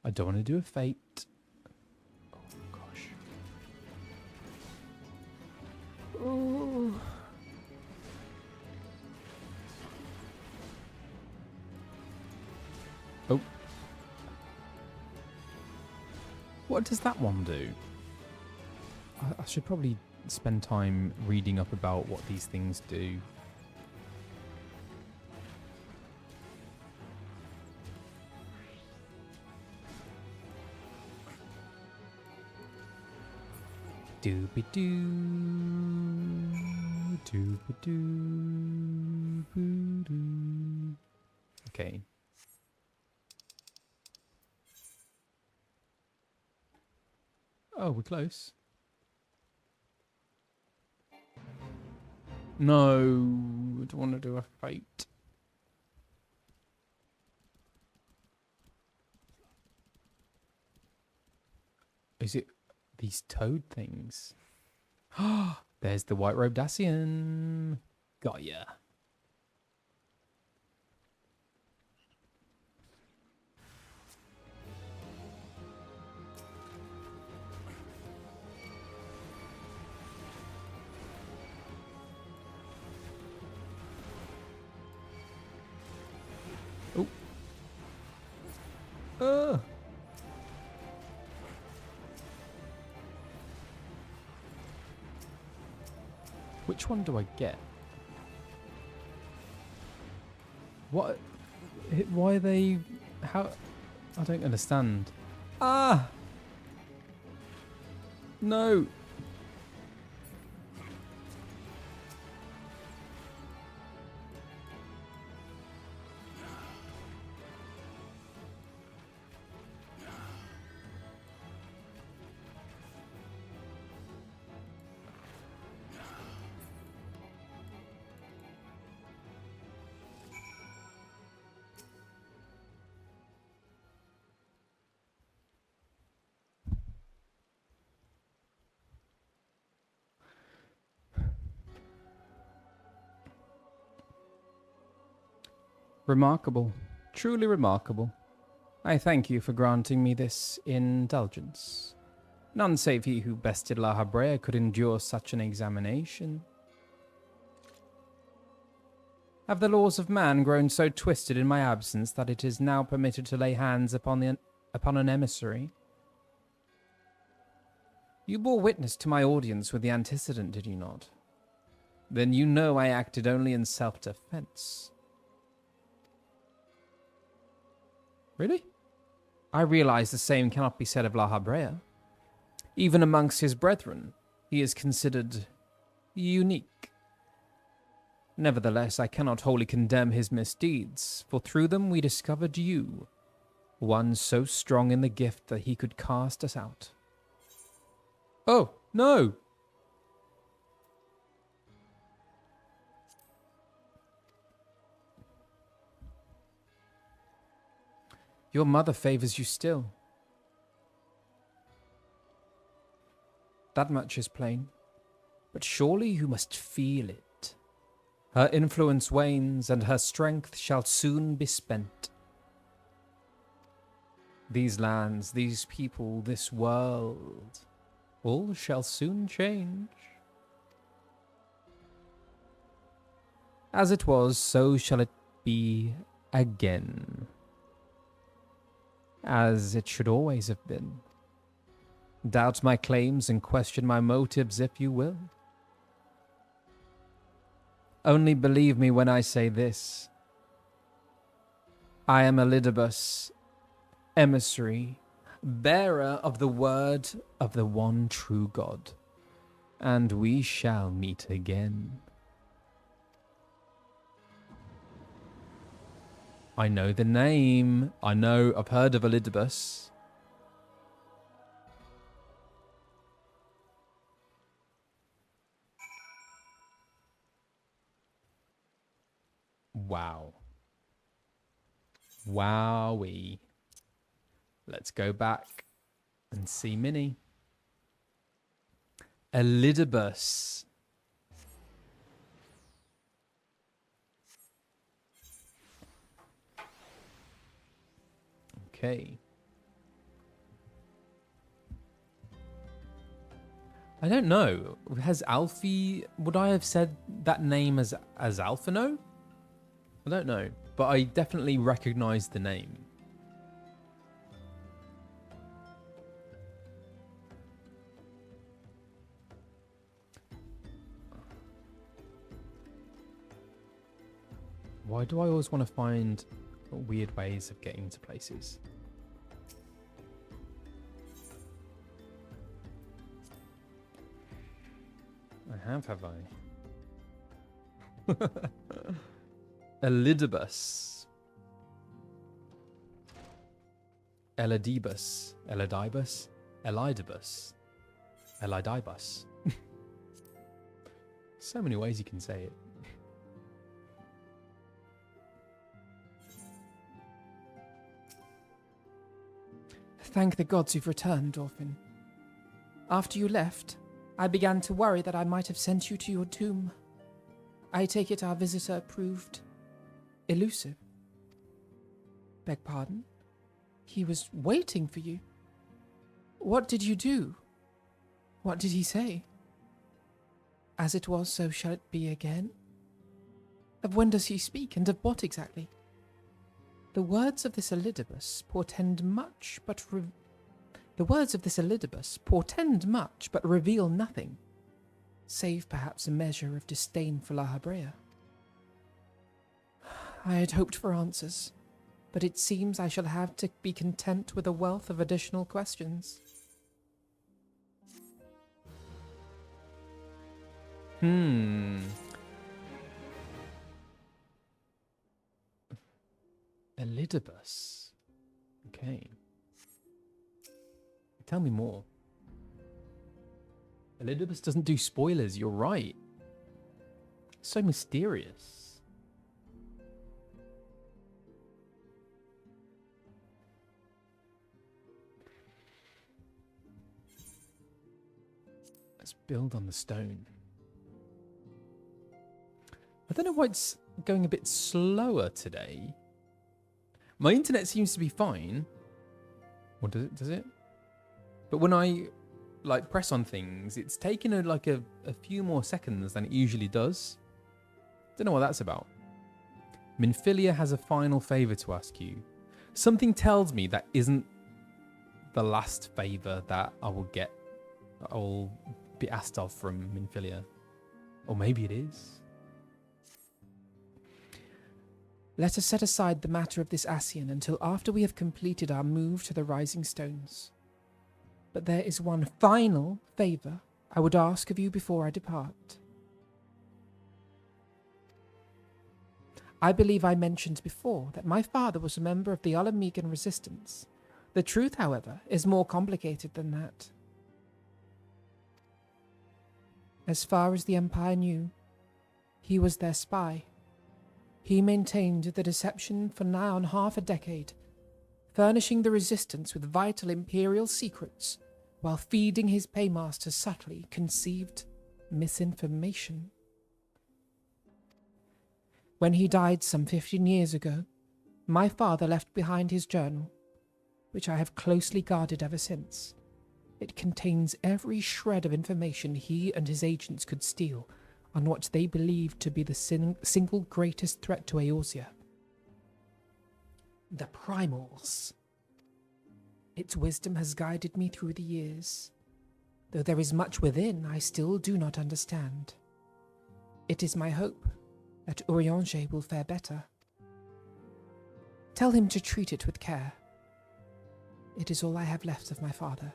A: I don't want to do a fate. Oh, gosh. Oh. Oh. What does that one do? I should probably spend time reading up about what these things do. Doobie-doo, doobie-doo, boo-doo. Okay. Oh, we're close. No, I don't want to do a fate. Is it these toad things? There's the white-robed Dacian. Got ya. Oh. Which one do I get? What? Why are they... How... I don't understand. Ah! No! Remarkable. Truly remarkable. I thank you for granting me this indulgence. None save he who bested La Habrea could endure such an examination. Have the laws of man grown so twisted in my absence that it is now permitted to lay hands upon an emissary? You bore witness to my audience with the antecedent, did you not? Then you know I acted only in self-defense. Really? I realize the same cannot be said of La Habrea. Even amongst his brethren, he is considered unique. Nevertheless, I cannot wholly condemn his misdeeds, for through them we discovered you, one so strong in the gift that he could cast us out. Oh, no! Your mother favors you still. That much is plain. But surely you must feel it. Her influence wanes, and her strength shall soon be spent. These lands, these people, this world, all shall soon change. As it was, so shall it be again. As it should always have been. Doubt my claims and question my motives if you will. Only believe me when I say this.
D: I am Elidibus, emissary, bearer of the word of the one true God, and we shall meet again. I know the name. I've heard of Elidibus. Wow. Wowee. Let's go back and see Minnie. Elidibus. Okay. I don't know. Has Alfie... Would I have said that name as Alphinaud? I don't know. But I definitely recognize the name. Why do I always want to find weird ways of getting to places? Have I? Elidibus. Elidibus. Elidibus. Elidibus. Elidibus. So many ways you can say it.
B: Thank the gods you've returned, Orphan. After you left, I began to worry that I might have sent you to your doom. I take it our visitor proved elusive. Beg pardon? He was waiting for you. What did you do? What did he say? As it was, so shall it be again? Of when does he speak, and of what exactly? The words of this Elidibus portend much, but reveal nothing, save perhaps a measure of disdain for La Habrea. I had hoped for answers, but it seems I shall have to be content with a wealth of additional questions.
D: Elidibus. Okay. Tell me more. Elidibus doesn't do spoilers, you're right. So mysterious. Let's build on the stone. I don't know why it's going a bit slower today. My internet seems to be fine. What does it? But when I press on things, it's taken a few more seconds than it usually does. Don't know what that's about. Minfilia has a final favor to ask you. Something tells me that isn't the last favor that I will be asked of from Minfilia. Or maybe it is.
B: Let us set aside the matter of this Ascian until after we have completed our move to the Rising Stones. But there is one final favour I would ask of you before I depart. I believe I mentioned before that my father was a member of the Alamegan Resistance. The truth, however, is more complicated than that. As far as the Empire knew, he was their spy. He maintained the deception for nigh on half a decade, furnishing the Resistance with vital Imperial secrets, while feeding his paymaster subtly conceived misinformation. When he died some 15 years ago, my father left behind his journal, which I have closely guarded ever since. It contains every shred of information he and his agents could steal on what they believed to be the single greatest threat to Eorzea. The Primals. Its wisdom has guided me through the years. Though there is much within I still do not understand. It is my hope that Urianger will fare better.
D: Tell him to treat it with care. It is all I have left of my father.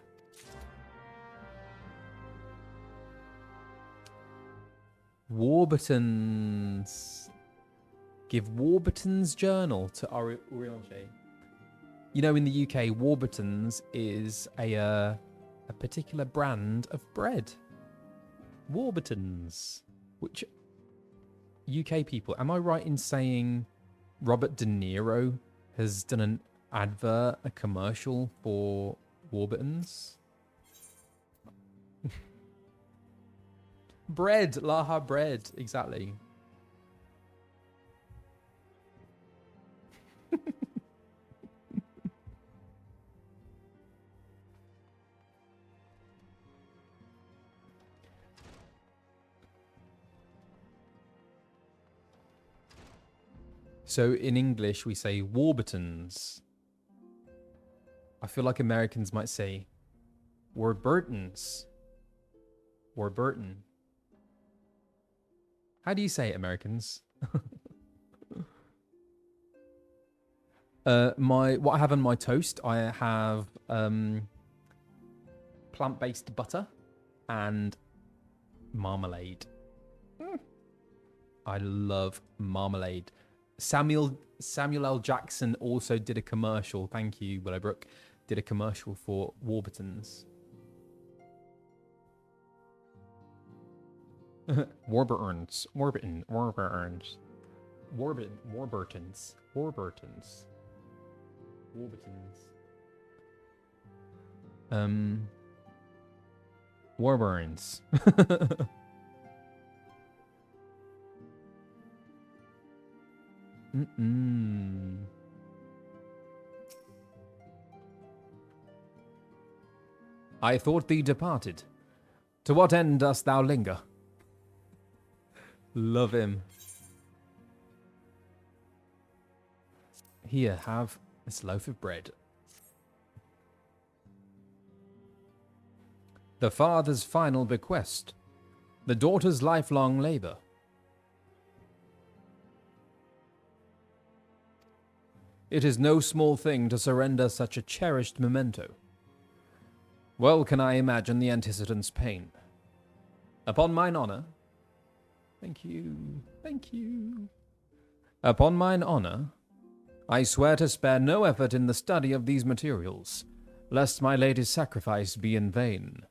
A: Warburton's. Give Warburton's journal to Urianger. You know, in the UK, Warburton's is a particular brand of bread. Warburton's, which UK people, am I right in saying Robert De Niro has done an advert, a commercial for Warburton's? Bread, Laha bread, exactly. So in English, we say Warburtons. I feel like Americans might say Warburtons. Warburton. How do you say it, Americans? What I have on my toast, I have plant-based butter and marmalade. I love marmalade. Samuel L. Jackson also did a commercial. Thank you, Willowbrook. Did a commercial for Warburtons. Warburtons. Warburtons. Warburns. I thought thee departed. To what end dost thou linger? Love him. Here, have this loaf of bread. The father's final bequest. The daughter's lifelong labor. It is no small thing to surrender such a cherished memento. Well can I imagine the antecedent's pain. Upon mine honor... Thank you. Thank you. Upon mine honor, I swear to spare no effort in the study of these materials, lest my lady's sacrifice be in vain.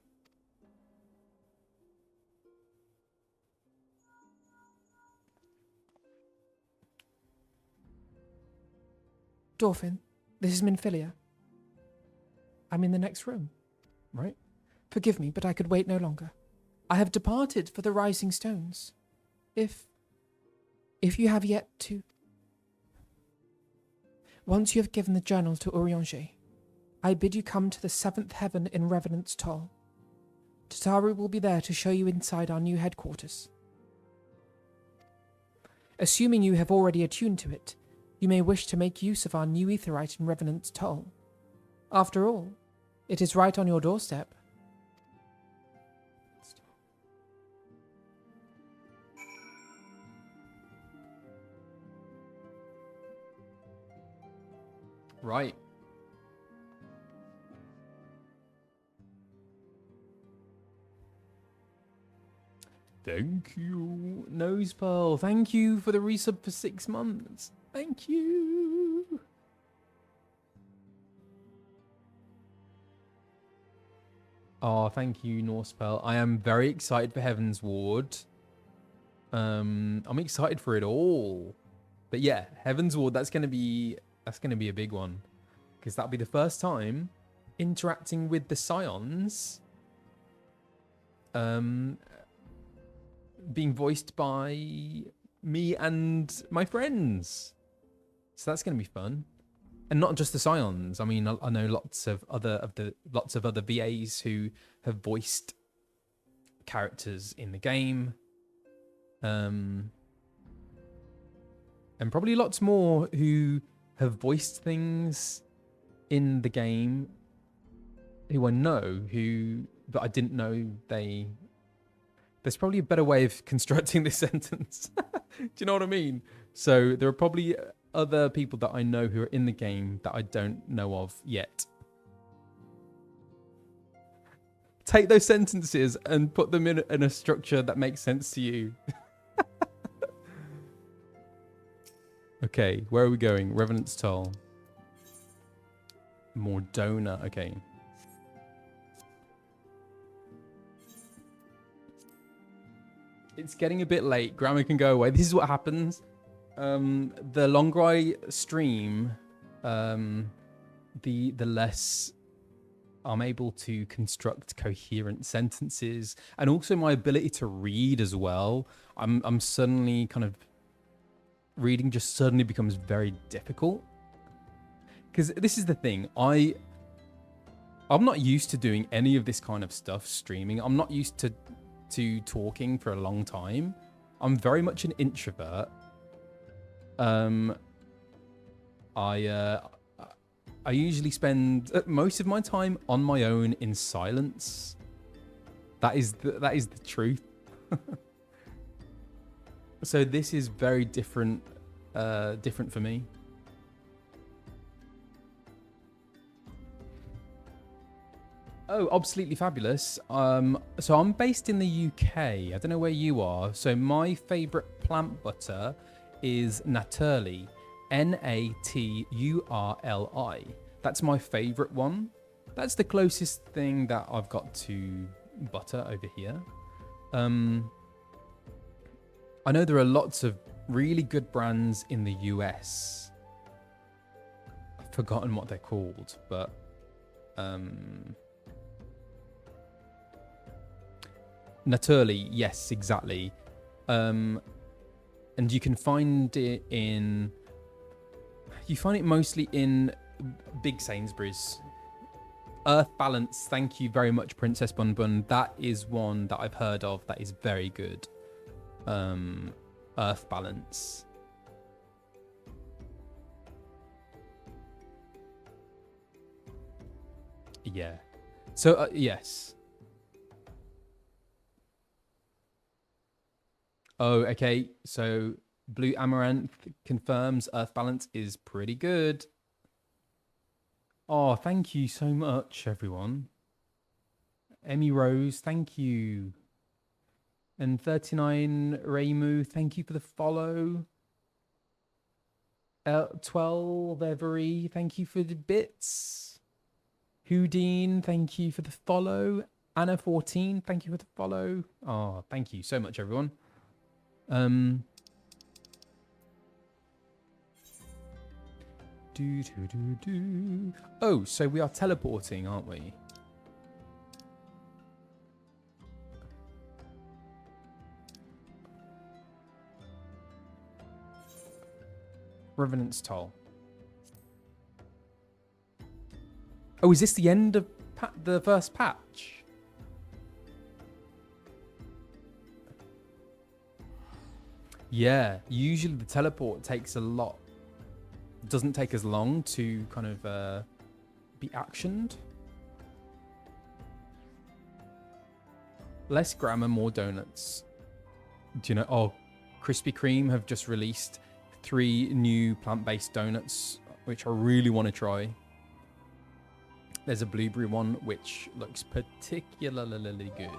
D: Dorfin, this is Minfilia. I'm in the next room.
A: Right?
D: Forgive me, but I could wait no longer. I have departed for the Rising Stones. If you have yet to... Once you have given the journal to Urianger, I bid you come to the 7th heaven in Revenant's Toll. Tataru will be there to show you inside our new headquarters. Assuming you have already attuned to it, you may wish to make use of our new aetheryte in Revenant's Toll. After all, it is right on your doorstep.
A: Right. Thank you, Nose Pearl. Thank you for the resub for 6 months. Thank you. Oh, thank you, Norse Pearl. I am very excited for Heaven's Ward. I'm excited for it all. But yeah, Heaven's Ward, that's gonna be a big one. Because that'll be the first time interacting with the Scions. Being voiced by me and my friends. So that's going to be fun. And not just the Scions. I mean, I know lots of other VAs who have voiced characters in the game. And probably lots more who have voiced things in the game who I know but I didn't know they... There's probably a better way of constructing this sentence. Do you know what I mean? So there are probably other people that I know who are in the game that I don't know of yet. Take those sentences and put them in a structure that makes sense to you. Okay, where are we going? Revenant's Toll. Mordona, okay. It's getting a bit late. Grammar can go away. This is what happens. The longer I stream, the less I'm able to construct coherent sentences, and also my ability to read as well. I'm suddenly kind of reading just suddenly becomes very difficult, because this is the thing. I'm not used to doing any of this kind of stuff streaming. I'm not used to talking for a long time. I'm very much an introvert. I usually spend most of my time on my own in silence. That is the truth. So this is very different for me. Oh, Absolutely Fabulous. So I'm based in the UK. I don't know where you are. So my favourite plant butter is Naturli. Naturli. That's my favourite one. That's the closest thing that I've got to butter over here. I know there are lots of really good brands in the US. I've forgotten what they're called, but Naturli, yes, exactly. And you can find it mostly in big Sainsbury's. Earth Balance, thank you very much, Princess Bun Bun. That is one that I've heard of that is very good. Earth Balance. Yeah. So, yes. Oh, okay. So, Blue Amaranth confirms Earth Balance is pretty good. Oh, thank you so much, everyone. Emmy Rose, thank you. And 39 Raymu, thank you for the follow. 12 Every, thank you for the bits. Houdin, thank you for the follow. Anna 14, thank you for the follow. Oh, thank you so much, everyone. Oh, so we are teleporting, aren't we? Revenant's Toll. Oh, is this the end of the first patch? Yeah, usually the teleport takes a lot. Doesn't take as long to kind of be actioned. Less grammar, more donuts. Do you know? Oh, Krispy Kreme have just released 3 new plant-based donuts, which I really want to try. There's a blueberry one, which looks particularly good.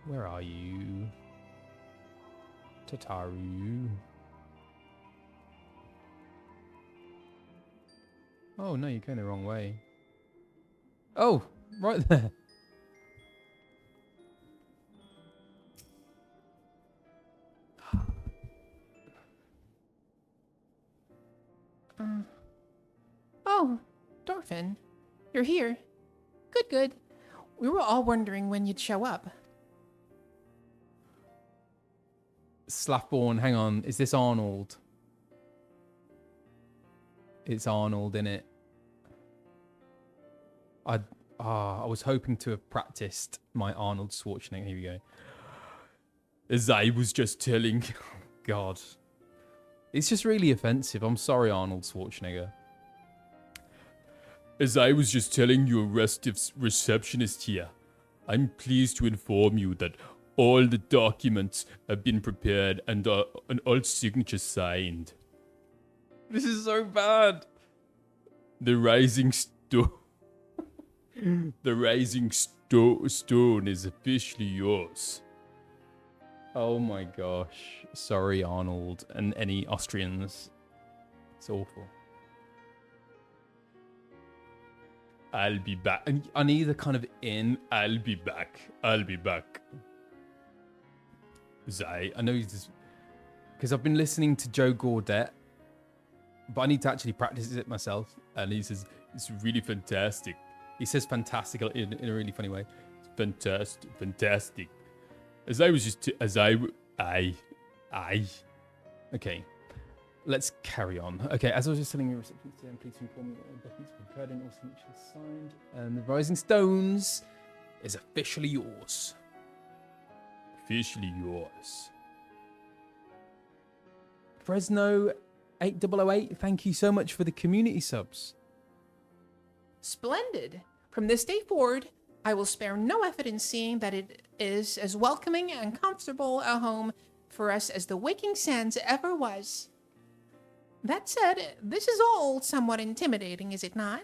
A: Where are you? Tataru. Oh, no, you're going the wrong way. Oh, right there.
B: Oh, Dorfin, you're here. Good. We were all wondering when you'd show up.
A: Slaffborn, hang on. Is this Arnold? It's Arnold, innit? I was hoping to have practiced my Arnold Schwarzenegger. Here we go. As I was just telling... God. It's just really offensive. I'm sorry, Arnold Schwarzenegger.
C: As I was just telling your restive receptionist here, I'm pleased to inform you that all the documents have been prepared and all signatures signed.
A: This is so bad.
C: The rising stone, the rising stone is officially yours.
A: Oh my gosh. Sorry, Arnold, and any Austrians. It's awful.
C: I'll be back.
A: And I need a kind of in.
C: I'll be back. I'll be back.
A: I know he's just... Because I've been listening to Joe Gaudet, but I need to actually practice it myself.
C: And he says, it's really fantastic.
A: He says fantastic in a really funny way.
C: It's fantastic. Fantastic. As I was just...
A: Okay. Let's carry on. Okay, as I was just telling you, receptionist, please inform me that all documents have been prepared and all signatures signed. And the Rising Stones is officially yours.
C: Officially yours.
A: Fresno 8008, thank you so much for the community subs.
B: Splendid. From this day forward, I will spare no effort in seeing that it is as welcoming and comfortable a home for us as the Waking Sands ever was. That said, this is all somewhat intimidating, is it not?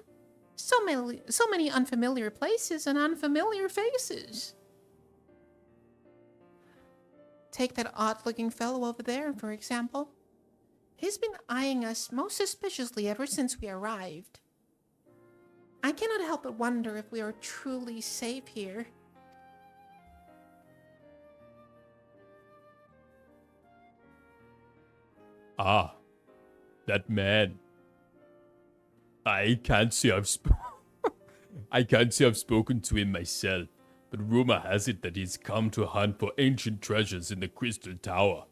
B: So many unfamiliar places and unfamiliar faces. Take that odd-looking fellow over there, for example. He's been eyeing us most suspiciously ever since we arrived. I cannot help but wonder if we are truly safe here.
C: Ah, that man. I can't say I've spoken to him myself, but rumor has it that he's come to hunt for ancient treasures in the Crystal Tower.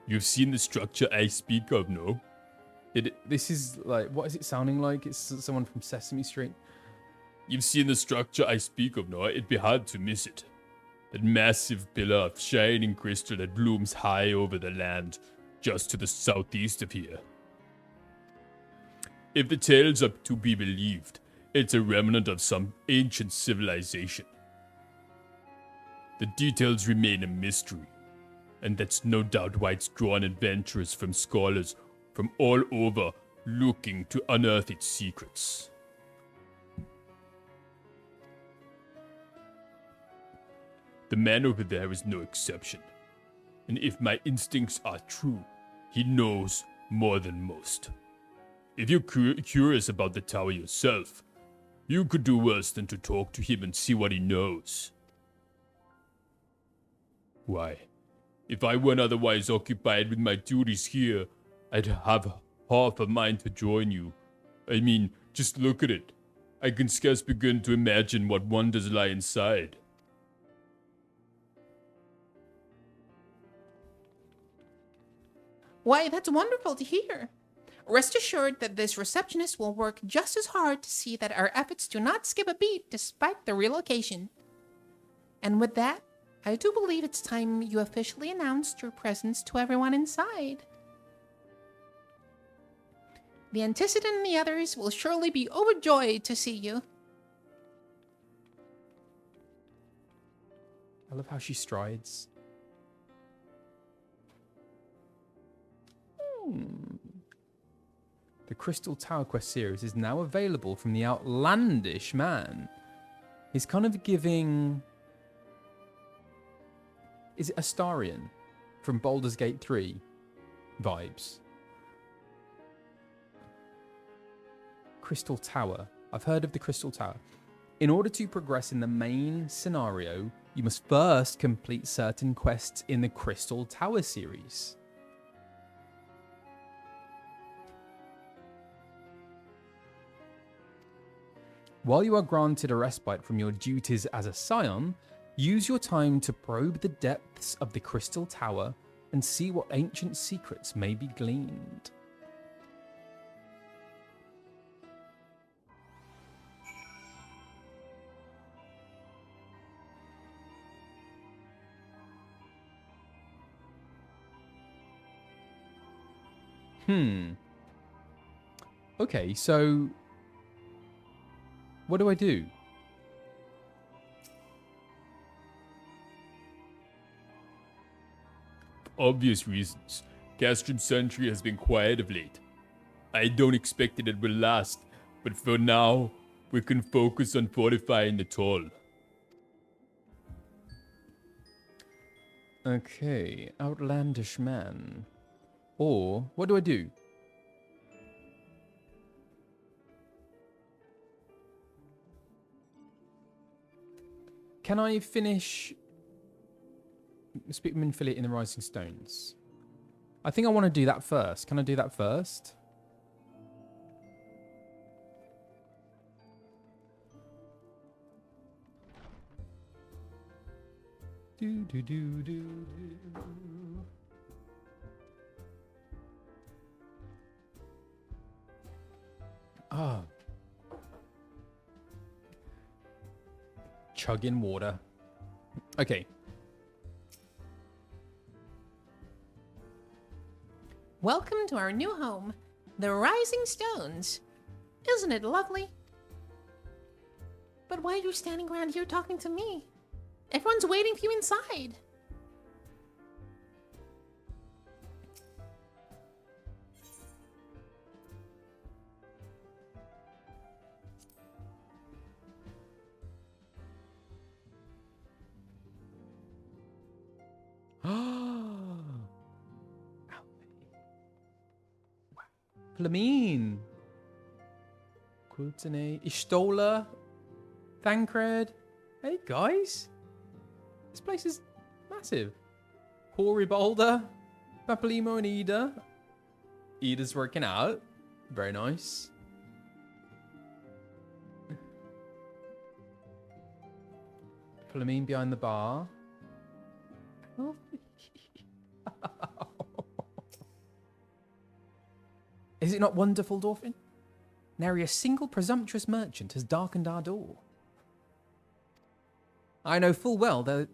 C: You've seen the structure I speak of, no?
A: This is like, what is it sounding like? It's someone from Sesame Street.
C: You've seen the structure I speak of, no? It'd be hard to miss it. That massive pillar of shining crystal that blooms high over the land, just to the southeast of here. If the tales are to be believed, it's a remnant of some ancient civilization. The details remain a mystery, and that's no doubt why it's drawn adventurers from scholars from all over looking to unearth its secrets. The man over there is no exception, and if my instincts are true, he knows more than most. If you're curious about the tower yourself, you could do worse than to talk to him and see what he knows. Why, if I weren't otherwise occupied with my duties here, I'd have half a mind to join you. I mean, just look at it. I can scarce begin to imagine what wonders lie inside.
B: Why, that's wonderful to hear. Rest assured that this receptionist will work just as hard to see that our efforts do not skip a beat despite the relocation. And with that, I do believe it's time you officially announced your presence to everyone inside. The antecedent and the others will surely be overjoyed to see you.
A: I love how she strides. The Crystal Tower Quest series is now available from the Outlandish Man. He's kind of giving... Is it Astarion from Baldur's Gate 3 vibes? Crystal Tower. I've heard of the Crystal Tower. In order to progress in the main scenario, you must first complete certain quests in the Crystal Tower series. While you are granted a respite from your duties as a scion, use your time to probe the depths of the Crystal Tower and see what ancient secrets may be gleaned. Okay, so what do I do?
C: Obvious reasons. Castrum Sentry has been quiet of late. I don't expect that it will last, but for now, we can focus on fortifying the toll.
A: Okay, outlandish man. Or, what do I do? Can I finish Speakman Fillet in the Rising Stones? I think I want to do that first. Can I do that first? Do do do do do. Ah. Chugging water. Okay.
B: Welcome to our new home, the Rising Stones. Isn't it lovely? But why are you standing around here talking to me? Everyone's waiting for you inside.
A: Flamine. Quiltene. Ishtola. Thancred. Hey, guys. This place is massive. Hori Boulder. Papalimo and Ida. Ida's working out. Very nice. Flamine behind the bar. Oh. Is it not wonderful, Dorfin? Nary a single presumptuous merchant has darkened our door. I know full well there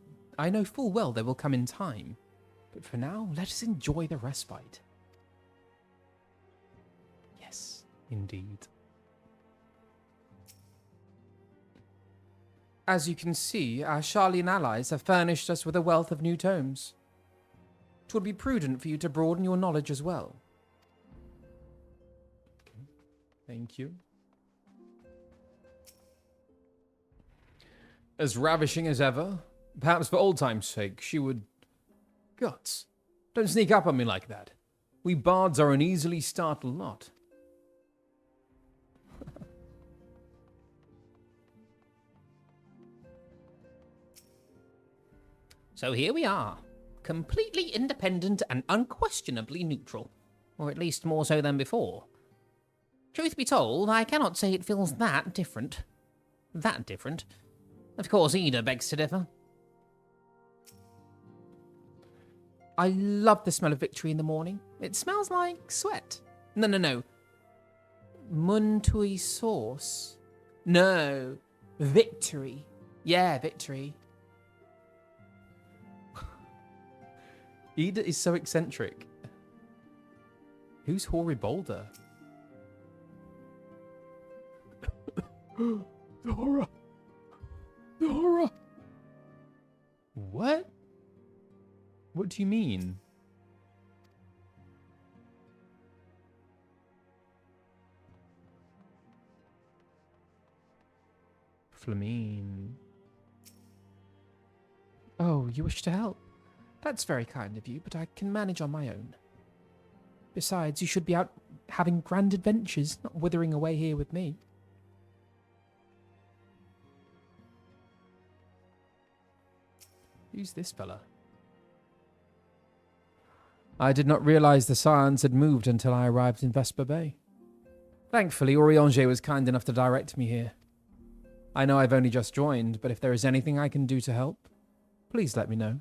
A: will come in time, but for now, let us enjoy the respite. Yes, indeed.
D: As you can see, our Charlian allies have furnished us with a wealth of new tomes. 'Twould be prudent for you to broaden your knowledge as well.
A: Thank you. As ravishing as ever. Perhaps for old time's sake, she would... Gods, don't sneak up on me like that. We bards are an easily startled lot.
B: So here we are, completely independent and unquestionably neutral, or at least more so than before. Truth be told, I cannot say it feels that different. That different. Of course, Ida begs to differ.
D: I love the smell of victory in the morning. It smells like sweat. No. Muntui sauce. No. Victory. Yeah, victory.
A: Ida is so eccentric. Who's Hori Boulder?
C: The horror! The horror!
A: What? What do you mean? Flamine.
D: Oh, you wish to help? That's very kind of you, but I can manage on my own. Besides, you should be out having grand adventures, not withering away here with me.
A: Who's this fella? I did not realize the Scions had moved until I arrived in Vesper Bay. Thankfully, Oriange was kind enough to direct me here. I know I've only just joined, but if there is anything I can do to help, please let me know.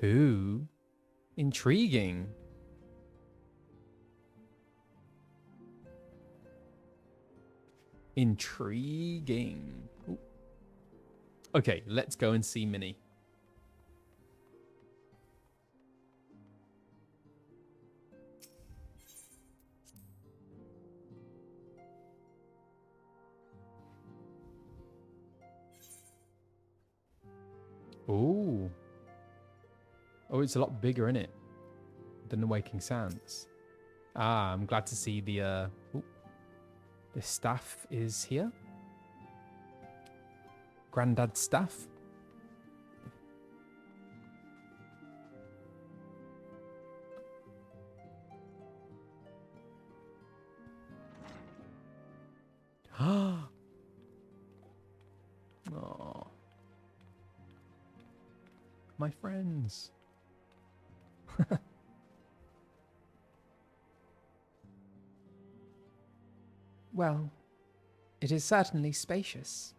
A: Who? Intriguing. Intriguing. Ooh. Okay, let's go and see Minnie. Ooh. Oh, it's a lot bigger, isn't it? Than the Waking Sands. Ah, I'm glad to see the staff is here. Granddad's staff. Oh. My friends.
D: Well, it is certainly spacious.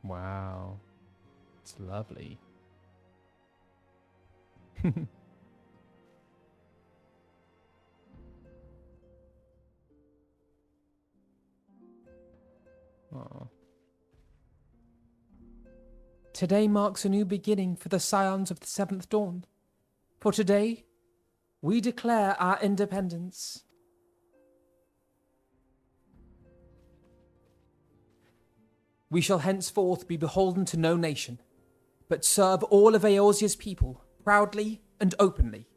A: Wow. It's lovely. Oh.
D: Today marks a new beginning for the Scions of the Seventh Dawn. For today, we declare our independence. We shall henceforth be beholden to no nation, but serve all of Eorzea's people proudly and openly.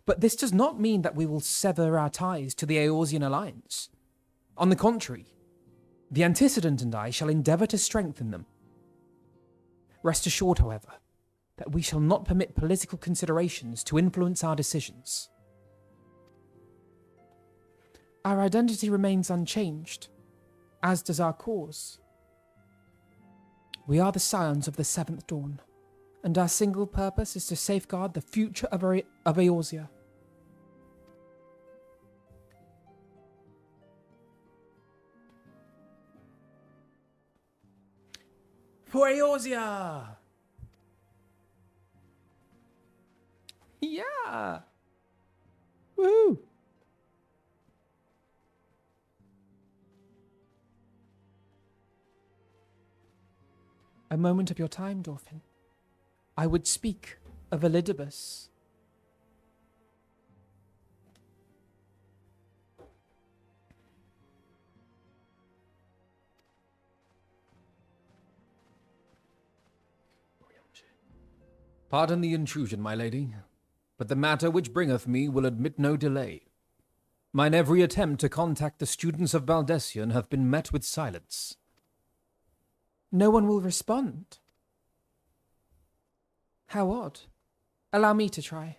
D: But this does not mean that we will sever our ties to the Eorzean alliance. On the contrary, the antecedent and I shall endeavour to strengthen them. Rest assured, however, that we shall not permit political considerations to influence our decisions. Our identity remains unchanged, as does our cause. We are the Scions of the Seventh Dawn, and our single purpose is to safeguard the future of Eorzea.
A: For Eorzea!
D: Yeah!
A: Woohoo!
D: A moment of your time, Dorfin. I would speak of Elidibus.
E: Pardon the intrusion, my lady, but the matter which bringeth me will admit no delay. Mine every attempt to contact the students of Baldessian hath been met with silence.
D: No one will respond. How odd. Allow me to try.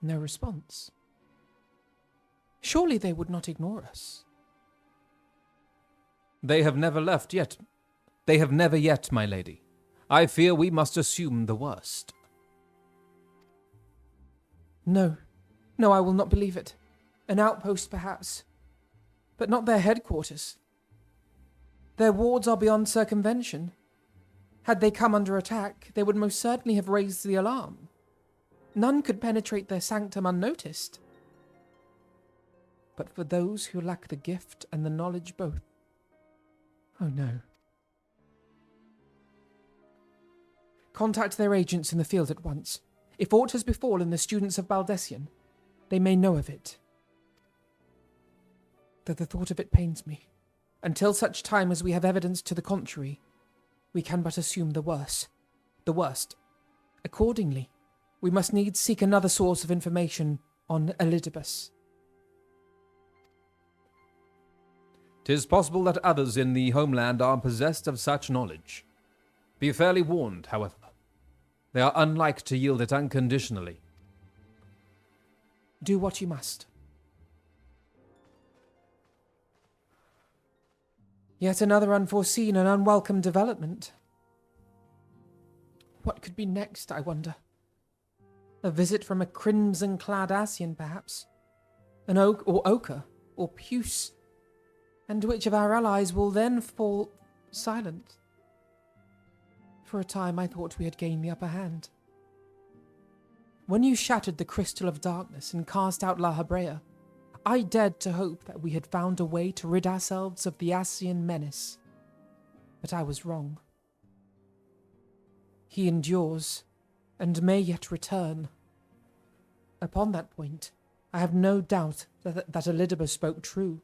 D: No response. Surely they would not ignore us.
E: They have never left yet. They have never yet, my lady. I fear we must assume the worst.
D: No. No, I will not believe it. An outpost, perhaps. But not their headquarters. Their wards are beyond circumvention. Had they come under attack, they would most certainly have raised the alarm. None could penetrate their sanctum unnoticed. But for those who lack the gift and the knowledge both, oh no. Contact their agents in the field at once. If aught has befallen the students of Baldessian, they may know of it. Though the thought of it pains me. Until such time as we have evidence to the contrary, we can but assume the worst. The worst. Accordingly, we must needs seek another source of information on Elidibus.
E: 'Tis possible that others in the homeland are possessed of such knowledge. Be fairly warned, however. They are unlike to yield it unconditionally.
D: Do what you must. Yet another unforeseen and unwelcome development. What could be next, I wonder? A visit from a crimson-clad Ascian, perhaps? An oak or ochre or puce? And which of our allies will then fall silent? For a time I thought we had gained the upper hand. When you shattered the crystal of darkness and cast out La Habrea, I dared to hope that we had found a way to rid ourselves of the Ascian menace. But I was wrong. He endures, and may yet return. Upon that point, I have no doubt that Elidibus spoke true.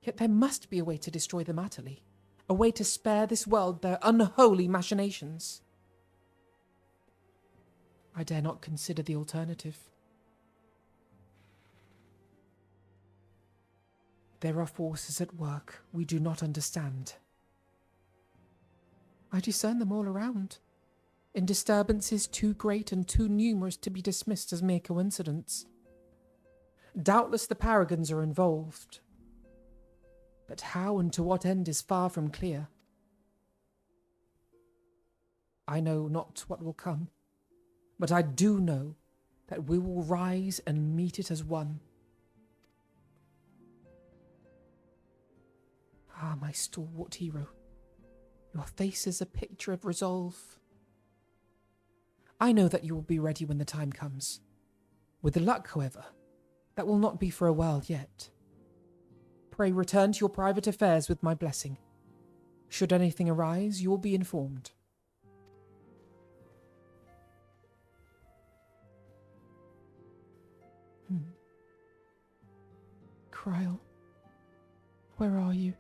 D: Yet there must be a way to destroy them utterly, a way to spare this world their unholy machinations. I dare not consider the alternative. There are forces at work we do not understand. I discern them all around, in disturbances too great and too numerous to be dismissed as mere coincidence. Doubtless the paragons are involved, but how and to what end is far from clear. I know not what will come, but I do know that we will rise and meet it as one. Ah, my stalwart hero, your face is a picture of resolve. I know that you will be ready when the time comes. With luck, however, that will not be for a while yet. Pray return to your private affairs with my blessing. Should anything arise, you will be informed. Kryl, where are you?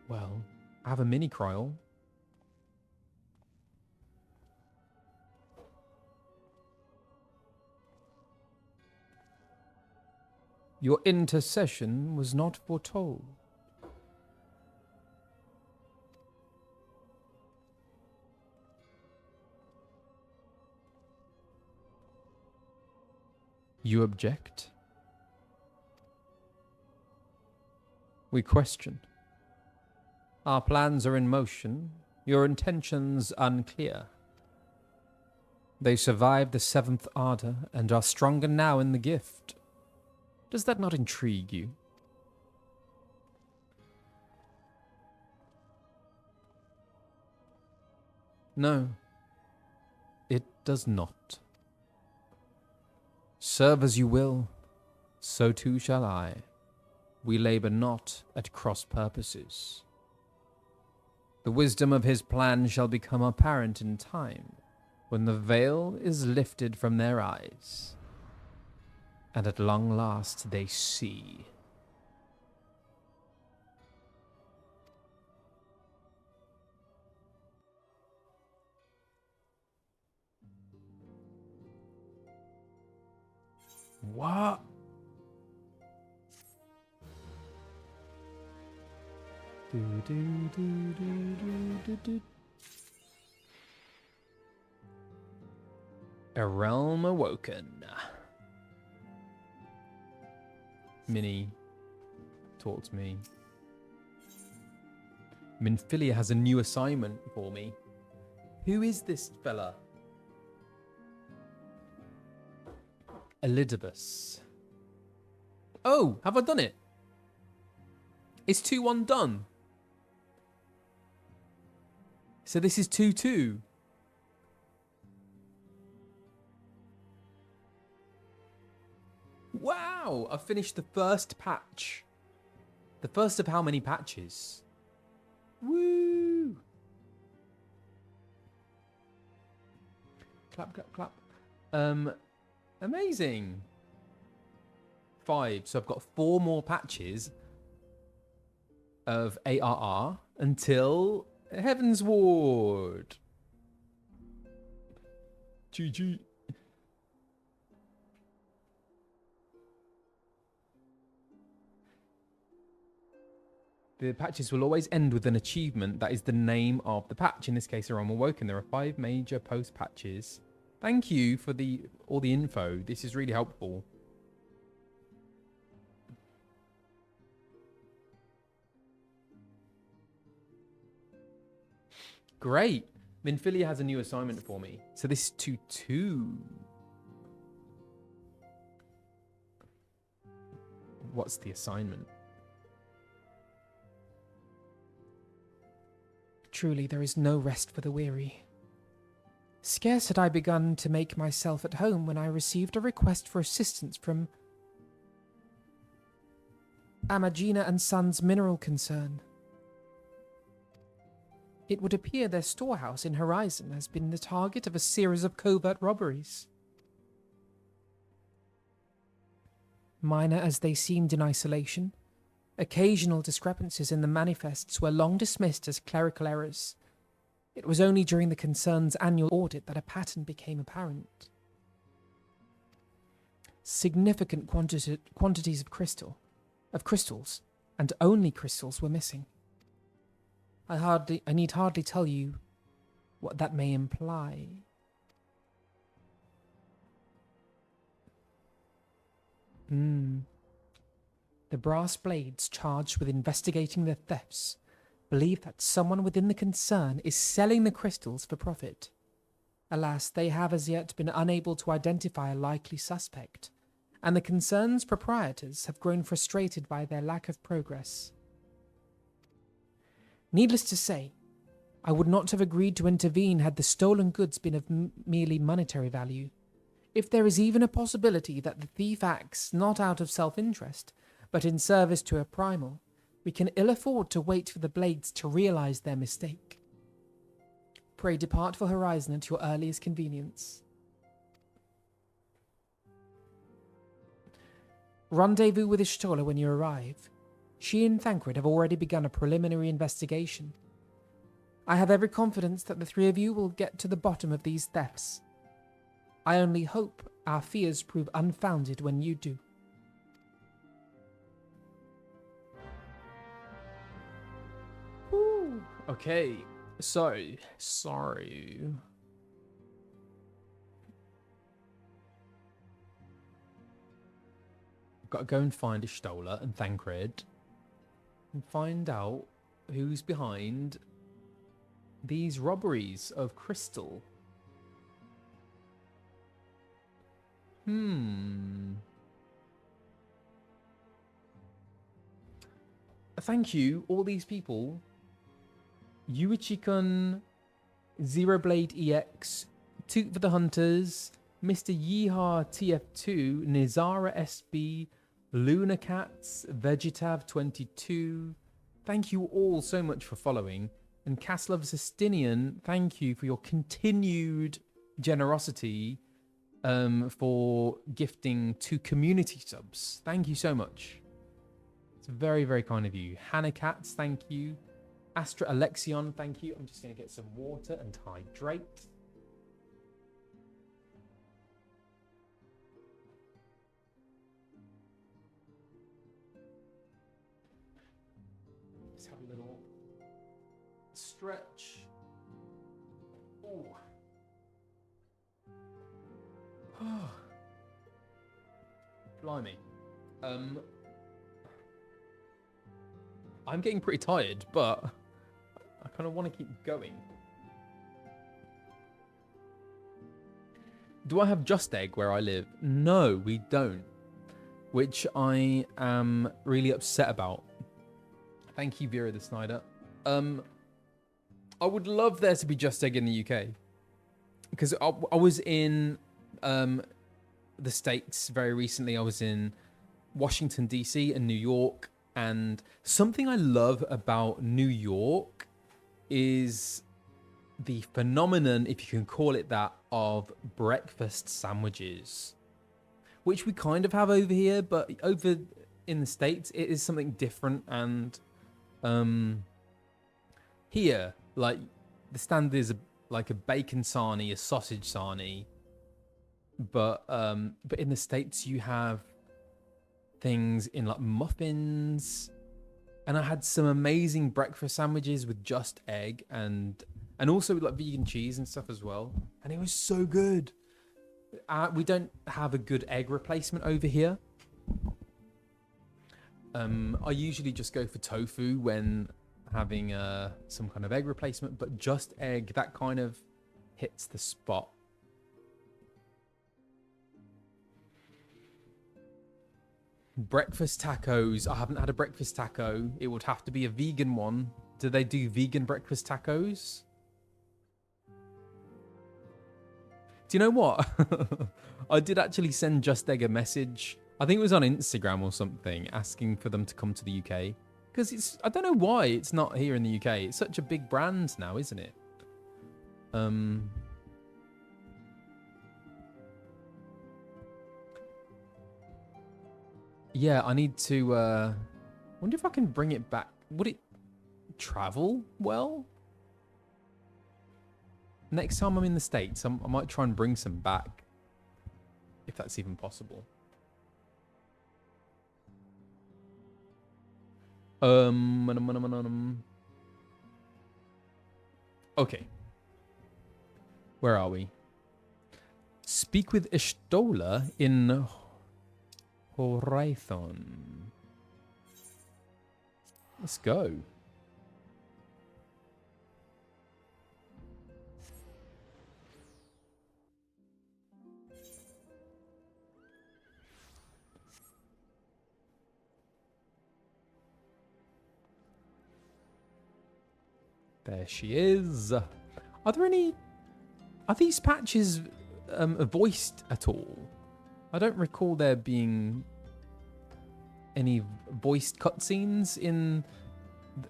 E: Well, I have a mini Kryl. Your intercession was not foretold. You object? We question. Our plans are in motion, your intentions unclear. They survived the seventh ardor and are stronger now in the gift. Does that not intrigue you? No, it does not. Serve as you will, so too shall I. We labor not at cross purposes. The wisdom of his plan shall become apparent in time, when the veil is lifted from their eyes, and at long last they see. What? A realm awoken. Minnie, talk to me. Minfilia has a new assignment for me. Who is this fella? Elidibus. Oh, have I done it? It's 2-1 done. So this is 2-2. Wow, I've finished the first patch. The first of how many patches? Woo! Clap, clap, clap. Amazing. 5. So I've got 4 more patches of ARR until Heaven's Ward. GG. The patches will always end with an achievement that is the name of the patch. In this case, I'm awoken. There are 5 major post patches. Thank you for all the info. This is really helpful. Great. Minfilia has a new assignment for me. So this is 2-2. What's the assignment?
D: Truly, there is no rest for the weary. Scarce had I begun to make myself at home when I received a request for assistance from Amagina and Sons mineral concern. It would appear their storehouse in Horizon has been the target of a series of covert robberies. Minor as they seemed in isolation, occasional discrepancies in the manifests were long dismissed as clerical errors. It was only during the concern's annual audit that a pattern became apparent. Significant quantities of crystals, and only crystals, were missing. I need hardly tell you what that may imply. The brass blades charged with investigating the thefts believe that someone within the concern is selling the crystals for profit. Alas, they have as yet been unable to identify a likely suspect, and the concern's proprietors have grown frustrated by their lack of progress. Needless to say, I would not have agreed to intervene had the stolen goods been of merely monetary value. If there is even a possibility that the thief acts not out of self-interest, but in service to a primal, we can ill afford to wait for the blades to realize their mistake. Pray depart for Horizon at your earliest convenience. Rendezvous with Ishtola when you arrive. She and Thancred have already begun a preliminary investigation. I have every confidence that the three of you will get to the bottom of these thefts. I only hope our fears prove unfounded when you do.
E: Okay, so, sorry. Got to go and find Ishtola and Thancred and find out who's behind these robberies of crystal. Thank you, all these people. Yuichi-kun, Zero Blade EX, Toot for the Hunters, Mr. Yeehaw TF2, Nizara SB, Luna Cats, Vegetav22. Thank you all so much for following. And Castle of Sistinian, thank you for your continued generosity for gifting 2 community subs. Thank you so much. It's very, very kind of you. Hannah Cats, thank you. Astra Alexion, thank you. I'm just going to get some water and hydrate. Just have a little stretch. Oh. Blimey. I'm getting pretty tired, but I kind of want to keep going. Do I have Just Egg where I live? No, we don't. Which I am really upset about. Thank you, Vera the Snyder. I would love there to be Just Egg in the UK. Because I was in the States very recently. I was in Washington, D.C. and New York. And something I love about New York is the phenomenon, if you can call it that, of breakfast sandwiches, which we kind of have over here, but over in the States, it is something different. And here, like, the standard is like a bacon sarnie, a sausage sarnie, but in the States, you have things in like muffins, and I had some amazing breakfast sandwiches with Just Egg and also like vegan cheese and stuff as well, and it was so good. We don't have a good egg replacement over here. I usually just go for tofu when having some kind of egg replacement, but Just Egg, that kind of hits the spot. Breakfast tacos. I haven't had a breakfast taco. It would have to be a vegan one. Do they do vegan breakfast tacos? Do you know what? I did actually send Just Egg a message
A: I think it was on Instagram or something, asking for them to come to the UK. Because I don't know why it's not here in the UK. It's such a big brand now, isn't it? Yeah, I need to, wonder if I can bring it back. Would it travel well? Next time I'm in the States, I might try and bring some back. If that's even possible. Okay. Where are we? Speak with Ishtola in Horizon. Let's go. There she is. Are these patches voiced at all? I don't recall there being any voiced cutscenes in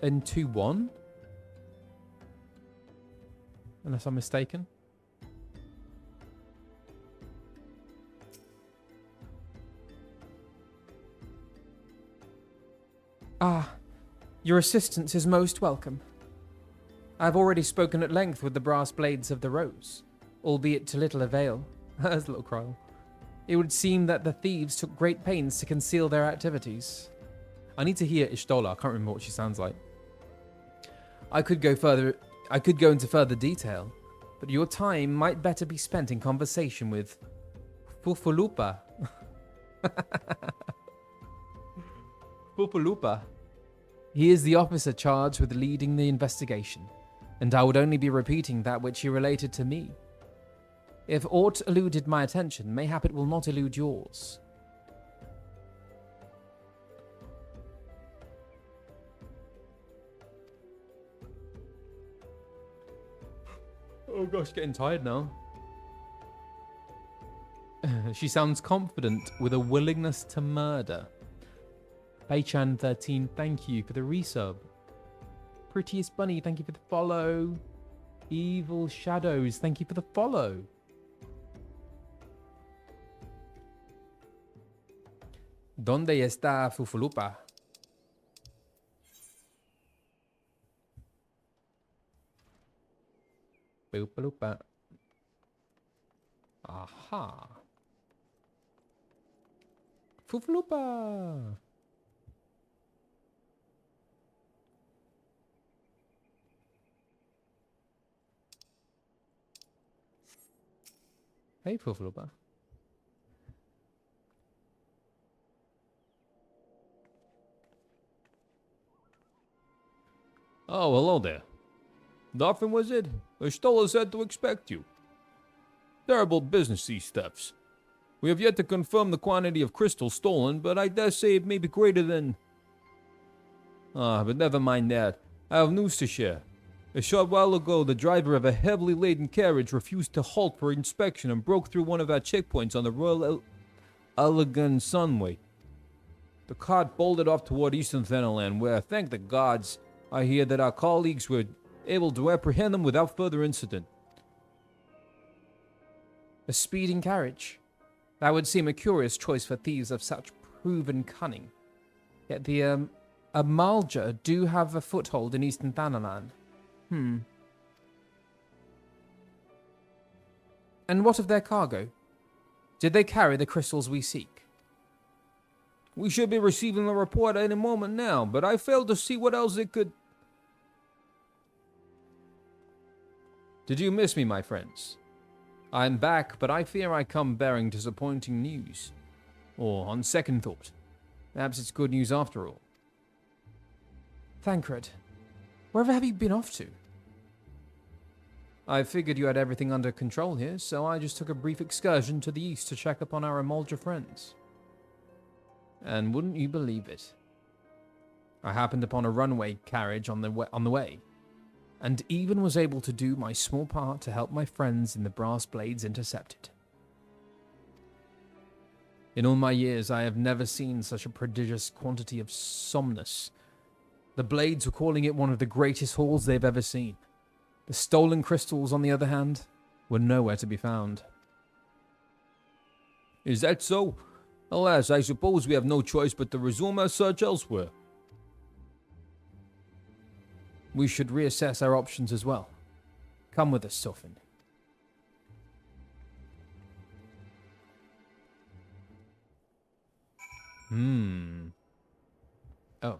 A: 2.1. Unless I'm mistaken.
D: Ah, your assistance is most welcome. I've already spoken at length with the brass blades of the Rose, albeit to little avail.
A: There's a little cry.
D: It would seem that the thieves took great pains to conceal their activities.
A: I need to hear Ishtola. I can't remember what she sounds like. I could go into further detail, but your time might better be spent in conversation with Fufulupa. Fufulupa. He is the officer charged with leading the investigation, and I would only be repeating that which he related to me. If aught eluded my attention, mayhap it will not elude yours. Oh gosh, getting tired now. She sounds confident with a willingness to murder. Baychan13, thank you for the resub. Prettiest Bunny, thank you for the follow. Evil Shadows, thank you for the follow. ¿Dónde está Fufulupa? Fufulupa. Aha. Fufulupa. Hey, Fufulupa.
C: Oh, hello there. Nothing, was it? Ishtola said to expect you. Terrible business, these thefts. We have yet to confirm the quantity of crystal stolen, but I dare say it may be greater than... but never mind that. I have news to share. A short while ago, the driver of a heavily laden carriage refused to halt for inspection and broke through one of our checkpoints on the Royal Elegant Sunway. The cart bolted off toward Eastern Thanalan, where, thank the gods, I hear that our colleagues were able to apprehend them without further incident.
D: A speeding carriage. That would seem a curious choice for thieves of such proven cunning. Yet the Amalja do have a foothold in Eastern Thanalan. And what of their cargo? Did they carry the crystals we seek?
C: We should be receiving a report any moment now, but I fail to see what else it could...
A: Did you miss me, my friends? I'm back, but I fear I come bearing disappointing news. Or, on second thought, perhaps it's good news after all.
D: Thancred, wherever have you been off to?
A: I figured you had everything under control here, so I just took a brief excursion to the east to check upon our Amalja friends. And wouldn't you believe it? I happened upon a runway carriage on the way, and even was able to do my small part to help my friends in the Brass Blades intercept it.
E: In all my years, I have never seen such a prodigious quantity of somnus. The Blades were calling it one of the greatest hauls they've ever seen. The stolen crystals, on the other hand, were nowhere to be found.
C: Is that so? Alas, I suppose we have no choice but to resume our search elsewhere.
E: We should reassess our options as well. Come with us, Sophon. Oh,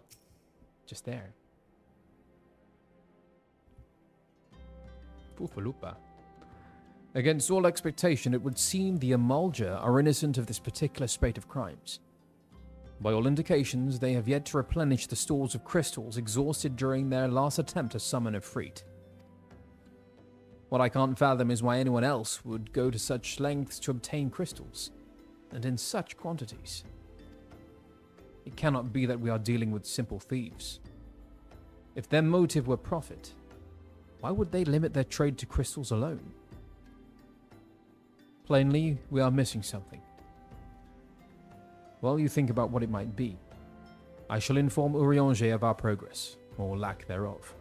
E: just there. Pufalupa. Against all expectation, it would seem the Amalja are innocent of this particular spate of crimes. By all indications, they have yet to replenish the stores of crystals exhausted during their last attempt to summon a Freet. What I can't fathom is why anyone else would go to such lengths to obtain crystals, and in such quantities. It cannot be that we are dealing with simple thieves. If their motive were profit, why would they limit their trade to crystals alone? Plainly, we are missing something. While you think about what it might be, I shall inform Urianger of our progress, or lack thereof.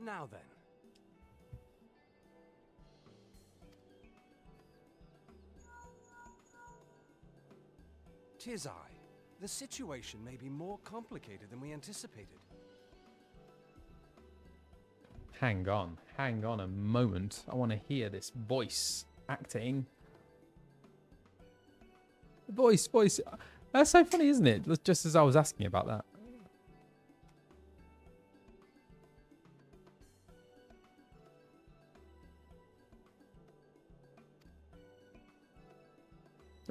F: Now then. Tis I. The situation may be more complicated than we anticipated.
E: Hang on a moment. I want to hear this voice acting. Voice. That's so funny, isn't it? Just as I was asking about that.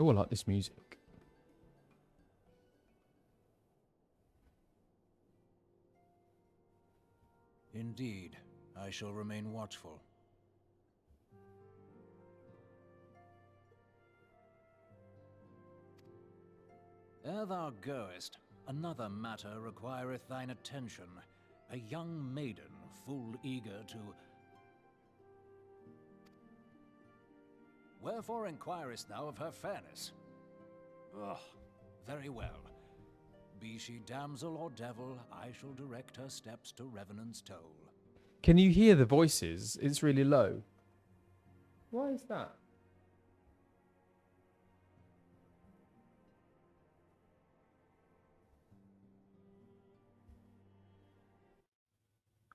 E: Oh, I like this music.
G: Indeed, I shall remain watchful. Ere thou goest, another matter requireth thine attention. A young maiden, full eager to... Wherefore inquirest thou of her fairness? Very well. Be she damsel or devil, I shall direct her steps to Revenant's Toll.
E: Can you hear the voices? It's really low. Why is that?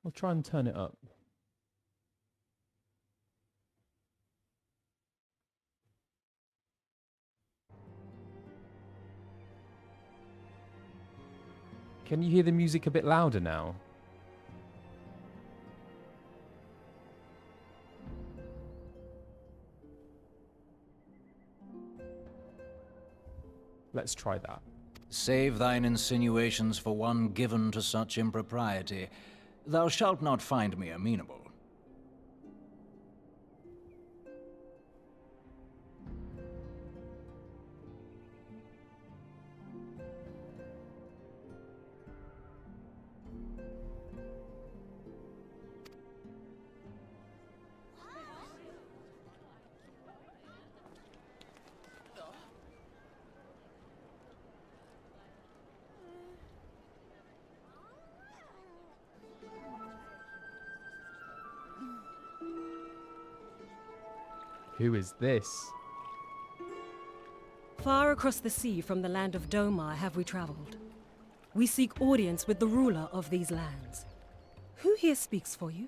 E: I'll try and turn it up. Can you hear the music a bit louder now? Let's try that.
G: Save thine insinuations for one given to such impropriety. Thou shalt not find me amenable.
E: Who is this?
H: Far across the sea from the land of Domar have we traveled. We seek audience with the ruler of these lands. Who here speaks for you?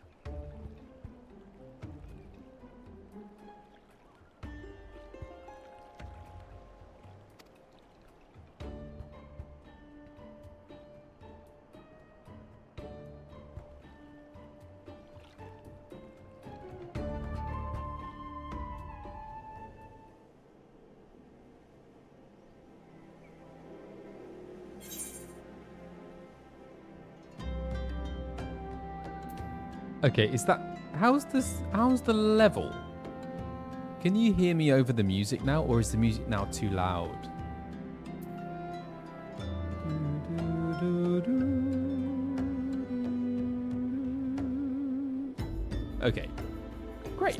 E: Okay, is that... How's the level? Can you hear me over the music now, or is the music now too loud? Okay. Great.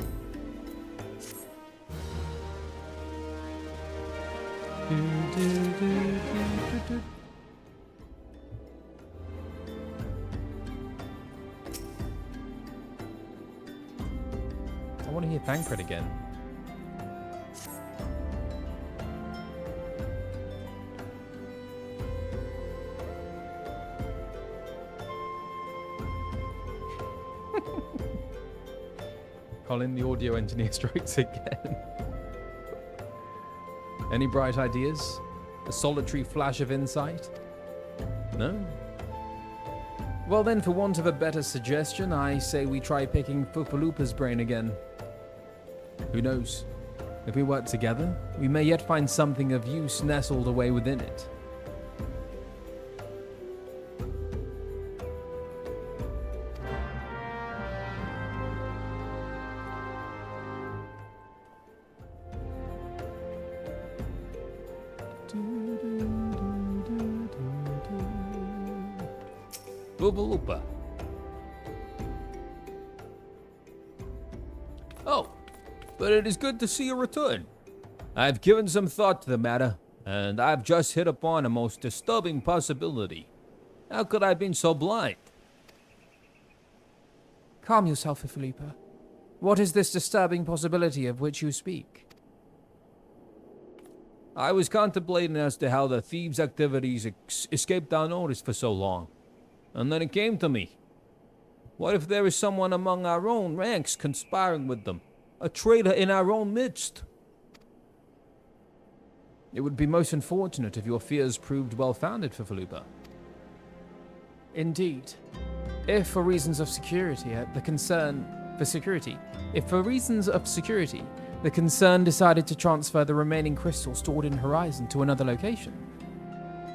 E: I want to hear Thancred again. Colin, the audio engineer, strikes again. Any bright ideas? A solitary flash of insight? No? Well then, for want of a better suggestion, I say we try picking Fufaloopa's brain again. Who knows? If we work together, we may yet find something of use nestled away within it. Fufaloopa. Oh, but it is good to see you return. I've given some thought to the matter, and I've just hit upon a most disturbing possibility. How could I have been so blind?
D: Calm yourself, Fufaloopa. What is this disturbing possibility of which you speak?
E: I was contemplating as to how the thieves' activities escaped our notice for so long. And then it came to me. What if there is someone among our own ranks conspiring with them? A traitor in our own midst? It would be most unfortunate if your fears proved well-founded, Fufaloopa.
D: Indeed. If for reasons of security, the concern decided to transfer the remaining crystals stored in Horizon to another location,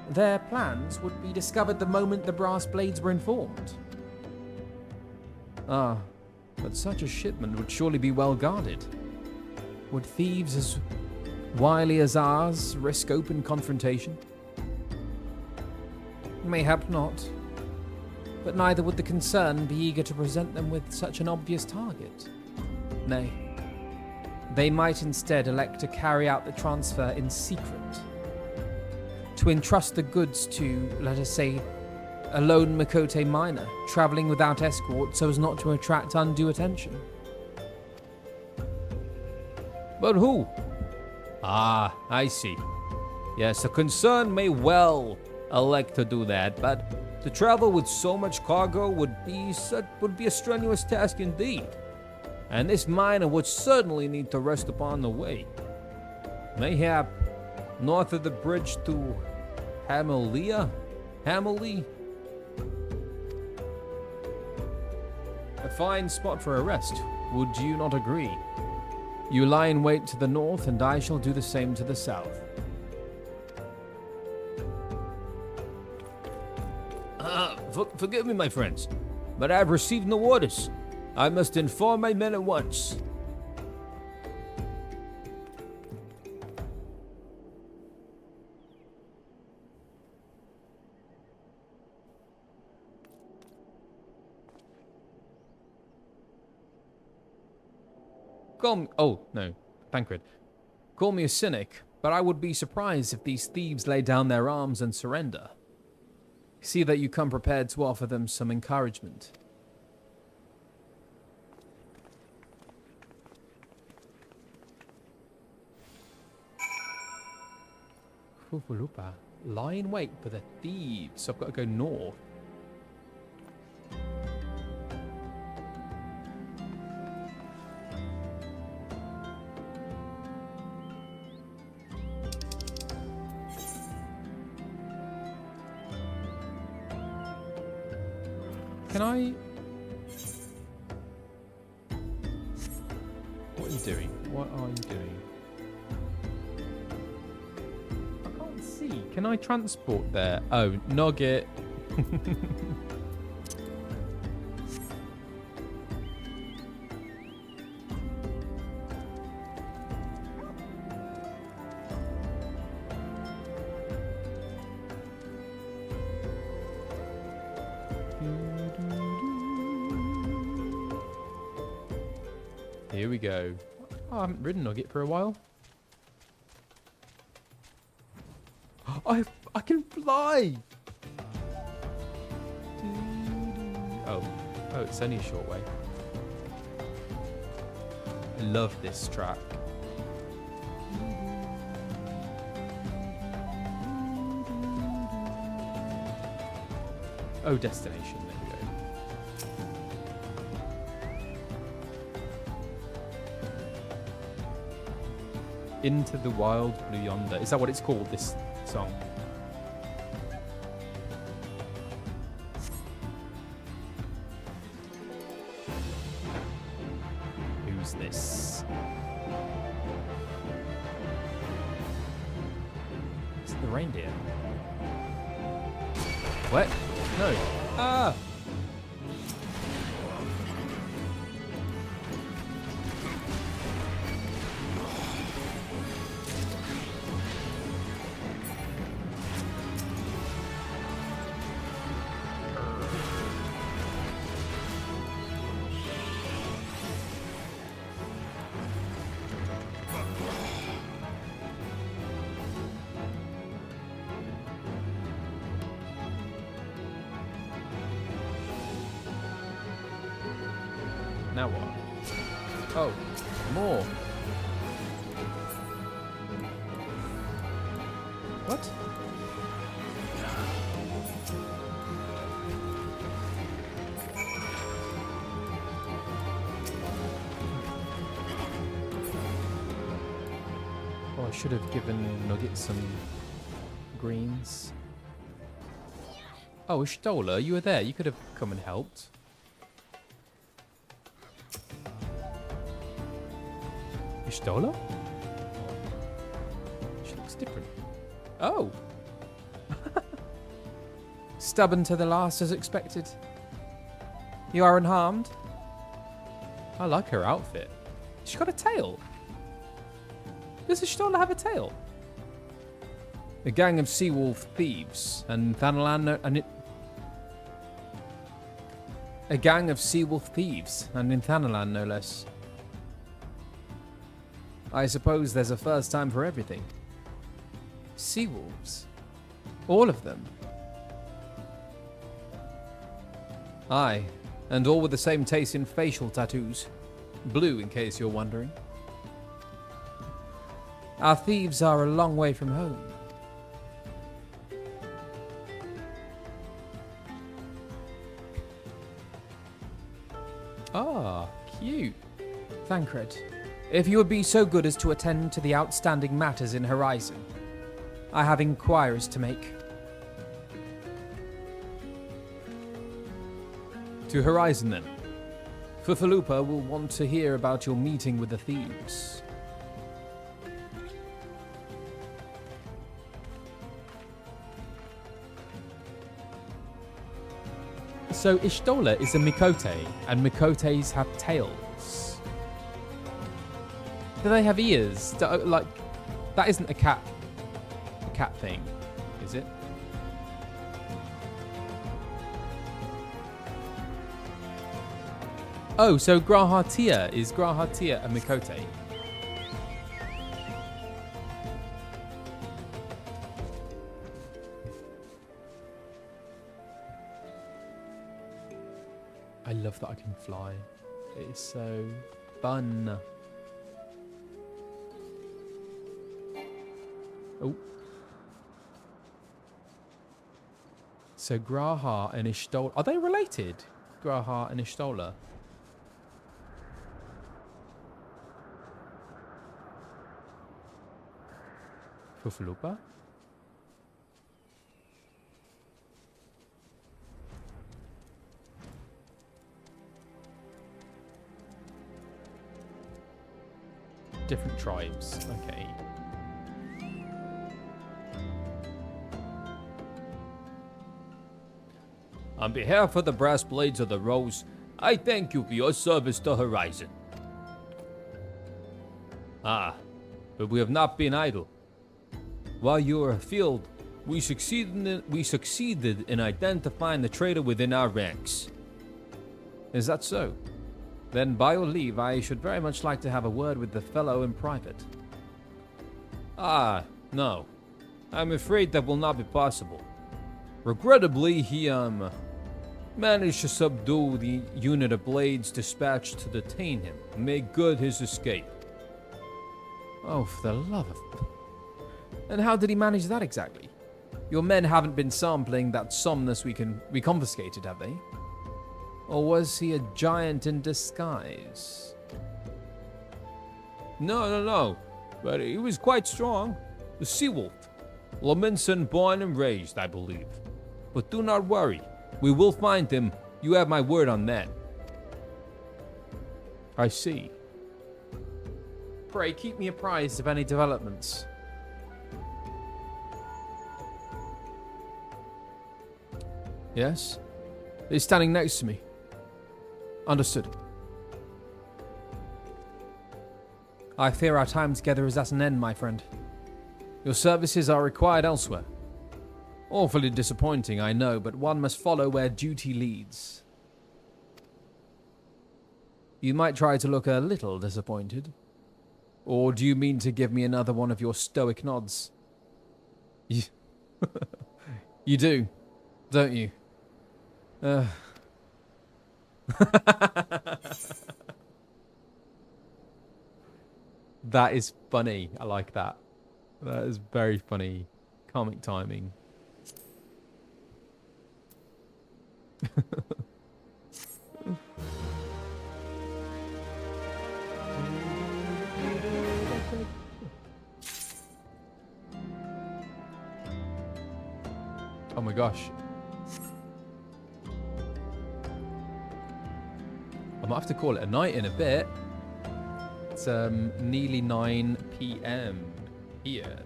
D: their plans would be discovered the moment the brass blades were informed.
E: Ah, but such a shipment would surely be well guarded.
D: Would thieves as wily as ours risk open confrontation? Mayhap not. But neither would the concern be eager to present them with such an obvious target. Nay, they might instead elect to carry out the transfer in secret. To entrust the goods to, let us say, a lone Makote miner traveling without escort so as not to attract undue attention.
E: But who? Ah, I see. Yes, the concern may well elect to do that, but to travel with so much cargo would be a strenuous task indeed. And this miner would certainly need to rest upon the way. Mayhap north of the bridge to Hamilea? A fine spot for a rest, would you not agree? You lie in wait to the north, and I shall do the same to the south. Forgive me, my friends, but I have received no orders. I must inform my men at once. Thancred. Call me a cynic, but I would be surprised if these thieves lay down their arms and surrender. See that you come prepared to offer them some encouragement. Fufaloopa, lie in wait for the thieves. So I've got to go north. Can I... What are you doing? What are you doing? I can't see. Can I transport there? Oh, nugget. here we go. Oh, I haven't ridden Nugget for a while. I can fly! Oh, it's only a short way. I love this track. Oh, destination. There we go. Into the wild blue yonder. Is that what it's called, this song? Who's this? Is it the reindeer? What? No. Ah! Now what? Oh, more. What? Oh, I should have given Nugget some greens. Oh, Stola, you were there. You could have come and helped. Stola? She looks different. Oh! Stubborn to the last as expected. You are unharmed? I like her outfit. She's got a tail. Does the Stola have a tail? A gang of seawolf thieves and a gang of seawolf thieves and in Thanalan no less. I suppose there's a first time for everything. Seawolves? All of them? Aye, and all with the same taste in facial tattoos. Blue, in case you're wondering. Our thieves are a long way from home. Ah, cute. Thancred. If you would be so good as to attend to the outstanding matters in Horizon. I have inquiries to make. To Horizon, then. Fufalupa will want to hear about your meeting with the thieves. So Ishtola is a Mikote, and Mikotes have tails. Do they have ears? Like, that isn't a cat thing, is it? Oh, so Grahatia is Grahatia a Mikote? I love that I can fly. It is so fun. Oh. So Graha and Ishtola, are they related? Graha and Ishtola? Fufalupa? Different tribes, okay. On behalf of the Brass Blades of the Rose, I thank you for your service to Horizon. Ah, but we have not been idle. While you were afield, we succeeded in identifying the traitor within our ranks. Is that so? Then, by your leave, I should very much like to have a word with the fellow in private. Ah, no. I'm afraid that will not be possible. Regrettably, he, managed to subdue the unit of blades dispatched to detain him and make good his escape.
D: Oh, for the love of... And how did he manage that exactly? Your men haven't been sampling that somnus we confiscated, have they? Or was he a giant in disguise?
E: No. But he was quite strong. The sea-wolf. Lamenson born and raised, I believe. But do not worry. We will find him. You have my word on that.
D: I see. Pray, keep me apprised of any developments. Yes? He's standing next to me. Understood. I fear our time together is at an end, my friend. Your services are required elsewhere. Awfully disappointing, I know, but one must follow where duty leads. You might try to look a little disappointed. Or do you mean to give me another one of your stoic nods? You, you do, don't you? That is funny. I like that. That is very funny. Comic timing. Oh my gosh. I might have to call it a night in a bit. It's nearly 9 p.m. here.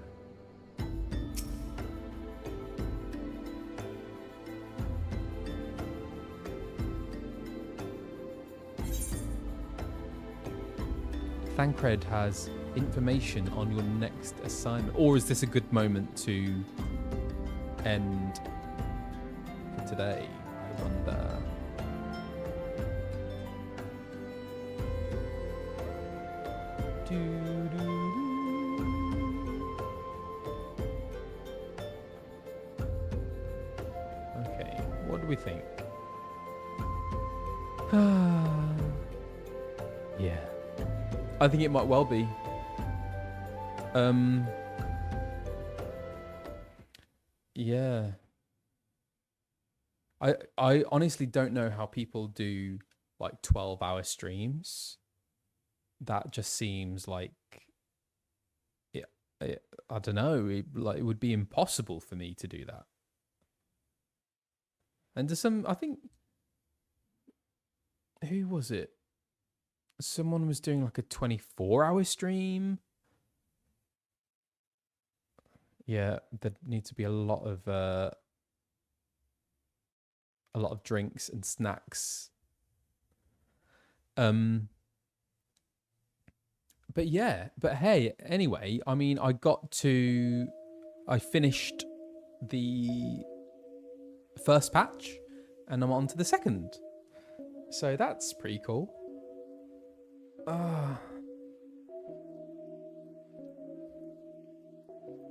D: Thancred has information on your next assignment. Or is this a good moment to end for today? I wonder. Okay, what do we think? Yeah. I think it might well be. Yeah. I honestly don't know how people do like 12-hour streams. That just seems like I don't know, it would be impossible for me to do that. And there's I think, who was it? Someone was doing like a 24-hour stream. Yeah, there need to be a lot of drinks and snacks. But yeah, but hey, anyway, I mean, I finished the first patch and I'm on to the second. So that's pretty cool.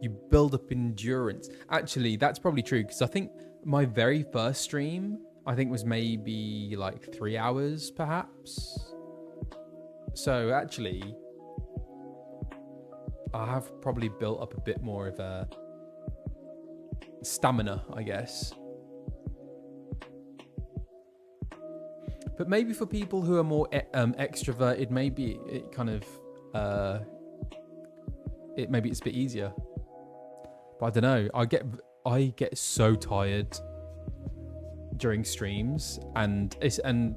D: You build up endurance. Actually, that's probably true because I think my very first stream, I think was maybe like 3 hours perhaps. So actually, I have probably built up a bit more of a stamina, I guess. But maybe for people who are more extroverted, maybe it kind of maybe it's a bit easier. But I don't know. I get so tired during streams, and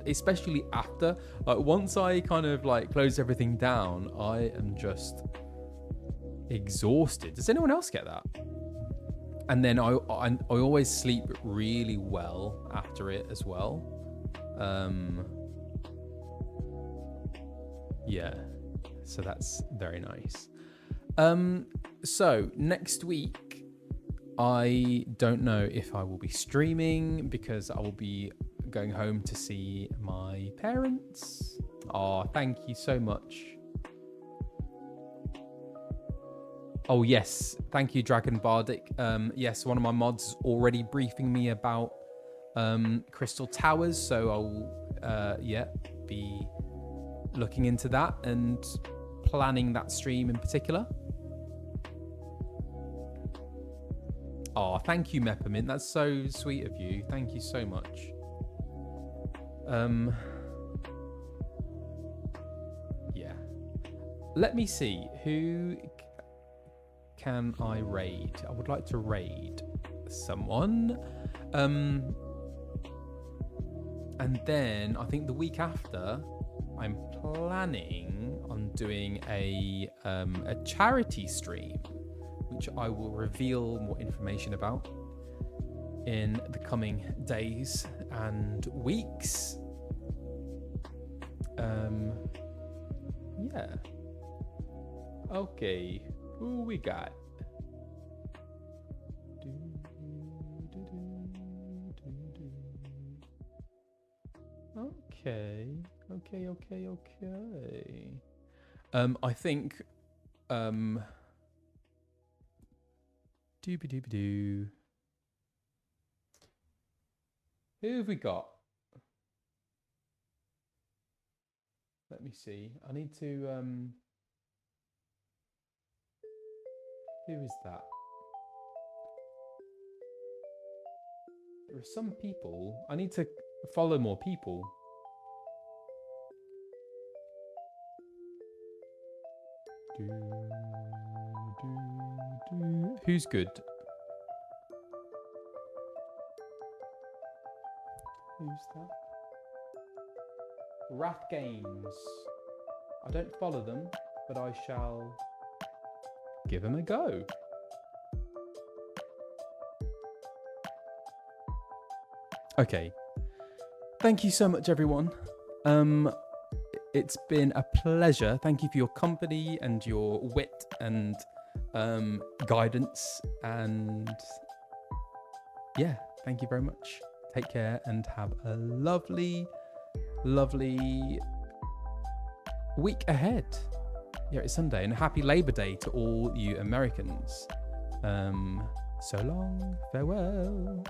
D: especially after, like once I kind of like close everything down, I am just exhausted. Does anyone else get that? And then I always sleep really well after it as well. Yeah, so that's very nice. So next week, I don't know if I will be streaming because I will be going home to see my parents.
A: Oh, thank you so much. Oh, yes. Thank you, Dragon Bardic. Yes, one of my mods is already briefing me about Crystal Towers, so I'll, be looking into that and planning that stream in particular. Oh, thank you, Meppermint. That's so sweet of you. Thank you so much. Yeah. Let me see. Who can I raid? I would like to raid someone. And then I think the week after, I'm planning on doing a charity stream, which I will reveal more information about in the coming days and weeks. Yeah. Okay, who we got? Okay. I think Doobie-doobie-doo. Who have we got? Let me see. I need to who is that? There are some people. I need to follow more people. Who's good? Who's that? Wrath Games. I don't follow them, but I shall give them a go. Okay. Thank you so much, everyone. It's been a pleasure. Thank you for your company and your wit and guidance. And yeah, thank you very much. Take care and have a lovely, lovely week ahead. Yeah, it's Sunday, and happy Labor Day to all you Americans. So long, farewell.